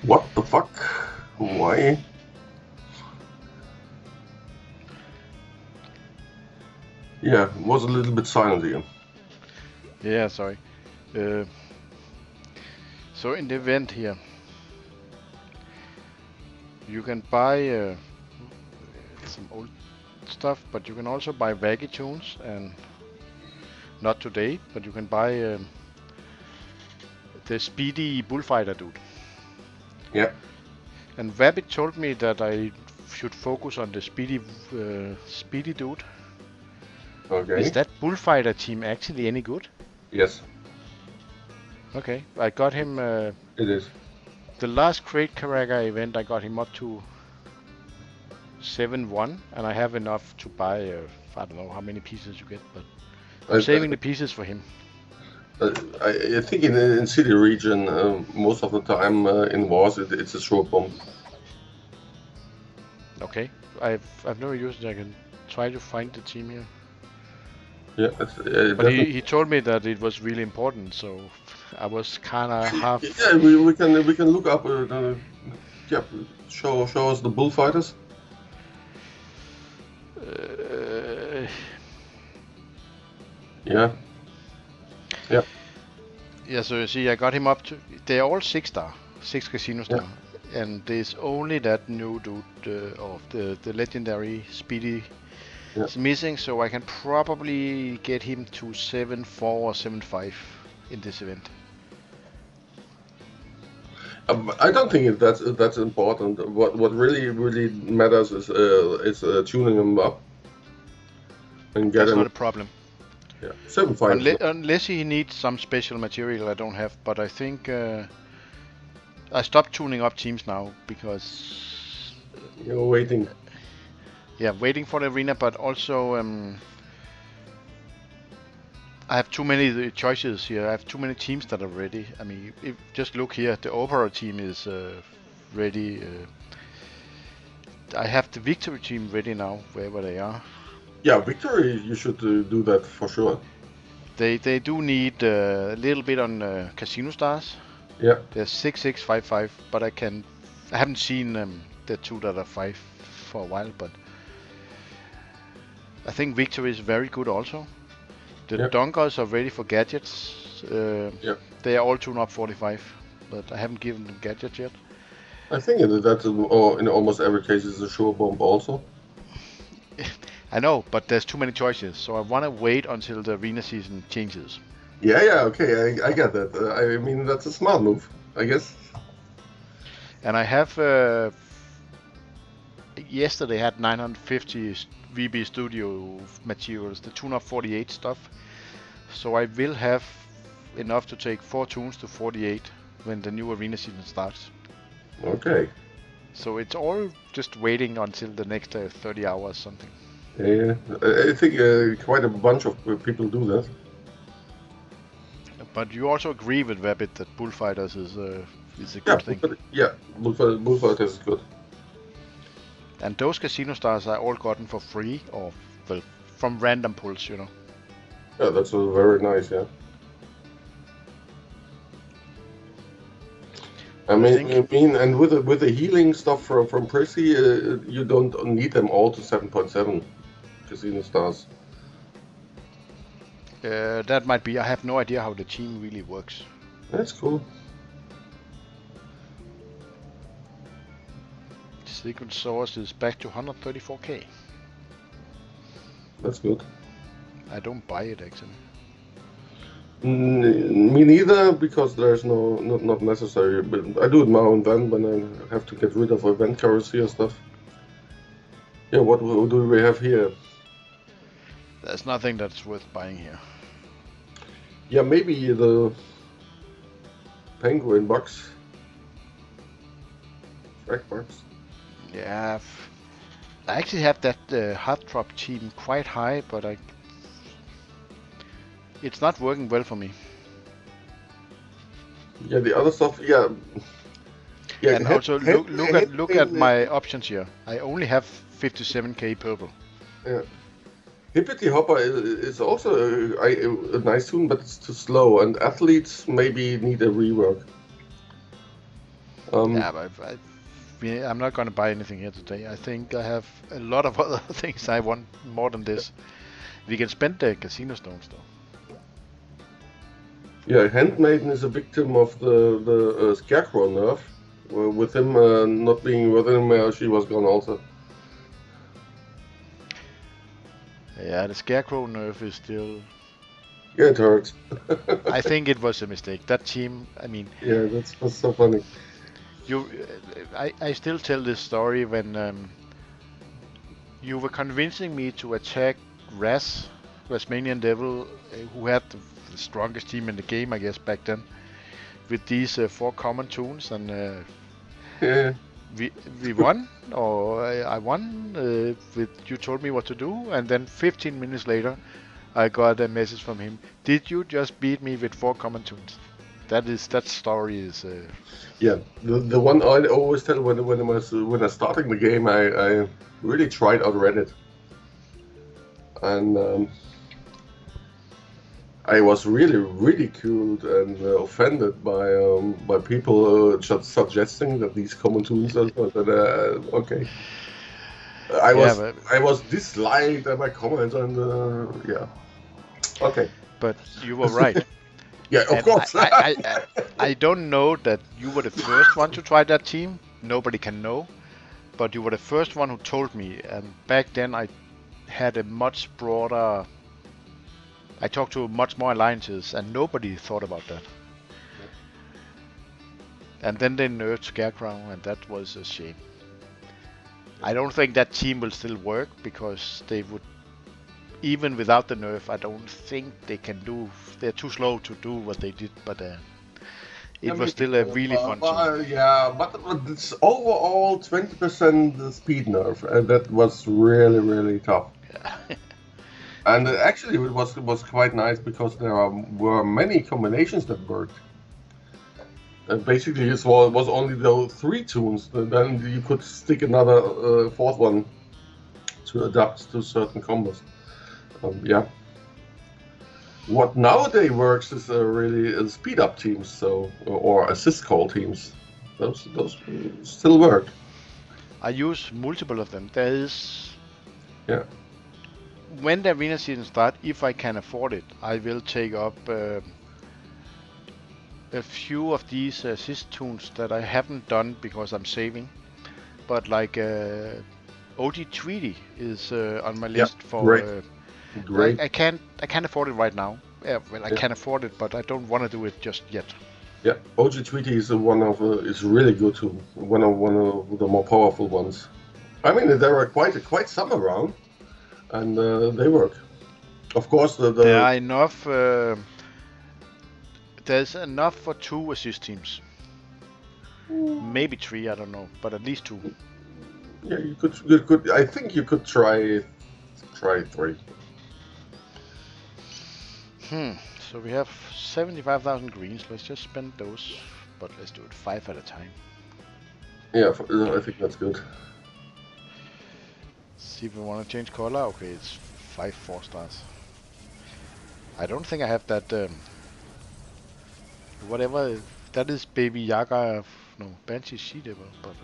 What the fuck? Why? Yeah, it was a little bit silent here. Yeah, sorry. So in the event here, you can buy some old stuff, but you can also buy Vaggy tunes, and not today, but you can buy the speedy bullfighter dude. Yeah. And Rabbit told me that I should focus on the speedy dude. Okay. Is that bullfighter team actually any good? Yes. Okay, I got him. It is. The last Crate Caraga event, I got him up to 7-1, and I have enough to buy. I don't know how many pieces you get, but I'm saving the pieces for him. I think in city region, most of the time in wars, it's a short bomb. Okay, I've never used it. I can try to find the team here. Yeah, but he told me that it was really important, so I was kind of half. Yeah, we can look up. Yeah, show us the bullfighters. Yeah. Yeah. Yeah, so you see, I got him up to. They're all 6-star, 6 casino star, and there's only that new dude of the legendary Speedy is missing. So I can probably get him to 7-4 or 7-5 in this event. I don't think that's important. What really matters is tuning him up and get That's him. not a problem. Yeah, 7-5. Unless he needs some special material I don't have, but I think I stopped tuning up teams now because you're waiting. Yeah, waiting for the arena, but also I have too many choices here. I have too many teams that are ready. I mean, just look here. The Opera team is ready. I have the Victory team ready now, wherever they are. Yeah, Victory, you should do that for sure. They do need a little bit on Casino Stars. Yeah. They're 6-6, 5-5, but I haven't seen the two that are 5 for a while, but I think Victory is very good also. The Dunkers are ready for gadgets. They are all tuned up 45, but I haven't given them gadgets yet. I think that in almost every case is a sure bomb also. I know, but there's too many choices, so I want to wait until the arena season changes. Yeah, okay, I get that. I mean, that's a smart move, I guess. And I have yesterday had 950 VB Studio materials, the tune-up 48 stuff. So I will have enough to take 4 tunes to 48 when the new arena season starts. Okay. So it's all just waiting until the next 30 hours something. Yeah, I think quite a bunch of people do that. But you also agree with Rabbit that Bullfighters is a good thing. Bullfighters is good. And those casino stars are all gotten for free, or well, from random pulls, you know. Yeah, that's very nice. Yeah. I mean, and with the healing stuff from Prissy, you don't need them all to 7.7 casino stars. That might be. I have no idea how the team really works. That's cool. Secret Source is back to 134k. That's good. I don't buy it actually. Me neither, because there's not necessary. But I do it now and then when I have to get rid of event currency or stuff. Yeah, what do we have here? There's nothing that's worth buying here. Yeah, maybe the penguin box. Track box. Yeah, I actually have that hard drop team quite high, but it's not working well for me. Yeah, the other stuff, yeah. And also look at my options here. I only have 57k purple. Yeah. Hippity Hopper is also a nice tune, but it's too slow, and athletes maybe need a rework. Yeah, but I'm not going to buy anything here today. I think I have a lot of other things I want more than this. We can spend the casino stones though. Yeah, Handmaiden is a victim of the Scarecrow nerf. With him not being with him, she was gone also. Yeah, the Scarecrow nerf is still... Yeah, it hurts. I think it was a mistake. That team, I mean... Yeah, that's so funny. I still tell this story when you were convincing me to attack Rasmanian Devil, who had the strongest team in the game, I guess, back then, with these 4 common tunes, and yeah. we won, or I won. You told me what to do, and then 15 minutes later, I got a message from him. Did you just beat me with 4 common tunes? That story is. Yeah, the one I always tell when I was starting the game, I really tried out Reddit, and I was really ridiculed and offended by people just suggesting that these common tunes are okay. I was disliked at my comments, and yeah, okay. But you were right. Yeah, of course. I don't know that you were the first one to try that team. Nobody can know. But you were the first one who told me. And back then I had a much broader... I talked to much more alliances and nobody thought about that. And then they nerfed Scarecrow, and that was a shame. I don't think that team will still work, because they would... Even without the nerf, I don't think they can do... They're too slow to do what they did, but it was still a really fun team. Yeah, but it's overall 20% speed nerf, and that was really, really tough. Yeah. And actually it was quite nice, because there were many combinations that worked. Basically it was only those 3 tunes, then you could stick another 4th one to adapt to certain combos. Yeah. What nowadays works is really speed up teams, or assist call teams. Those still work. I use multiple of them. There is... Yeah. When the arena season starts, if I can afford it, I will take up a few of these assist tunes that I haven't done because I'm saving. But like OG Tweety is on my list for... Great. I can't afford it right now. I can afford it, but I don't want to do it just yet. Yeah, OG Tweety is is really good too. One of the more powerful ones. I mean, there are quite some around, and they work. Of course, there are enough. There's enough for 2 assist teams. Maybe 3, I don't know, but at least 2. Yeah, you could. I think you could try 3. So we have 75,000 greens. Let's just spend those, but let's do it 5 at a time. Yeah, I think that's good. See if we want to change color. Okay, it's 5 4-stars. I don't think I have that. Whatever that is, Baby Yaga. No, Banshee She-Devil. But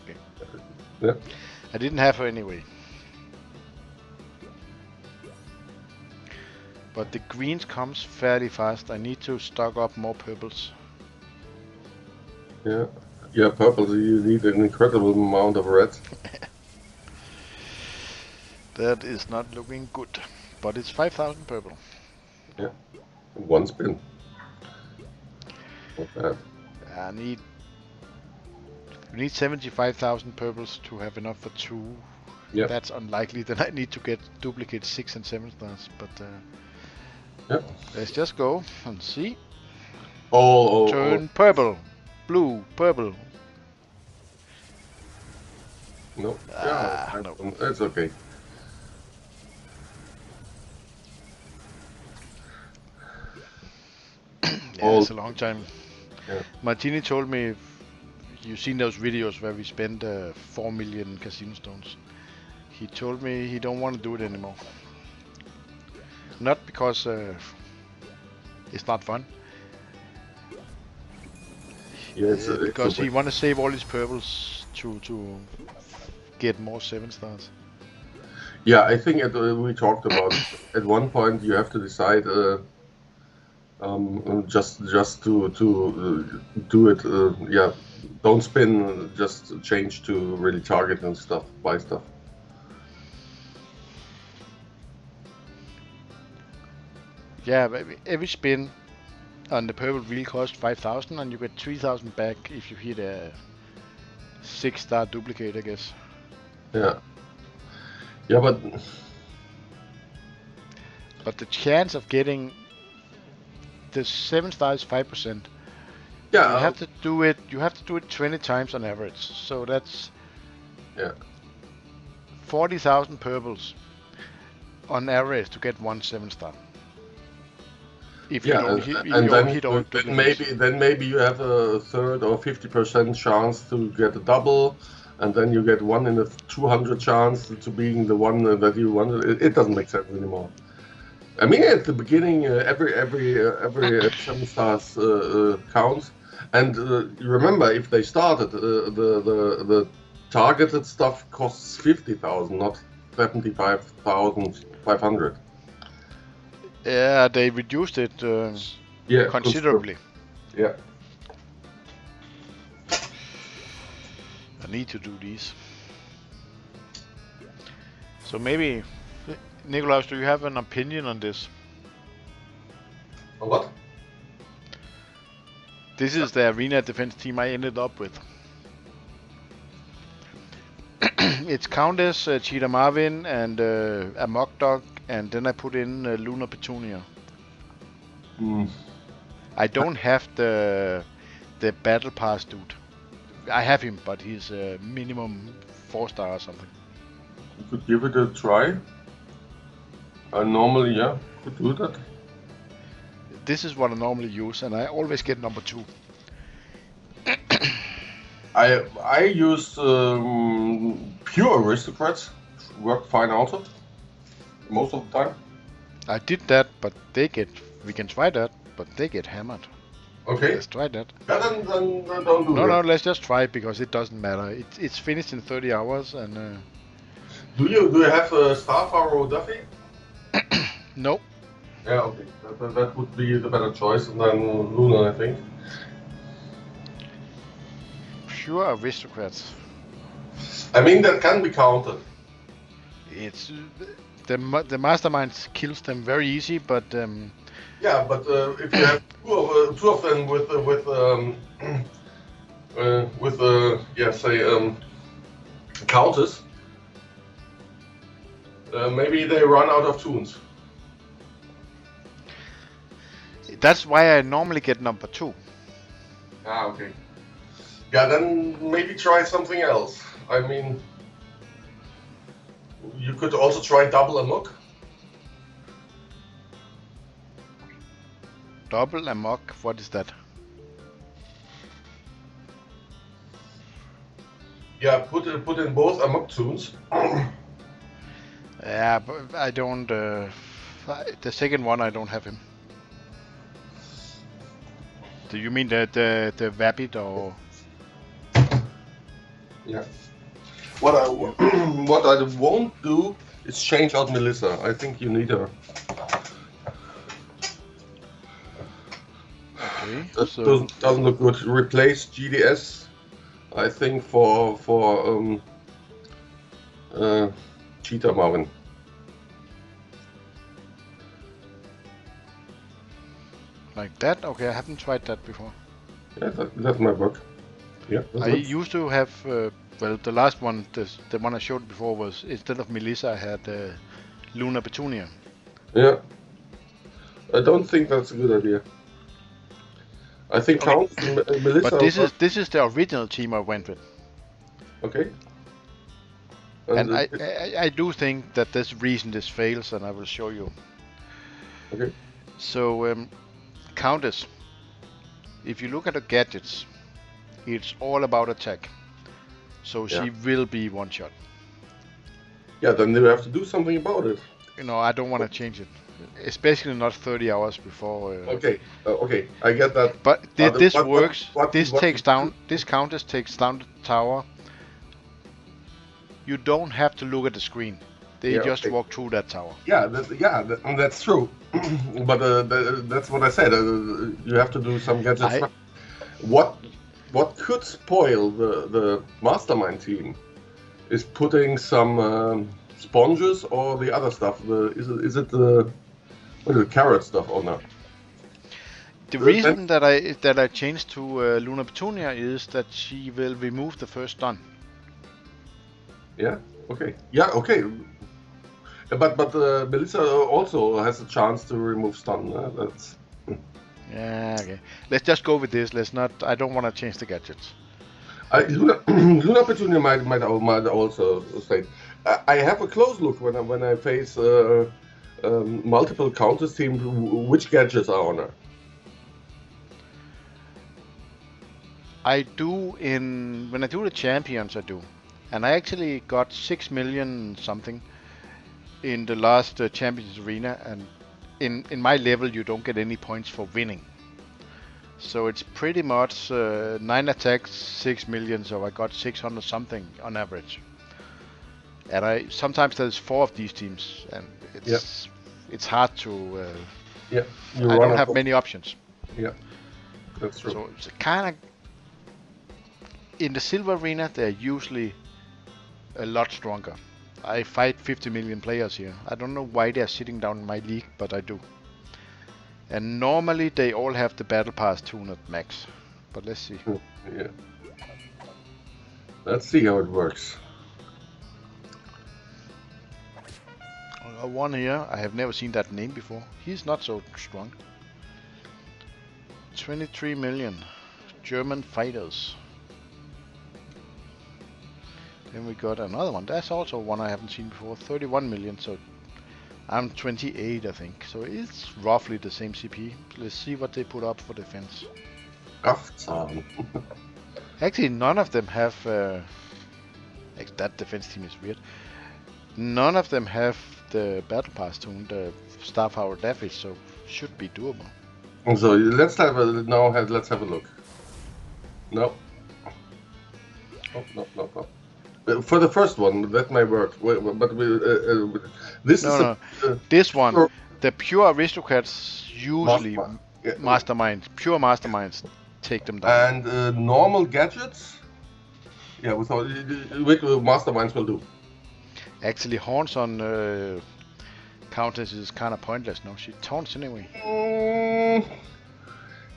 okay. Yeah. I didn't have her anyway. But the greens comes fairly fast. I need to stock up more purples. Yeah. Yeah, purples. You need an incredible amount of red. That is not looking good. But it's 5,000 purple. Yeah. 1 spin. Not bad. I need 75,000 purples to have enough for 2. Yep. That's unlikely. Then I need to get duplicate 6 and 7 stars. But Yep. Let's just go and see. Turn purple, blue, purple. No. No. That's okay. Yeah, it's a long time. Yeah. Martini told me, you've seen those videos where we spend 4 million casino stones. He told me he don't want to do it anymore. Not because it's not fun. Yeah, because he want to save all his purples to get more 7 stars. Yeah, I think we talked about at one point you have to decide just to do it. Yeah, don't spin. Just change to really target and stuff, buy stuff. Yeah, every spin on the purple wheel costs 5,000, and you get 3,000 back if you hit a 6-star duplicate, I guess. Yeah. Yeah, but the chance of getting the 7 stars is 5%. Yeah. You have to do it. You have to do it 20 times on average. So that's 40,000 purples on average to get 1 7-star. If you don't hit all duplicates. Then maybe you have a 30 or 50% chance to get a double, and then you get 1 in a 200 chance to being the one that you wanted. It doesn't make sense anymore. I mean, at the beginning, every 7 stars counts, and remember, if they started, the targeted stuff costs 50,000, not 75,500. Yeah, they reduced it considerably. Yeah. I need to do these. So maybe, Nicholas, do you have an opinion on this? What? This is the arena defense team I ended up with. It's Countess, Cheetah Marvin, and a Mock Dog, and then I put in Lunar Petunia. I don't have the Battle Pass dude. I have him, but he's minimum 4-star or something. You could give it a try. Normally, yeah, could do that. This is what I normally use, and I always get number 2. I use pure aristocrats. Work fine also. Most of the time. I did that, but we can try that, but they get hammered. Okay. Let's try that. Yeah, then don't do that. No, let's just try because it doesn't matter. It's finished in 30 hours, and. Do you have a Starfire or Duffy? No. Yeah, okay. That would be the better choice than Luna, I think. Pure aristocrats. I mean, that can be counted. It's the mastermind kills them very easy, but. Yeah, but if you have two of them with counters, maybe they run out of tunes. That's why I normally get number 2. Ah, okay. Yeah, then maybe try something else. I mean, you could also try double amok. Double amok, what is that? Yeah, put in both amok tunes. Yeah, but I don't. The second one, I don't have him. Do you mean the Vapid or? Yeah. What I won't do is change out Melissa. I think you need her. Okay. That So doesn't look good. Replace GDS, I think, for Cheetah Marvin. like that? Okay, I haven't tried that before. Yeah, that might work. Yeah. I used to have. Well, the last one, the one I showed before was instead of Melissa, I had Luna Petunia. Yeah. I don't think that's a good idea. I think Okay. Count Melissa. But this is the original team I went with. Okay. And I do think that this reason this fails, and I will show you. Okay. So, Countess, if you look at the gadgets, it's all about attack. So she will be one shot. Yeah, then you have to do something about it. You know, I don't want to change it, especially not 30 hours before. Okay, okay, I get that. But this works. This Countess takes down the tower. You don't have to look at the screen. They just walk through that tower. Yeah, that's true. But that's what I said. You have to do some gadgets. What could spoil the mastermind team is putting some sponges or the other stuff. Is it the carrot stuff or not? The reason that I changed to Luna Petunia is that she will remove the first stun. Yeah. Okay. Yeah. Okay. But Melissa also has a chance to remove stun. That's. Yeah. Okay. Let's just go with this. Let's not. I don't want to change the gadgets. Luna Petunia might also say. I have a close look when I face multiple Countess teams. Which gadgets are on her? I do when I do the champions. I do, and I actually got 6 million something in the last Champions Arena, and in my level you don't get any points for winning. So it's pretty much 9 attacks, 6 million, so I got 600 something on average. And sometimes there's 4 of these teams, and it's hard to. I don't have many options. Yeah, that's true. So it's kind of in the silver arena they're usually a lot stronger. I fight 50 million players here. I don't know why they're sitting down in my league, but I do. And normally they all have the battle pass tune at max. But let's see. Yeah. Let's see how it works. I got one here. I have never seen that name before. He's not so strong. 23 million German fighters. Then we got another one. That's also one I haven't seen before. 31 million. So I'm 28, I think. So it's roughly the same CP. Let's see what they put up for defense. Actually, none of them have. That defense team is weird. None of them have the battle pass tune, the Starfire Daffy, so should be doable. So let's have a look. No. Oh, no. For the first one, that may work, but this this one, the pure aristocrats usually pure masterminds take them down. And normal gadgets, with masterminds will do. Actually, horns on Countess is kind of pointless. No, she taunts anyway.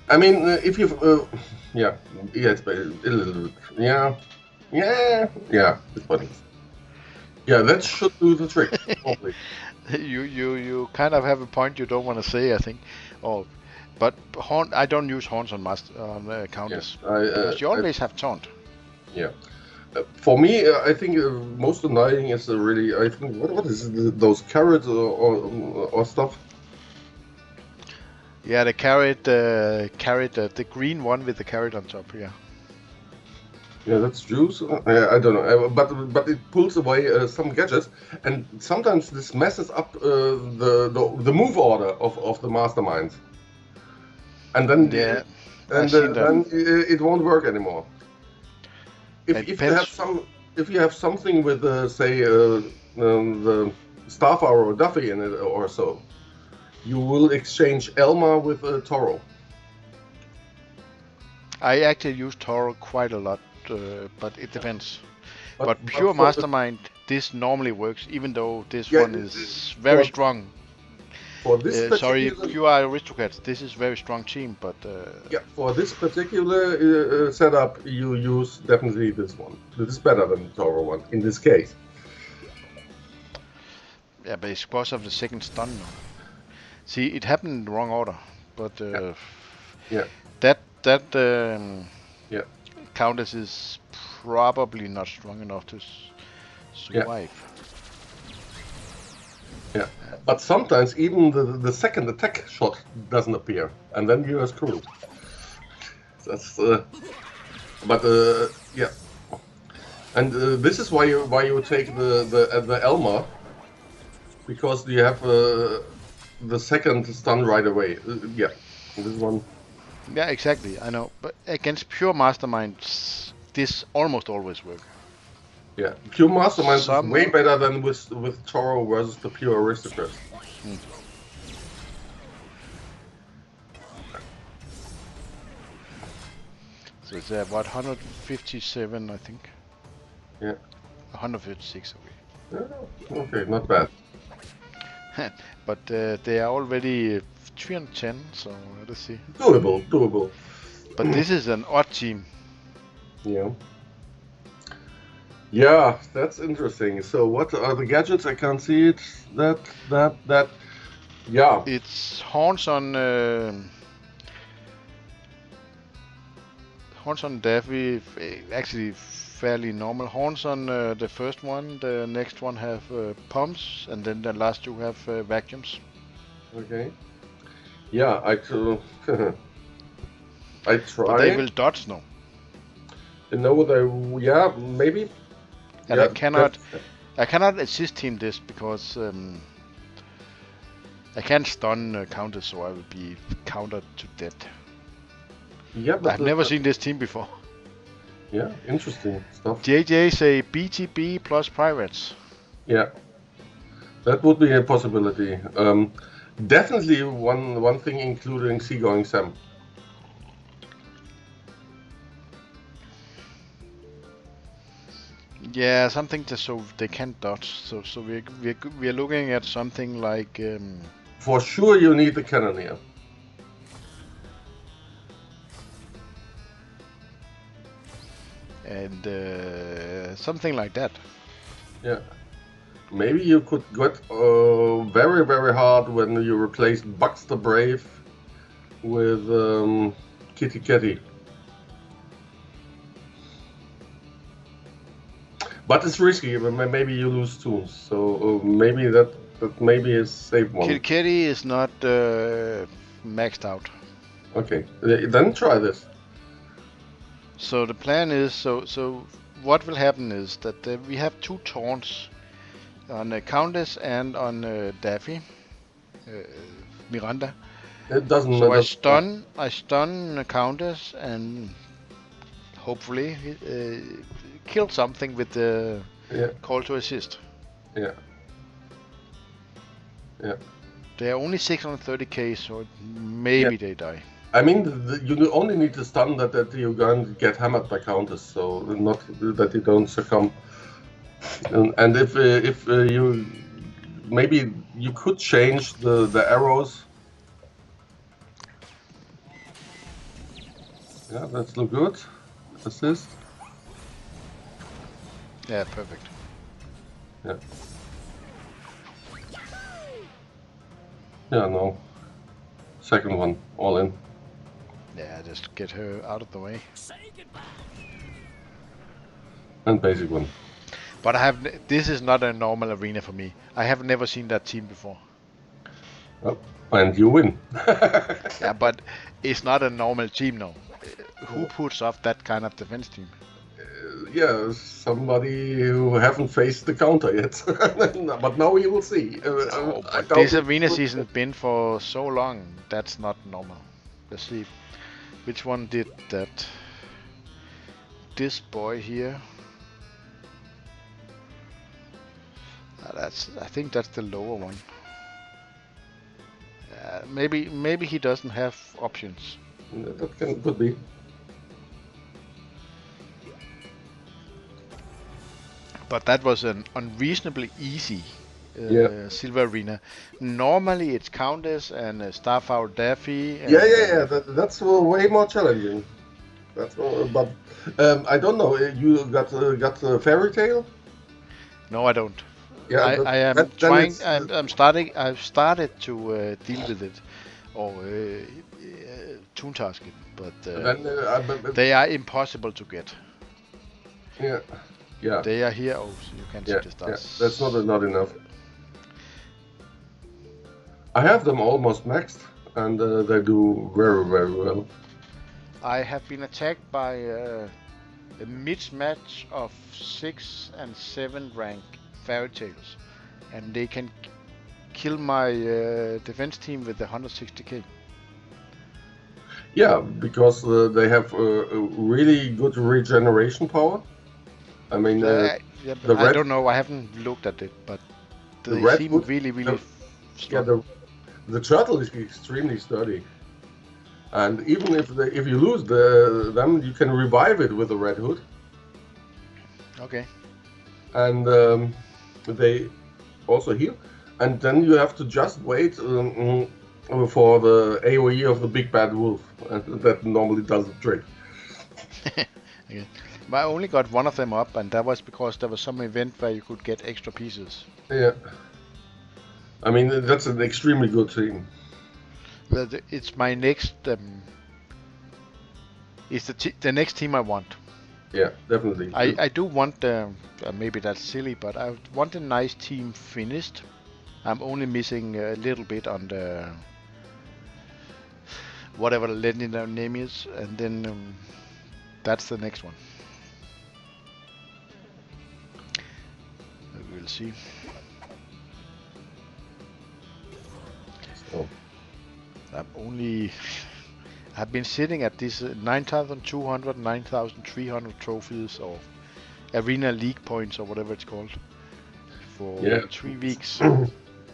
I mean, if you, it's a little bit, yeah, it's funny. Yeah, that should do the trick. you kind of have a point you don't want to say, I think. Oh, But I don't use horns on counters because you always have taunt. Yeah. For me, I think most annoying is really. I think what is those carrots or stuff. Yeah, the carrot, the green one with the carrot on top. Yeah. Yeah, that's juice. I don't know, but it pulls away some gadgets, and sometimes this messes up the move order of the masterminds, and then Yeah, then it won't work anymore. If you have something with say the Starfire or Duffy in it or so, you will exchange Elma with Toro. I actually use Toro quite a lot. But it depends. But pure mastermind, this normally works, even though this one is very strong. For this pure aristocrats, this is very strong team, but yeah, for this particular setup, you use definitely this one. This is better than the Toro one in this case. Yeah, but it's because of the second stun. See, it happened in the wrong order, but that Countess is probably not strong enough to survive. Yeah, but sometimes even the second attack shot doesn't appear, and then you are screwed. That's yeah, and this is why you take the Elma, because you have the second stun right away. Yeah, this one. Yeah, exactly. I know, but against pure masterminds, this almost always works. Yeah, pure masterminds is way better than with Toro versus the pure aristocrats. So it's what 157, I think. Yeah. 156 away. Okay, not bad. But they are already 310, so let's see. Doable. But this is an odd team. Yeah. Yeah, that's interesting. So what are the gadgets? I can't see it. That. Yeah. It's horns on Daffy. Actually, fairly normal. Horns on the first one. The next one have pumps, and then the last two have vacuums. Okay. Yeah, I try. But they will dodge now. No, they. Yeah, maybe. And yeah, I cannot assist him this because I can't stun counters, so I will be countered to death. Yeah, but I've never seen this team before. Yeah, interesting stuff. JJ say BTB plus pirates. Yeah, that would be a possibility. Definitely one thing including Seagoing Sam. Yeah, something so they can't dodge. So we're looking at something like. For sure, you need the Cannoneer. And something like that. Yeah. Maybe you could get very, very hard when you replace Bucks the Brave with Kitty Catty. But it's risky. Maybe you lose tunes, so maybe that maybe is safe one. Kitty Catty is not maxed out. Okay, then try this. So the plan is so what will happen is that we have two taunts on Countess and on Daffy, Miranda. It doesn't. So I stun Countess and hopefully kill something with the call to assist. Yeah. Yeah. They are only 630k, so maybe they die. I mean, you only need to stun that you're going to get hammered by counters, so not that you don't succumb. And if you maybe you could change the arrows. Yeah, that's look good. Assist. Yeah, perfect. Yeah. Yeah, no. Second one, all in. Yeah, just get her out of the way. And basic one. But this is not a normal arena for me. I have never seen that team before. Oh, and you win. Yeah, but it's not a normal team now. Who puts off that kind of defense team? Yeah, somebody who haven't faced the counter yet. But now you will see. But this arena season been for so long, that's not normal. Let's see. Which one did that? This boy here. I think that's the lower one. Maybe he doesn't have options. That could be. But that was an unreasonably easy silver arena. Normally it's Countess and Starfire Daffy. And, Yeah. That's way more challenging. That's but I don't know. You got Fairy Tale? No, I don't. Yeah, I am trying. I'm starting. I've started to deal with it, or toon task it, but they are impossible to get. Yeah. They are here. Oh, so you can see the stars. Yeah, that's not enough. I have them almost maxed, and they do very well. I have been attacked by a mismatch of 6 and 7 rank Fairy Tales, and they can kill my defense team with the 160k. Yeah, because they have really good regeneration power. I mean, I don't know. I haven't looked at it, but they seem really strong. Yeah, the turtle is extremely sturdy, and even if you lose them, you can revive it with the red hood. Okay. And they also heal, and then you have to just wait for the AoE of the big bad wolf, and that normally does the trick. Okay. I only got one of them up, and that was because there was some event where you could get extra pieces. Yeah. I mean, that's an extremely good team. It's my next. It's the next team I want. Yeah, definitely. I do want. Maybe that's silly, but I want a nice team finished. I'm only missing a little bit on the whatever the legendary name is, and then that's the next one. We'll see. Oh. I've been sitting at this 9,200, 9,300 trophies or arena league points or whatever it's called for 3 weeks.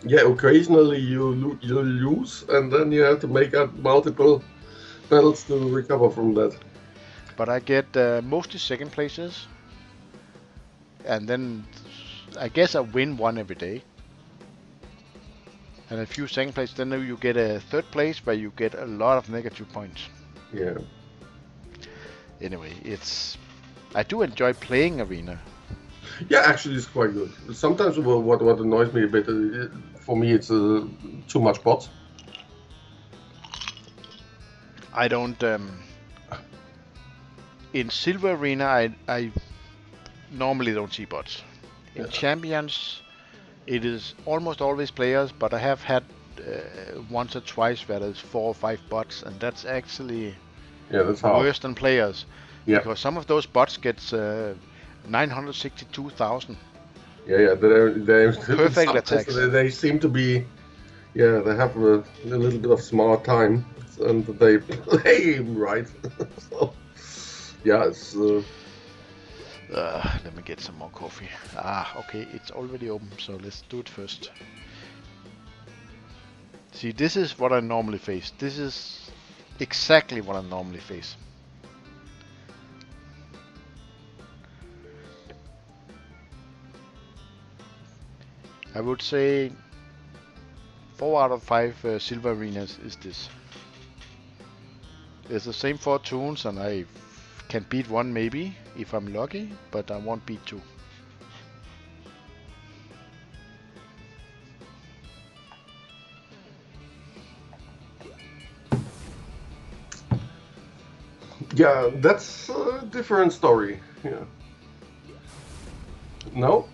Yeah, occasionally you lose, and then you have to make up multiple battles to recover from that. But I get mostly second places, and then I guess I win one every day. And a few second place, then you get a third place where you get a lot of negative points. Yeah. Anyway, I do enjoy playing arena. Yeah, actually, it's quite good. Sometimes what annoys me a bit, for me, it's too much bots. I don't. In Silver Arena, I normally don't see bots. In Champions, it is almost always players, but I have had once or twice where there's 4 or 5 bots, and that's actually that's worse than players. Yeah. Because some of those bots gets 962,000. Yeah, they're perfect attacks. They seem to be, they have a little bit of smart time, and they play right. So, it's. Let me get some more coffee. Okay, it's already open, so let's do it first. See, this is what I normally face. This is exactly what I normally face. I would say 4 out of 5 silver arenas is this. It's the same 4 toons, and I can beat 1 maybe if I'm lucky, but I won't beat 2. Yeah, that's a different story. Yeah. No,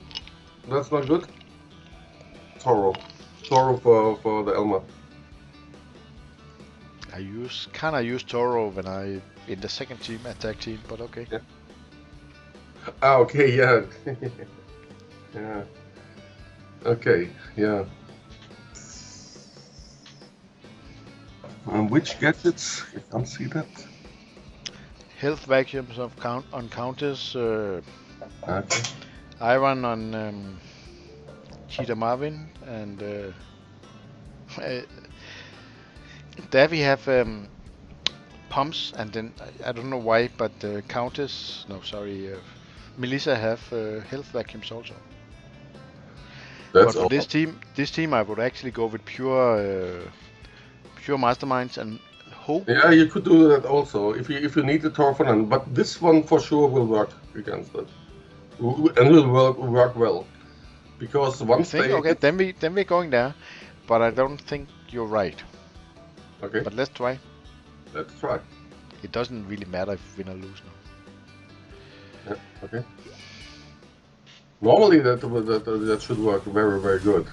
that's not good. Toro for the Elma. I kind of use Toro when I in the second team, attack team, but okay. Yeah. Ah, okay, yeah. Yeah. Okay, yeah. Which gadgets? I can't see that. Health vacuums of on counters. Okay. Iron on Cheetah Marvin and Davy have pumps, and then I don't know why, but Countess, no, sorry, Melissa have health vacuums also. That's but for awesome. this team, I would actually go with pure masterminds and hope. Yeah, you could do that also if you need the Torfonen, but this one for sure will work against it, and will work well, because once think, they okay, then we're going there, but I don't think you're right. Okay. But let's try. Let's try. It doesn't really matter if we win or lose now. Yeah. Okay. Normally that should work very, very good.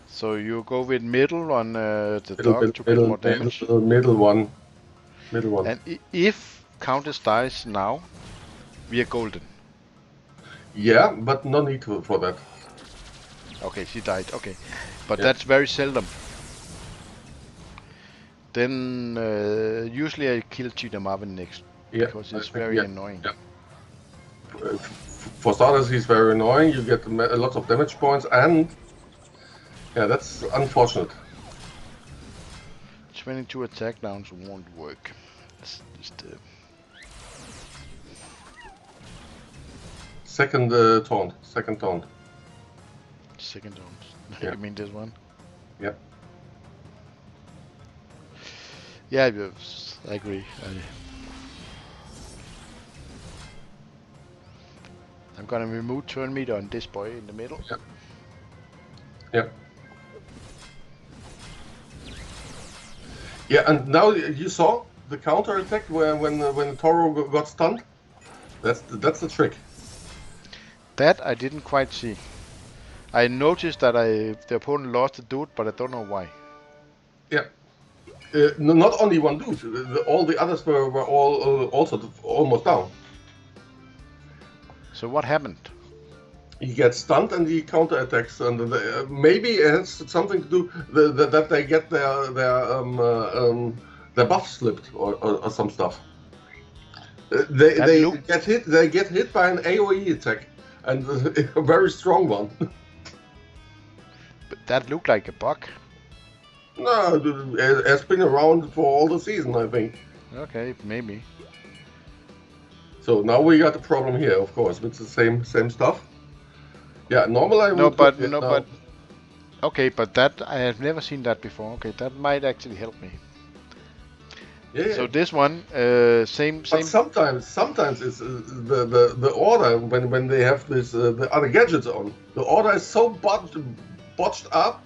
So you go with middle on the dog to get more damage. Middle one. And if Countess dies now, we are golden. Yeah, but no need for that. Okay, she died. Okay, but that's very seldom. Then usually I kill Cheetah Marvin next because it's very annoying. Yeah. For starters, he's very annoying. You get a lot of damage points, and yeah, that's unfortunate. 22 attack downs won't work. It's just, Second taunt. Second taunt. Yeah. You mean this one? Yeah. Yeah, I agree. I'm gonna remove turn meter on this boy in the middle. Yeah. Yeah. Yeah, and now you saw the counter attack when Toro got stunned. That's the trick. That I didn't quite see. I noticed that the opponent lost a dude, but I don't know why. Yeah. Not only one dude. All the others were all also almost down. So what happened? He gets stunned and he counter attacks, and maybe it has something to do that they get their buff slipped or some stuff. They get hit by an AOE attack, and a very strong one. But that looked like a bug. No, it has been around for all the season, I think. Okay, maybe. So now we got the problem here, of course, with the same stuff. Yeah, normally I would. But okay, but that I have never seen that before. Okay, that might actually help me. Yeah. So this one, same. But sometimes it's the order when they have this the other gadgets on. The order is so botched up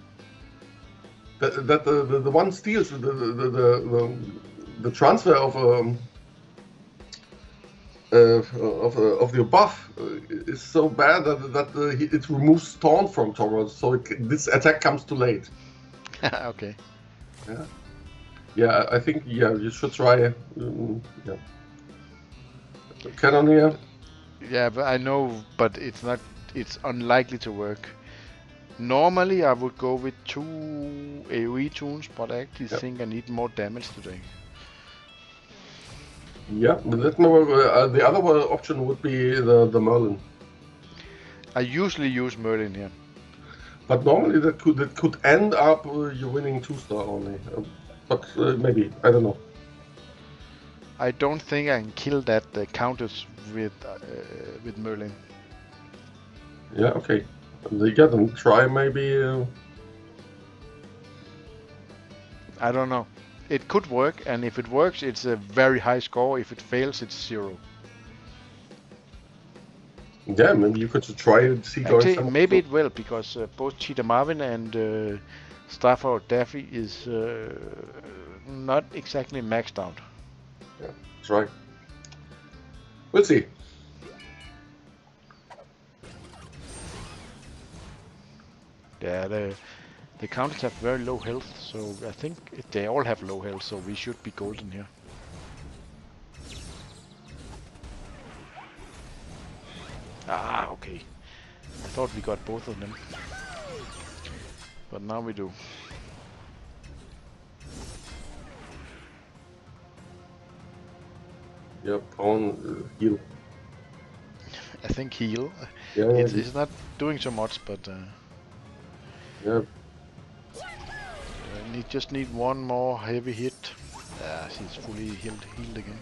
that the one steals the transfer of the buff is so bad that it removes taunt from Toro, so this attack comes too late. Okay. Yeah. Yeah, I think you should try. Yeah. Cannoneer. Yeah, but I know, but it's not. It's unlikely to work. Normally, I would go with 2 AOE tunes, but I actually think I need more damage today. Yeah, the other option would be the Merlin. I usually use Merlin here. But normally that could end up you winning 2-star only. But maybe, I don't know. I don't think I can kill that Countess with Merlin. Yeah, okay. You got them. Try maybe. I don't know. It could work, and if it works, it's a very high score. If it fails, it's 0. Yeah, maybe you could try and see. Actually, maybe it will, because both Cheetah Marvin and Stafford Daffy is not exactly maxed out. Yeah, try. We'll see. Yeah, the counters have very low health, so I think they all have low health, so we should be golden here. Ah, okay. I thought we got both of them. But now we do. Yeah, pawn, heal. I think heal. Yeah, It's not doing so much, but yeah. just need one more heavy hit. She's fully healed again.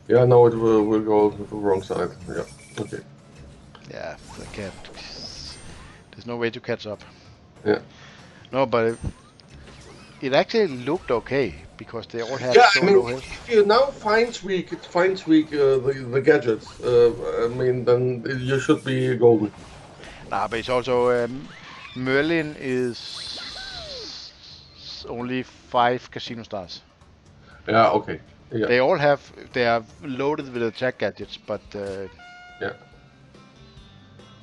Yeah, no, it will go to the wrong side. Yeah, okay. Yeah, I can't. There's no way to catch up. Yeah. No, but it actually looked okay because they all had Yeah, so I mean, low health. if you now fine tweak the gadgets, I mean, then you should be golden. Nah, but it's also Merlin is only 5 casino stars. Yeah, okay. Yeah. They are loaded with attack gadgets, but Yeah.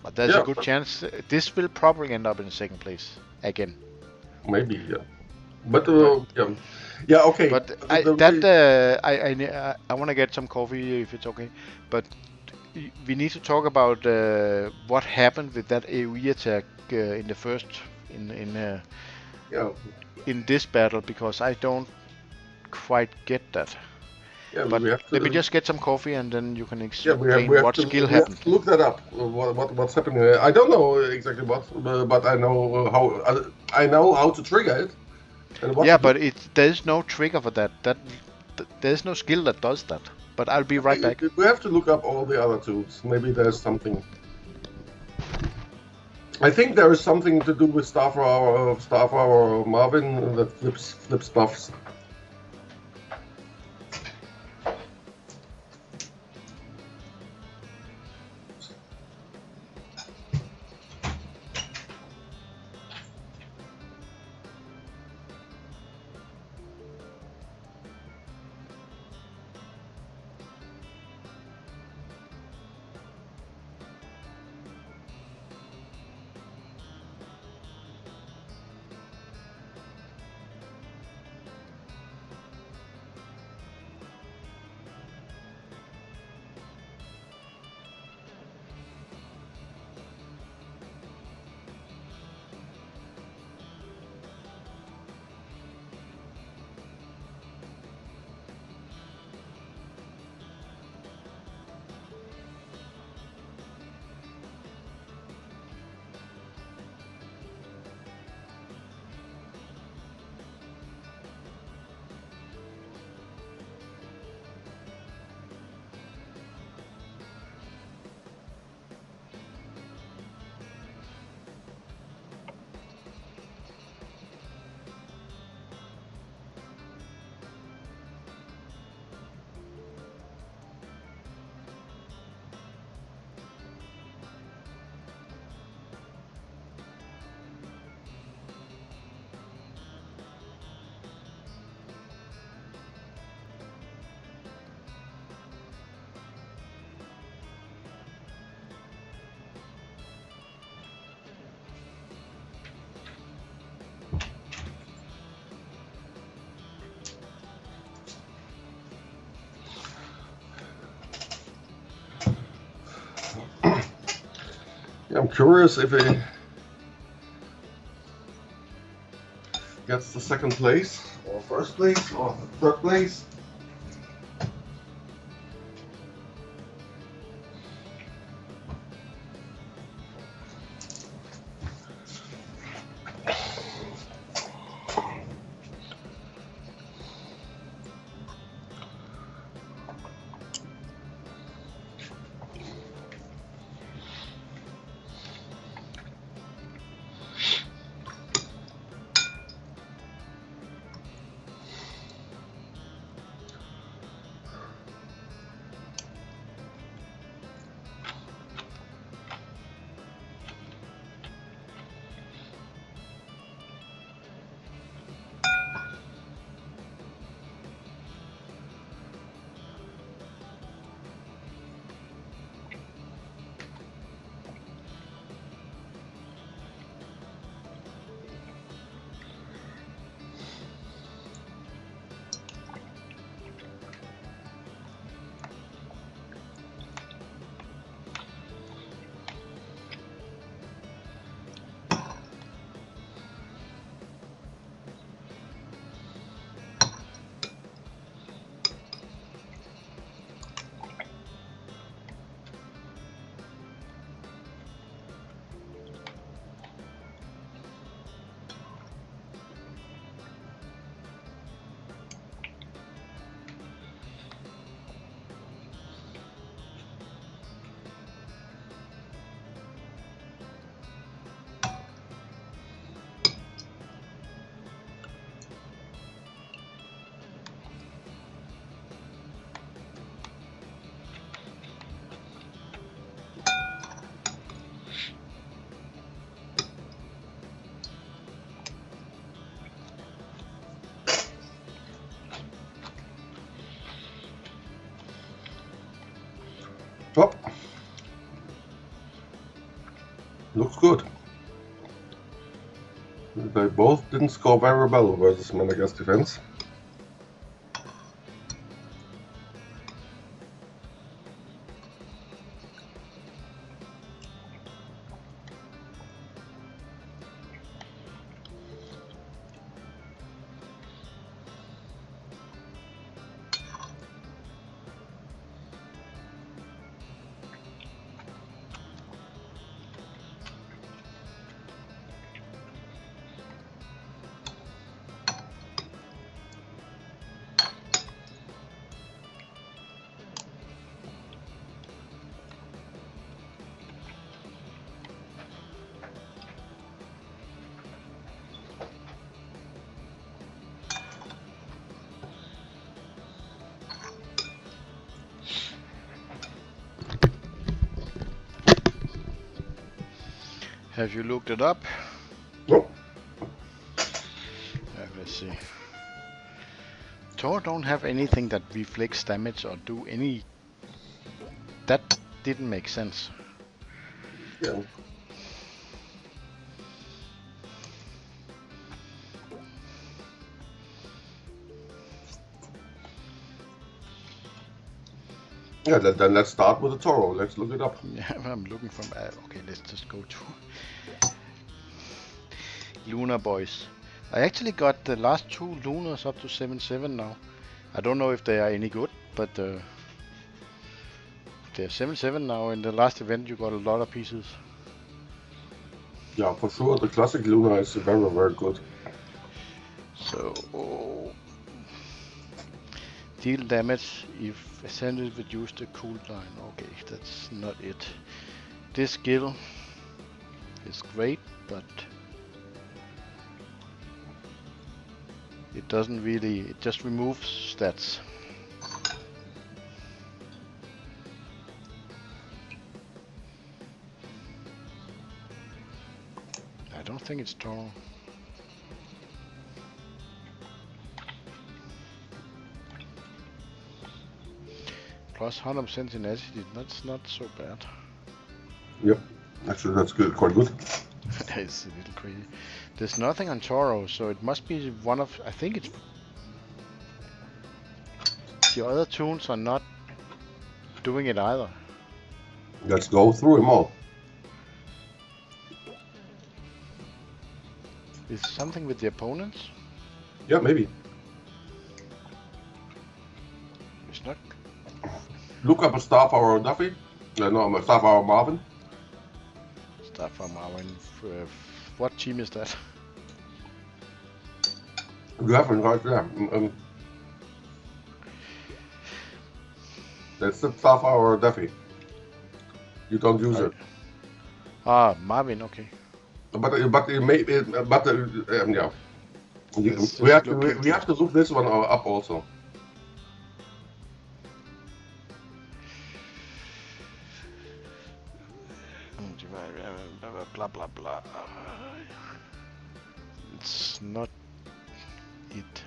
but there's Yeah, a good chance this will probably end up in second place again. maybe, yeah. But yeah, yeah, okay. But I want to get some coffee if it's okay. But we need to talk about what happened with that AoE attack in the first yeah, in this battle, because I don't quite get that. yeah. But We have to. let me just get some coffee and then you can Yeah, explain what skill we have happened. to look that up. What's happening? I don't know exactly what, but I know how. I know how to trigger it. And what Yeah, to do. but there's no trigger for that. There's no skill that does that. But I'll be right back. We have to look up all the other tools. Maybe there's something. I think there is something to do with Starflower Marvin that flips buffs. I'm curious if it gets the second place, or first place, or third place. Looks good. They both didn't score very well versus Mandagar's defense. Have you looked it up? No. Let's see. Tor don't have anything that reflects damage or do any. That didn't make sense. Yeah. Yeah, then let's start with the Toro. Let's look it up. Yeah, I'm looking for. Okay, let's just go to Lunar Boys. I actually got the last 2 Lunars up to 7/7 now. I don't know if they are any good, but they're 7/7 now. In the last event, you got a lot of pieces. Yeah, for sure. The classic Luna is very, very good. So, deal damage if ascended reduce the cooldown. Okay, that's not it. This skill is great, but it doesn't really. It just removes stats. I don't think it's Toro. Plus 100% in acid, that's not so bad. Yep, actually that's good, quite good. It's a little crazy. There's nothing on Toro, so it must be one of. I think it's. The other tunes are not doing it either. Let's go through them all. Is something with the opponents? Yeah, maybe. It's not. Look up a Starfire Duffy. No, a Starfire Marvin. Starfire Marvin. What team is that? You have one right there. That's the Starfire Duffy. You don't use it. Ah, Marvin. Okay. But it may. Yeah. We have to look this one up also. Blah blah blah. It's not it.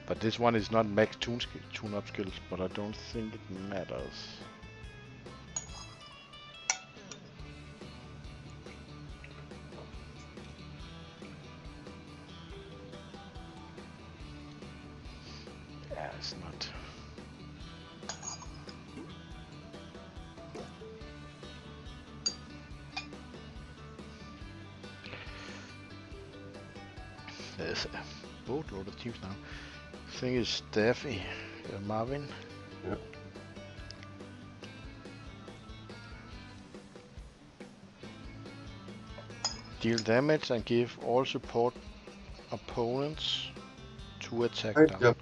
But this one is not max tune-up skills, but I don't think it matters. Yeah, it's not. There's a boatload of teams now. Thing is Daffy, Marvin. Yep. Deal damage and give all support opponents 2 attack down. Yep.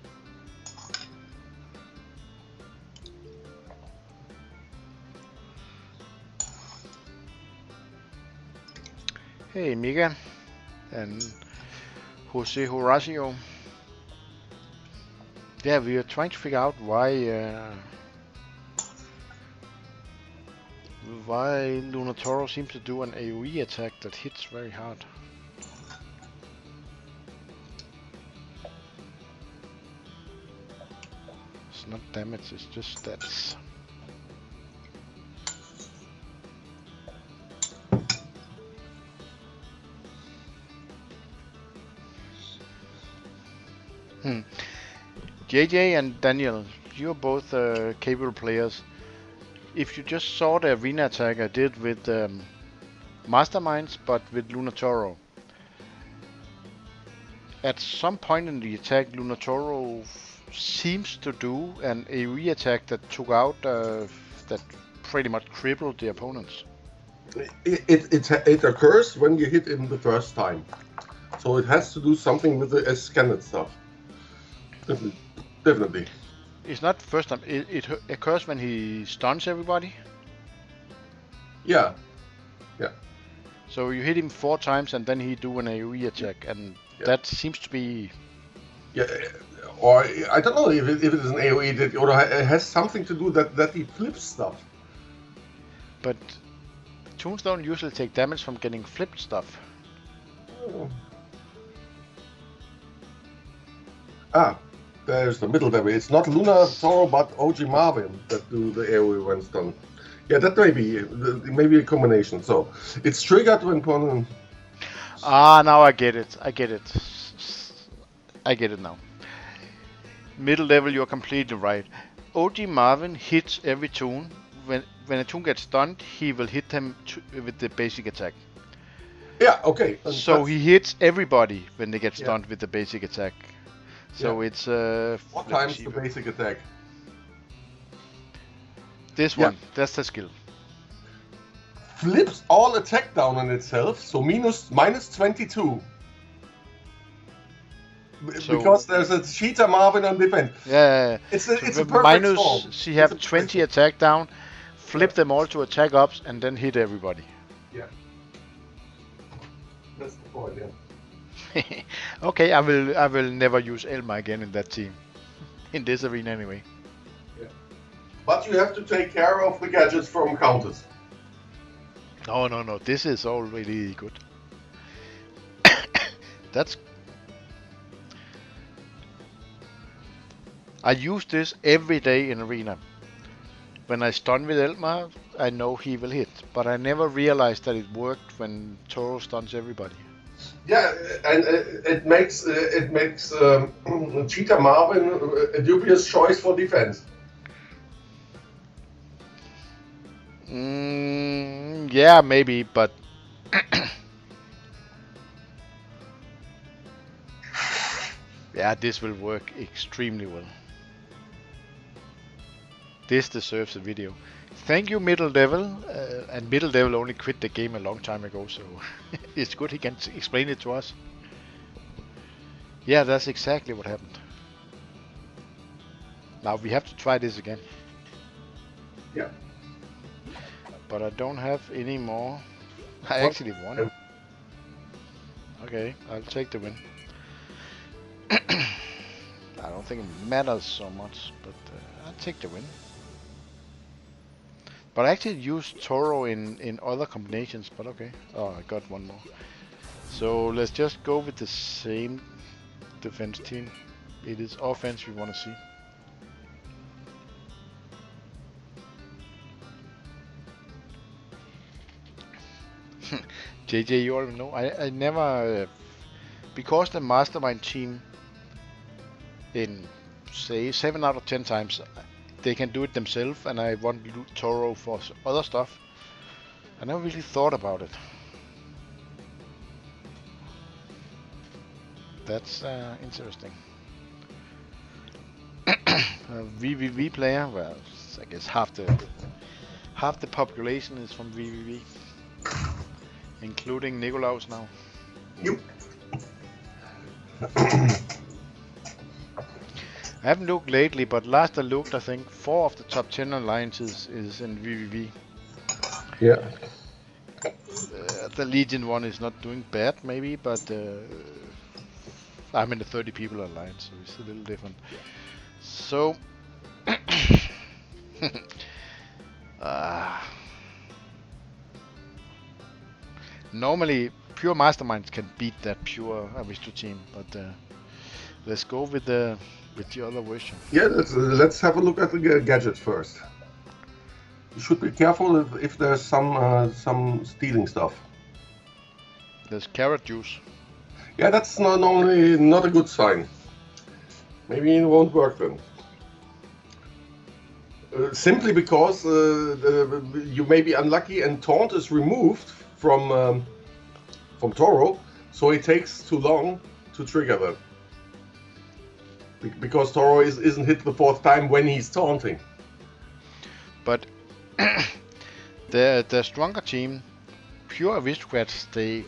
Hey Mika and Jose Horacio. Yeah, we are trying to figure out why Lunatoro seems to do an AoE attack that hits very hard. It's not damage, it's just stats. JJ and Daniel, you're both capable players. If you just saw the arena attack I did with Masterminds, but with Lunatoro, at some point in the attack, Lunatoro seems to do an AoE attack that took out, that pretty much crippled the opponents. It occurs when you hit him the first time, so it has to do something with the scanned stuff. Definitely. It's not the first time. It occurs when he stuns everybody. Yeah. So you hit him 4 times and then he do an AoE attack, and that seems to be. Yeah, or I don't know if it is an AoE or it has something to do that he flips stuff. But toons don't usually take damage from getting flipped stuff. Oh. There's the middle devil. It's not Lunatoro but OG Marvin that do the AoE when stunned. Yeah, that may be a combination. So it's triggered when opponent. Now I get it. I get it now. Middle level, you're completely right. OG Marvin hits every toon. When a toon gets stunned, he will hit them with the basic attack. Yeah, okay. So he hits everybody when they get stunned with the basic attack. So it's what time's the basic attack? This one, that's the skill. Flips all attack down on itself, so minus 22. Because there's a cheetah Marvin on defense. Yeah. It's a perfect minus, form. She have 20 attack down, flip them all to attack ups, and then hit everybody. Yeah. That's the point, yeah. Okay, I will never use Elma again in that team. In this arena anyway. Yeah. But you have to take care of the gadgets from counters. No. This is all really good. I use this every day in arena. When I stun with Elma, I know he will hit, but I never realized that it worked when Toro stuns everybody. Yeah, and it makes Cheetah Marvin a dubious choice for defense. Yeah, maybe, but yeah, this will work extremely well. This deserves a video. Thank you, Middle Devil. And Middle Devil only quit the game a long time ago, so it's good he can explain it to us. Yeah, that's exactly what happened. Now we have to try this again. Yeah. But I don't have any more. I actually won. Okay, I'll take the win. I don't think it matters so much, but I'll take the win. But I actually used Toro in other combinations, but okay. Oh, I got one more. So let's just go with the same defense team. It is offense we want to see. JJ, you already know. I never... because the mastermind team in, say, 7 out of 10 times, they can do it themselves, and I want Toro for other stuff. I never really thought about it. That's interesting. VVV player, well, I guess half the population is from VVV, including Nicolaus now. Yep. I haven't looked lately, but last I looked, I think 4 of the top 10 alliances is in VVV. Yeah. The Legion one is not doing bad, maybe, but I'm in the 30 people alliance, so it's a little different. So, normally pure masterminds can beat that pure Aristo team, but let's go with the with the other version. Yeah, let's have a look at the gadget first. You should be careful if there's some stealing stuff. There's carrot juice. Yeah, that's normally not a good sign. Maybe it won't work then. Simply because you may be unlucky and taunt is removed from Toro, so it takes too long to trigger that. Because Toro isn't hit the 4th time when he's taunting. But the stronger team, pure aristocrats, they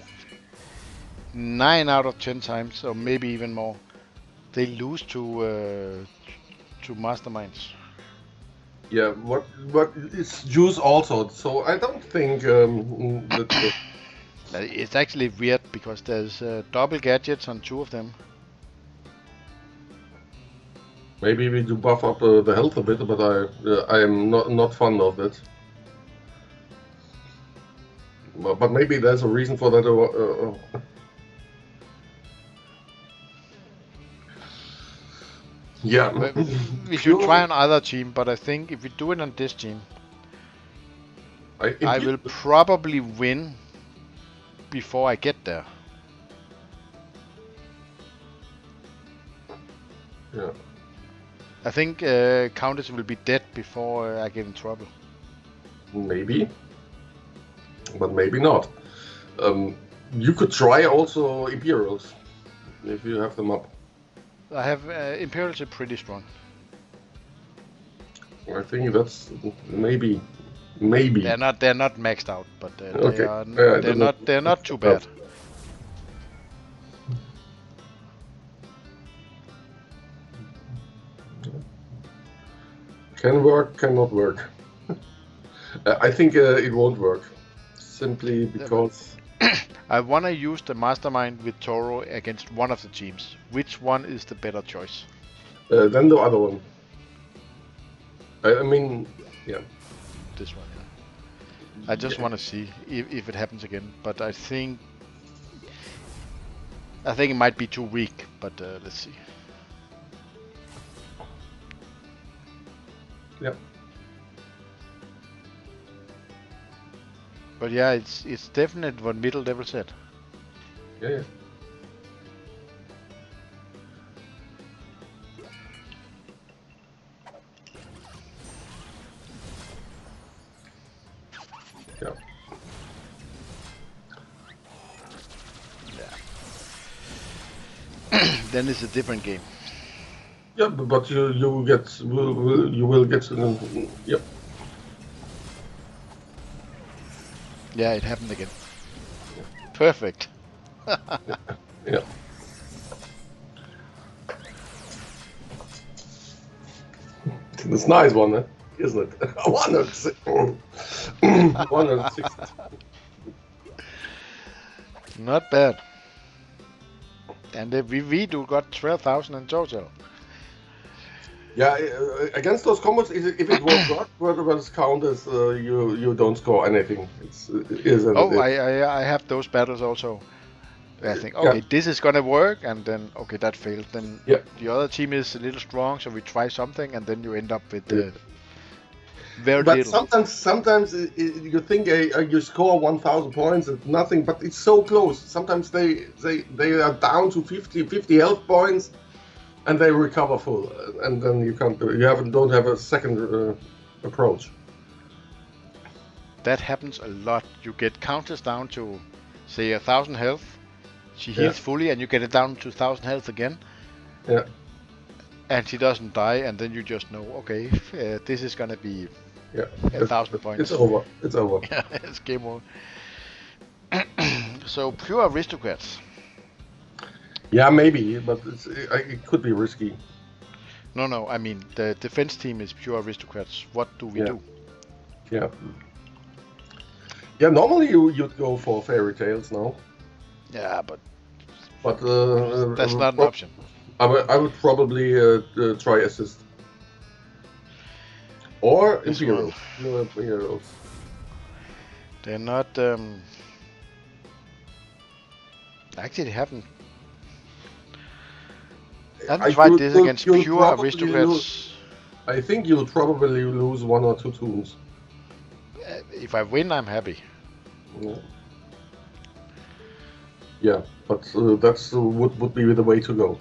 9 out of 10 times, or maybe even more, they lose to masterminds. Yeah, but it's juice also, so I don't think that. It's actually weird because there's double gadgets on 2 of them. Maybe we do buff up the health a bit, but I am not fond of it. But maybe there's a reason for that. Yeah. We should try on either team, but I think if we do it on this team, I will probably win before I get there. Yeah. I think Countess will be dead before I get in trouble. Maybe. But maybe not. You could try also Imperials, if you have them up. I have Imperials are pretty strong. I think that's maybe. They're not maxed out, but okay. they're not too bad. Can work, cannot work. I think it won't work. Simply because I wanna use the mastermind with Toro against one of the teams. Which one is the better choice? then the other one. I mean, yeah. This one, yeah. I just want to see if it happens again, but I think it might be too weak, but let's see. Yeah. But yeah, it's definitely what middle level said. Yeah. Then it's a different game. Yeah, but you will get yep. Yeah, it happened again. Perfect. Yeah. It's a nice one, isn't it? 160. Not bad. And we do got 12,000 in total. Yeah, against those combos, if it won't work, whatever's count as you don't score anything. I have those battles also. I think, okay, this is gonna work, and then, okay, that failed. Then the other team is a little strong, so we try something, and then you end up with very but little. sometimes you think you score 1,000 points and nothing, but it's so close. Sometimes they are down to 50 health points, and they recover full, and then you don't have a second approach. That happens a lot. You get counters down to, say, 1,000 health. She heals fully, and you get it down to 1,000 health again. Yeah. And she doesn't die, and then you just know, okay, this is gonna be 1,000 points. It's over. It's over. Yeah, it's game over. So pure aristocrats. Yeah, maybe, but it could be risky. No, I mean the defense team is pure aristocrats. What do we do? Yeah. Yeah, normally you'd go for fairy tales now. Yeah, but that's not an option. I would probably try assist. Or Imperials. They're not. Actually, they haven't. I haven't tried this against pure aristocrats. I think you'll probably lose 1 or 2 tunes. If I win, I'm happy. Yeah, but that's would be the way to go.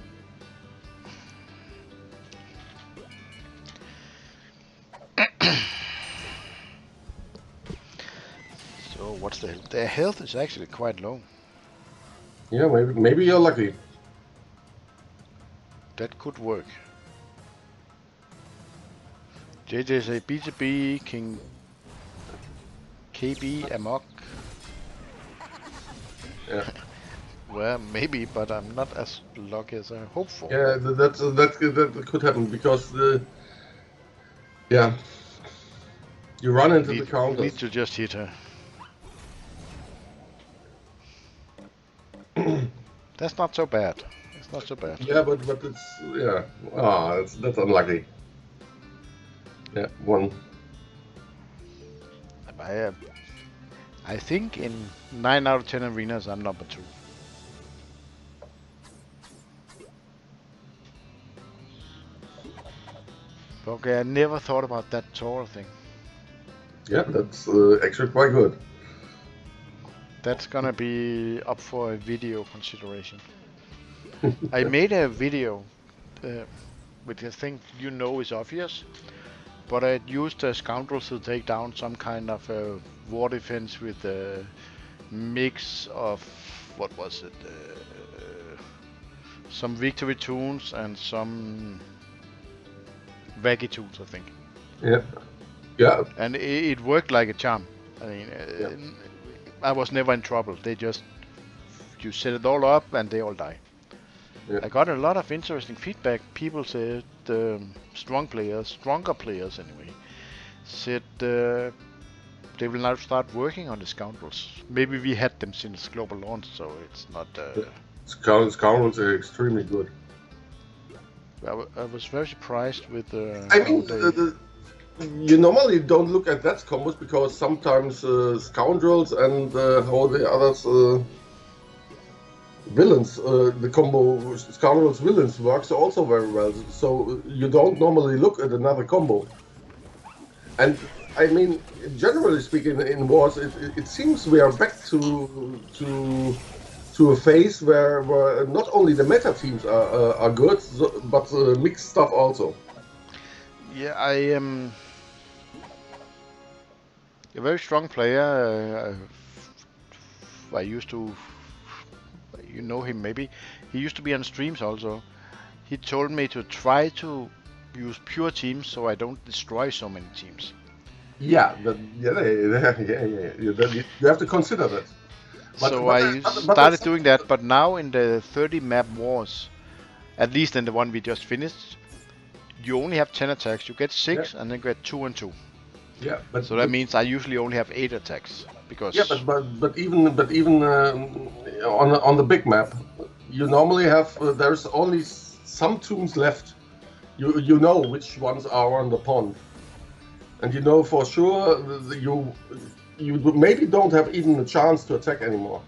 So what's the health? Their health is actually quite low. Yeah, maybe you're lucky. That could work. JJ say BTB King KB Amok. Yeah. Well, maybe, but I'm not as lucky as I hope for. Yeah, that could happen because you run into the counters. Need to just hit her. That's not so bad. It's not so bad. Yeah, but it's that's unlucky. Yeah, 1. I think in 9 out of 10 arenas I'm number 2. Okay, I never thought about that sort of thing. Yeah, that's actually quite good. That's gonna be up for a video consideration. I made a video, which I think you know is obvious, but I used scoundrels to take down some kind of war defense with a mix of, what was it, some victory tunes and some vaggy tunes, I think. Yeah. And it worked like a charm. I mean, I was never in trouble. You set it all up and they all die. Yeah. I got a lot of interesting feedback. People said stronger players anyway, said they will now start working on the scoundrels. Maybe we had them since global launch, so it's not... Scoundrels are extremely good. I was very surprised with I mean, you normally don't look at that combos because sometimes scoundrels and all the others villains, the combo scoundrels villains works also very well. So you don't normally look at another combo. And I mean, generally speaking, in wars, it seems we are back to a phase where not only the meta teams are good, but mixed stuff also. Yeah, I am a very strong player. I used to, you know him maybe. He used to be on streams also. He told me to try to use pure teams so I don't destroy so many teams. Yeah, you have to consider that. I started doing that, but now in the 30 map wars, at least in the one we just finished, you only have 10 attacks. You get 6 and then get 2 and 2. Yeah, so that means I usually only have 8 attacks because. Yeah, but even on the big map, you normally have there's only some tombs left. You know which ones are on the pond, and you know for sure you maybe don't have even a chance to attack anymore,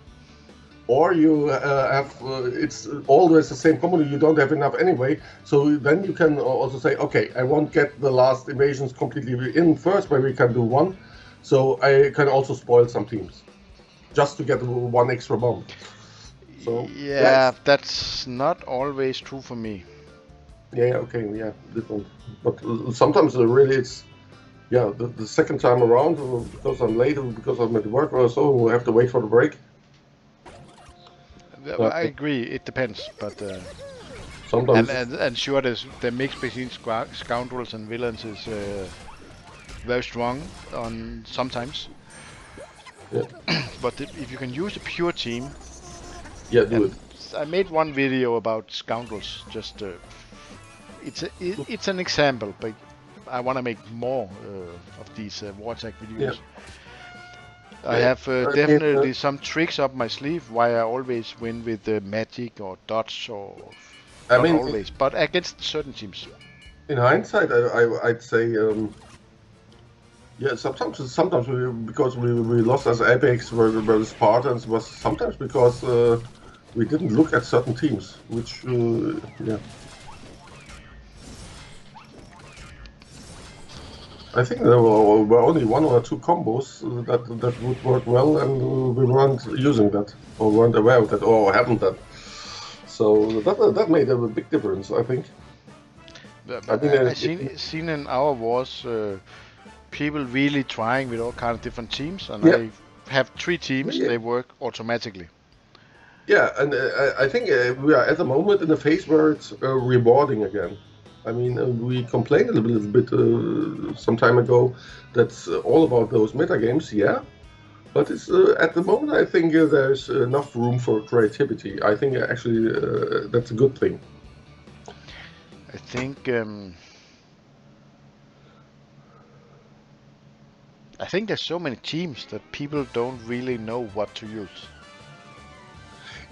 or you have it's always the same combo. You don't have enough anyway, so then you can also say, okay, I won't get the last invasions completely in first, but we can do one, so I can also spoil some teams just to get 1 extra bomb. So yeah, that's not always true for me. Yeah, okay, yeah, different, but sometimes really it's. Yeah, the second time around, because I'm late, because I'm at work or so, we'll have to wait for the break. I agree, it depends, but sometimes and sure, the mix between scoundrels and villains is very strong on sometimes. Yeah. But if you can use a pure team, yeah, do it. I made one video about scoundrels. Just it's an example, but I want to make more of these war attack videos. Yeah. I have definitely some tricks up my sleeve why I always win with magic or dodge or not always, but against certain teams. In hindsight, I'd say yeah. Sometimes because we lost as Apex versus Spartans was sometimes because we didn't look at certain teams, which yeah. I think there were only 1 or 2 combos that would work well, and we weren't using that, or weren't aware of that, or haven't that. So that made a big difference, I think. But I seen in our wars people really trying with all kind of different teams, and I have 3 teams. They work automatically. Yeah, and I think we are at the moment in a phase where it's rewarding again. I mean, we complained a little bit some time ago that's all about those meta games, but it's at the moment I think there's enough room for creativity. I think actually that's a good thing. I think there's so many teams that people don't really know what to use.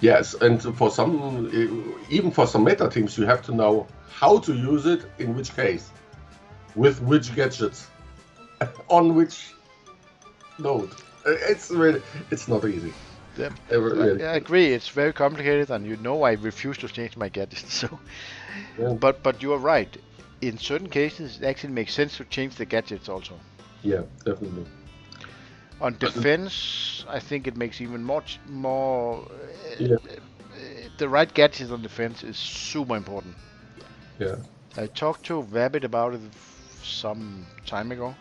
Yes, and for some, even for some meta teams, you have to know how to use it, in which case, with which gadgets, on which node. It's not easy. Yeah, I agree. It's very complicated, and I refuse to change my gadgets. So, but you are right. In certain cases, it actually makes sense to change the gadgets also. Yeah, definitely. On defense, I think it makes even more. The right gadgets on defense is super important. Yeah. I talked to Rabbit about it some time ago.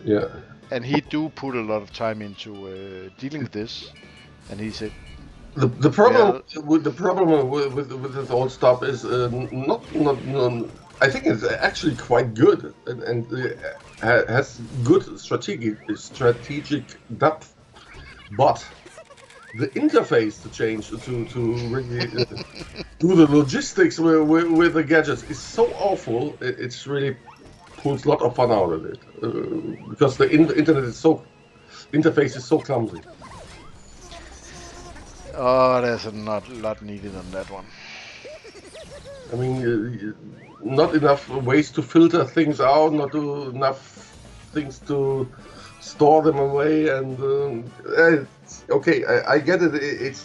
Yeah. And he do put a lot of time into dealing with this, and he said the problem with this old stuff is not. I think it's actually quite good and has good strategic depth, but the interface to change to really do the logistics with the gadgets is so awful. It's really pulls a lot of fun out of it because the internet is interface is so clumsy. Oh, there's a lot needed on that one. I mean, not enough ways to filter things out, not enough things to store them away, and okay, I get it. It's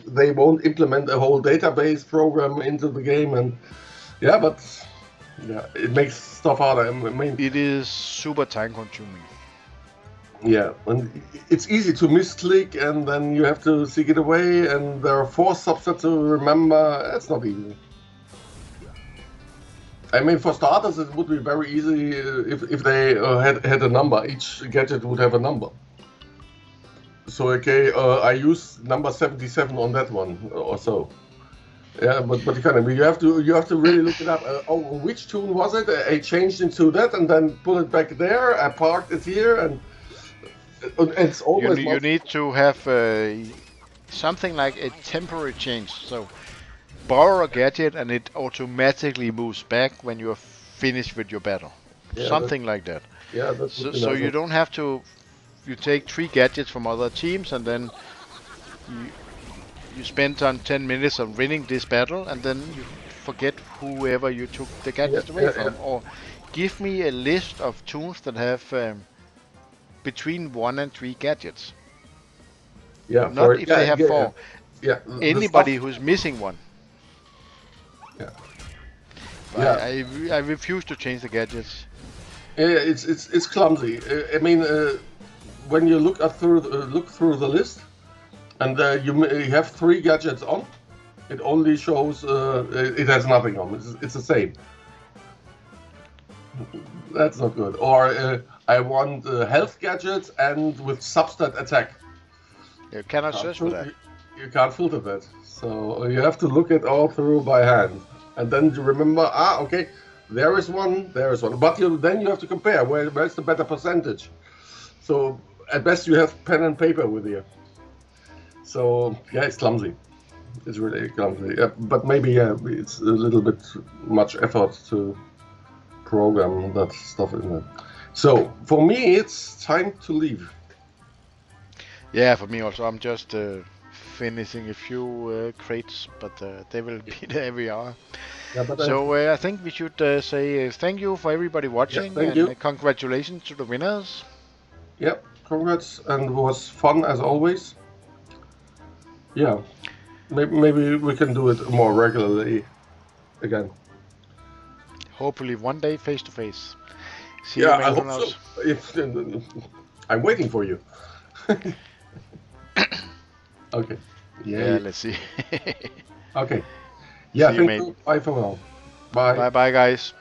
they won't implement a whole database program into the game, and but it makes stuff harder. I mean, it is super time consuming. Yeah, and it's easy to misclick, and then you have to seek it away, and there are 4 subsets to remember. It's not easy. I mean, for starters, it would be very easy if they had a number. Each gadget would have a number. So okay, I use number 77 on that one or so. Yeah, but you can't. I mean, you have to really look it up. Which tune was it? I changed into that, and then put it back there. I parked it here, and it's always. You need to have something like a temporary change. So borrow a gadget, and it automatically moves back when you're finished with your battle. Yeah, something like that. Yeah, that's so you don't have to. You take 3 gadgets from other teams, and then you spend on 10 minutes on winning this battle, and then you forget whoever you took the gadgets away from. Or give me a list of tunes that have between 1 and 3 gadgets. Yeah, not if they have 4. Yeah. Anybody who's missing one. Yeah. I refuse to change the gadgets. Yeah, it's clumsy. I mean, when you look through the list, and you have 3 gadgets on, it only shows it has nothing on. It's the same. That's not good. Or I want health gadgets and with substat attack. You cannot search for that. You can't filter that. So you have to look it all through by hand. And then you remember, okay, there is one. But then you have to compare. Where's the better percentage? So at best you have pen and paper with you. So it's clumsy. It's really clumsy. Yeah, but maybe it's a little bit much effort to program that stuff in there. So for me, it's time to leave. Yeah, for me also. I'm just finishing a few crates, but they will be there every hour. Yeah, so I think we should say thank you for everybody watching, and congratulations to the winners. Yeah, congrats, and it was fun as always. Yeah, maybe we can do it more regularly again. Hopefully one day face to face. See you, Yeah, mate. I Who hope so. knows? If I'm waiting for you. Okay. Yeah, let's see. Okay. Yeah, See you, thank mate. you. Bye for now. Bye. Bye, bye, guys.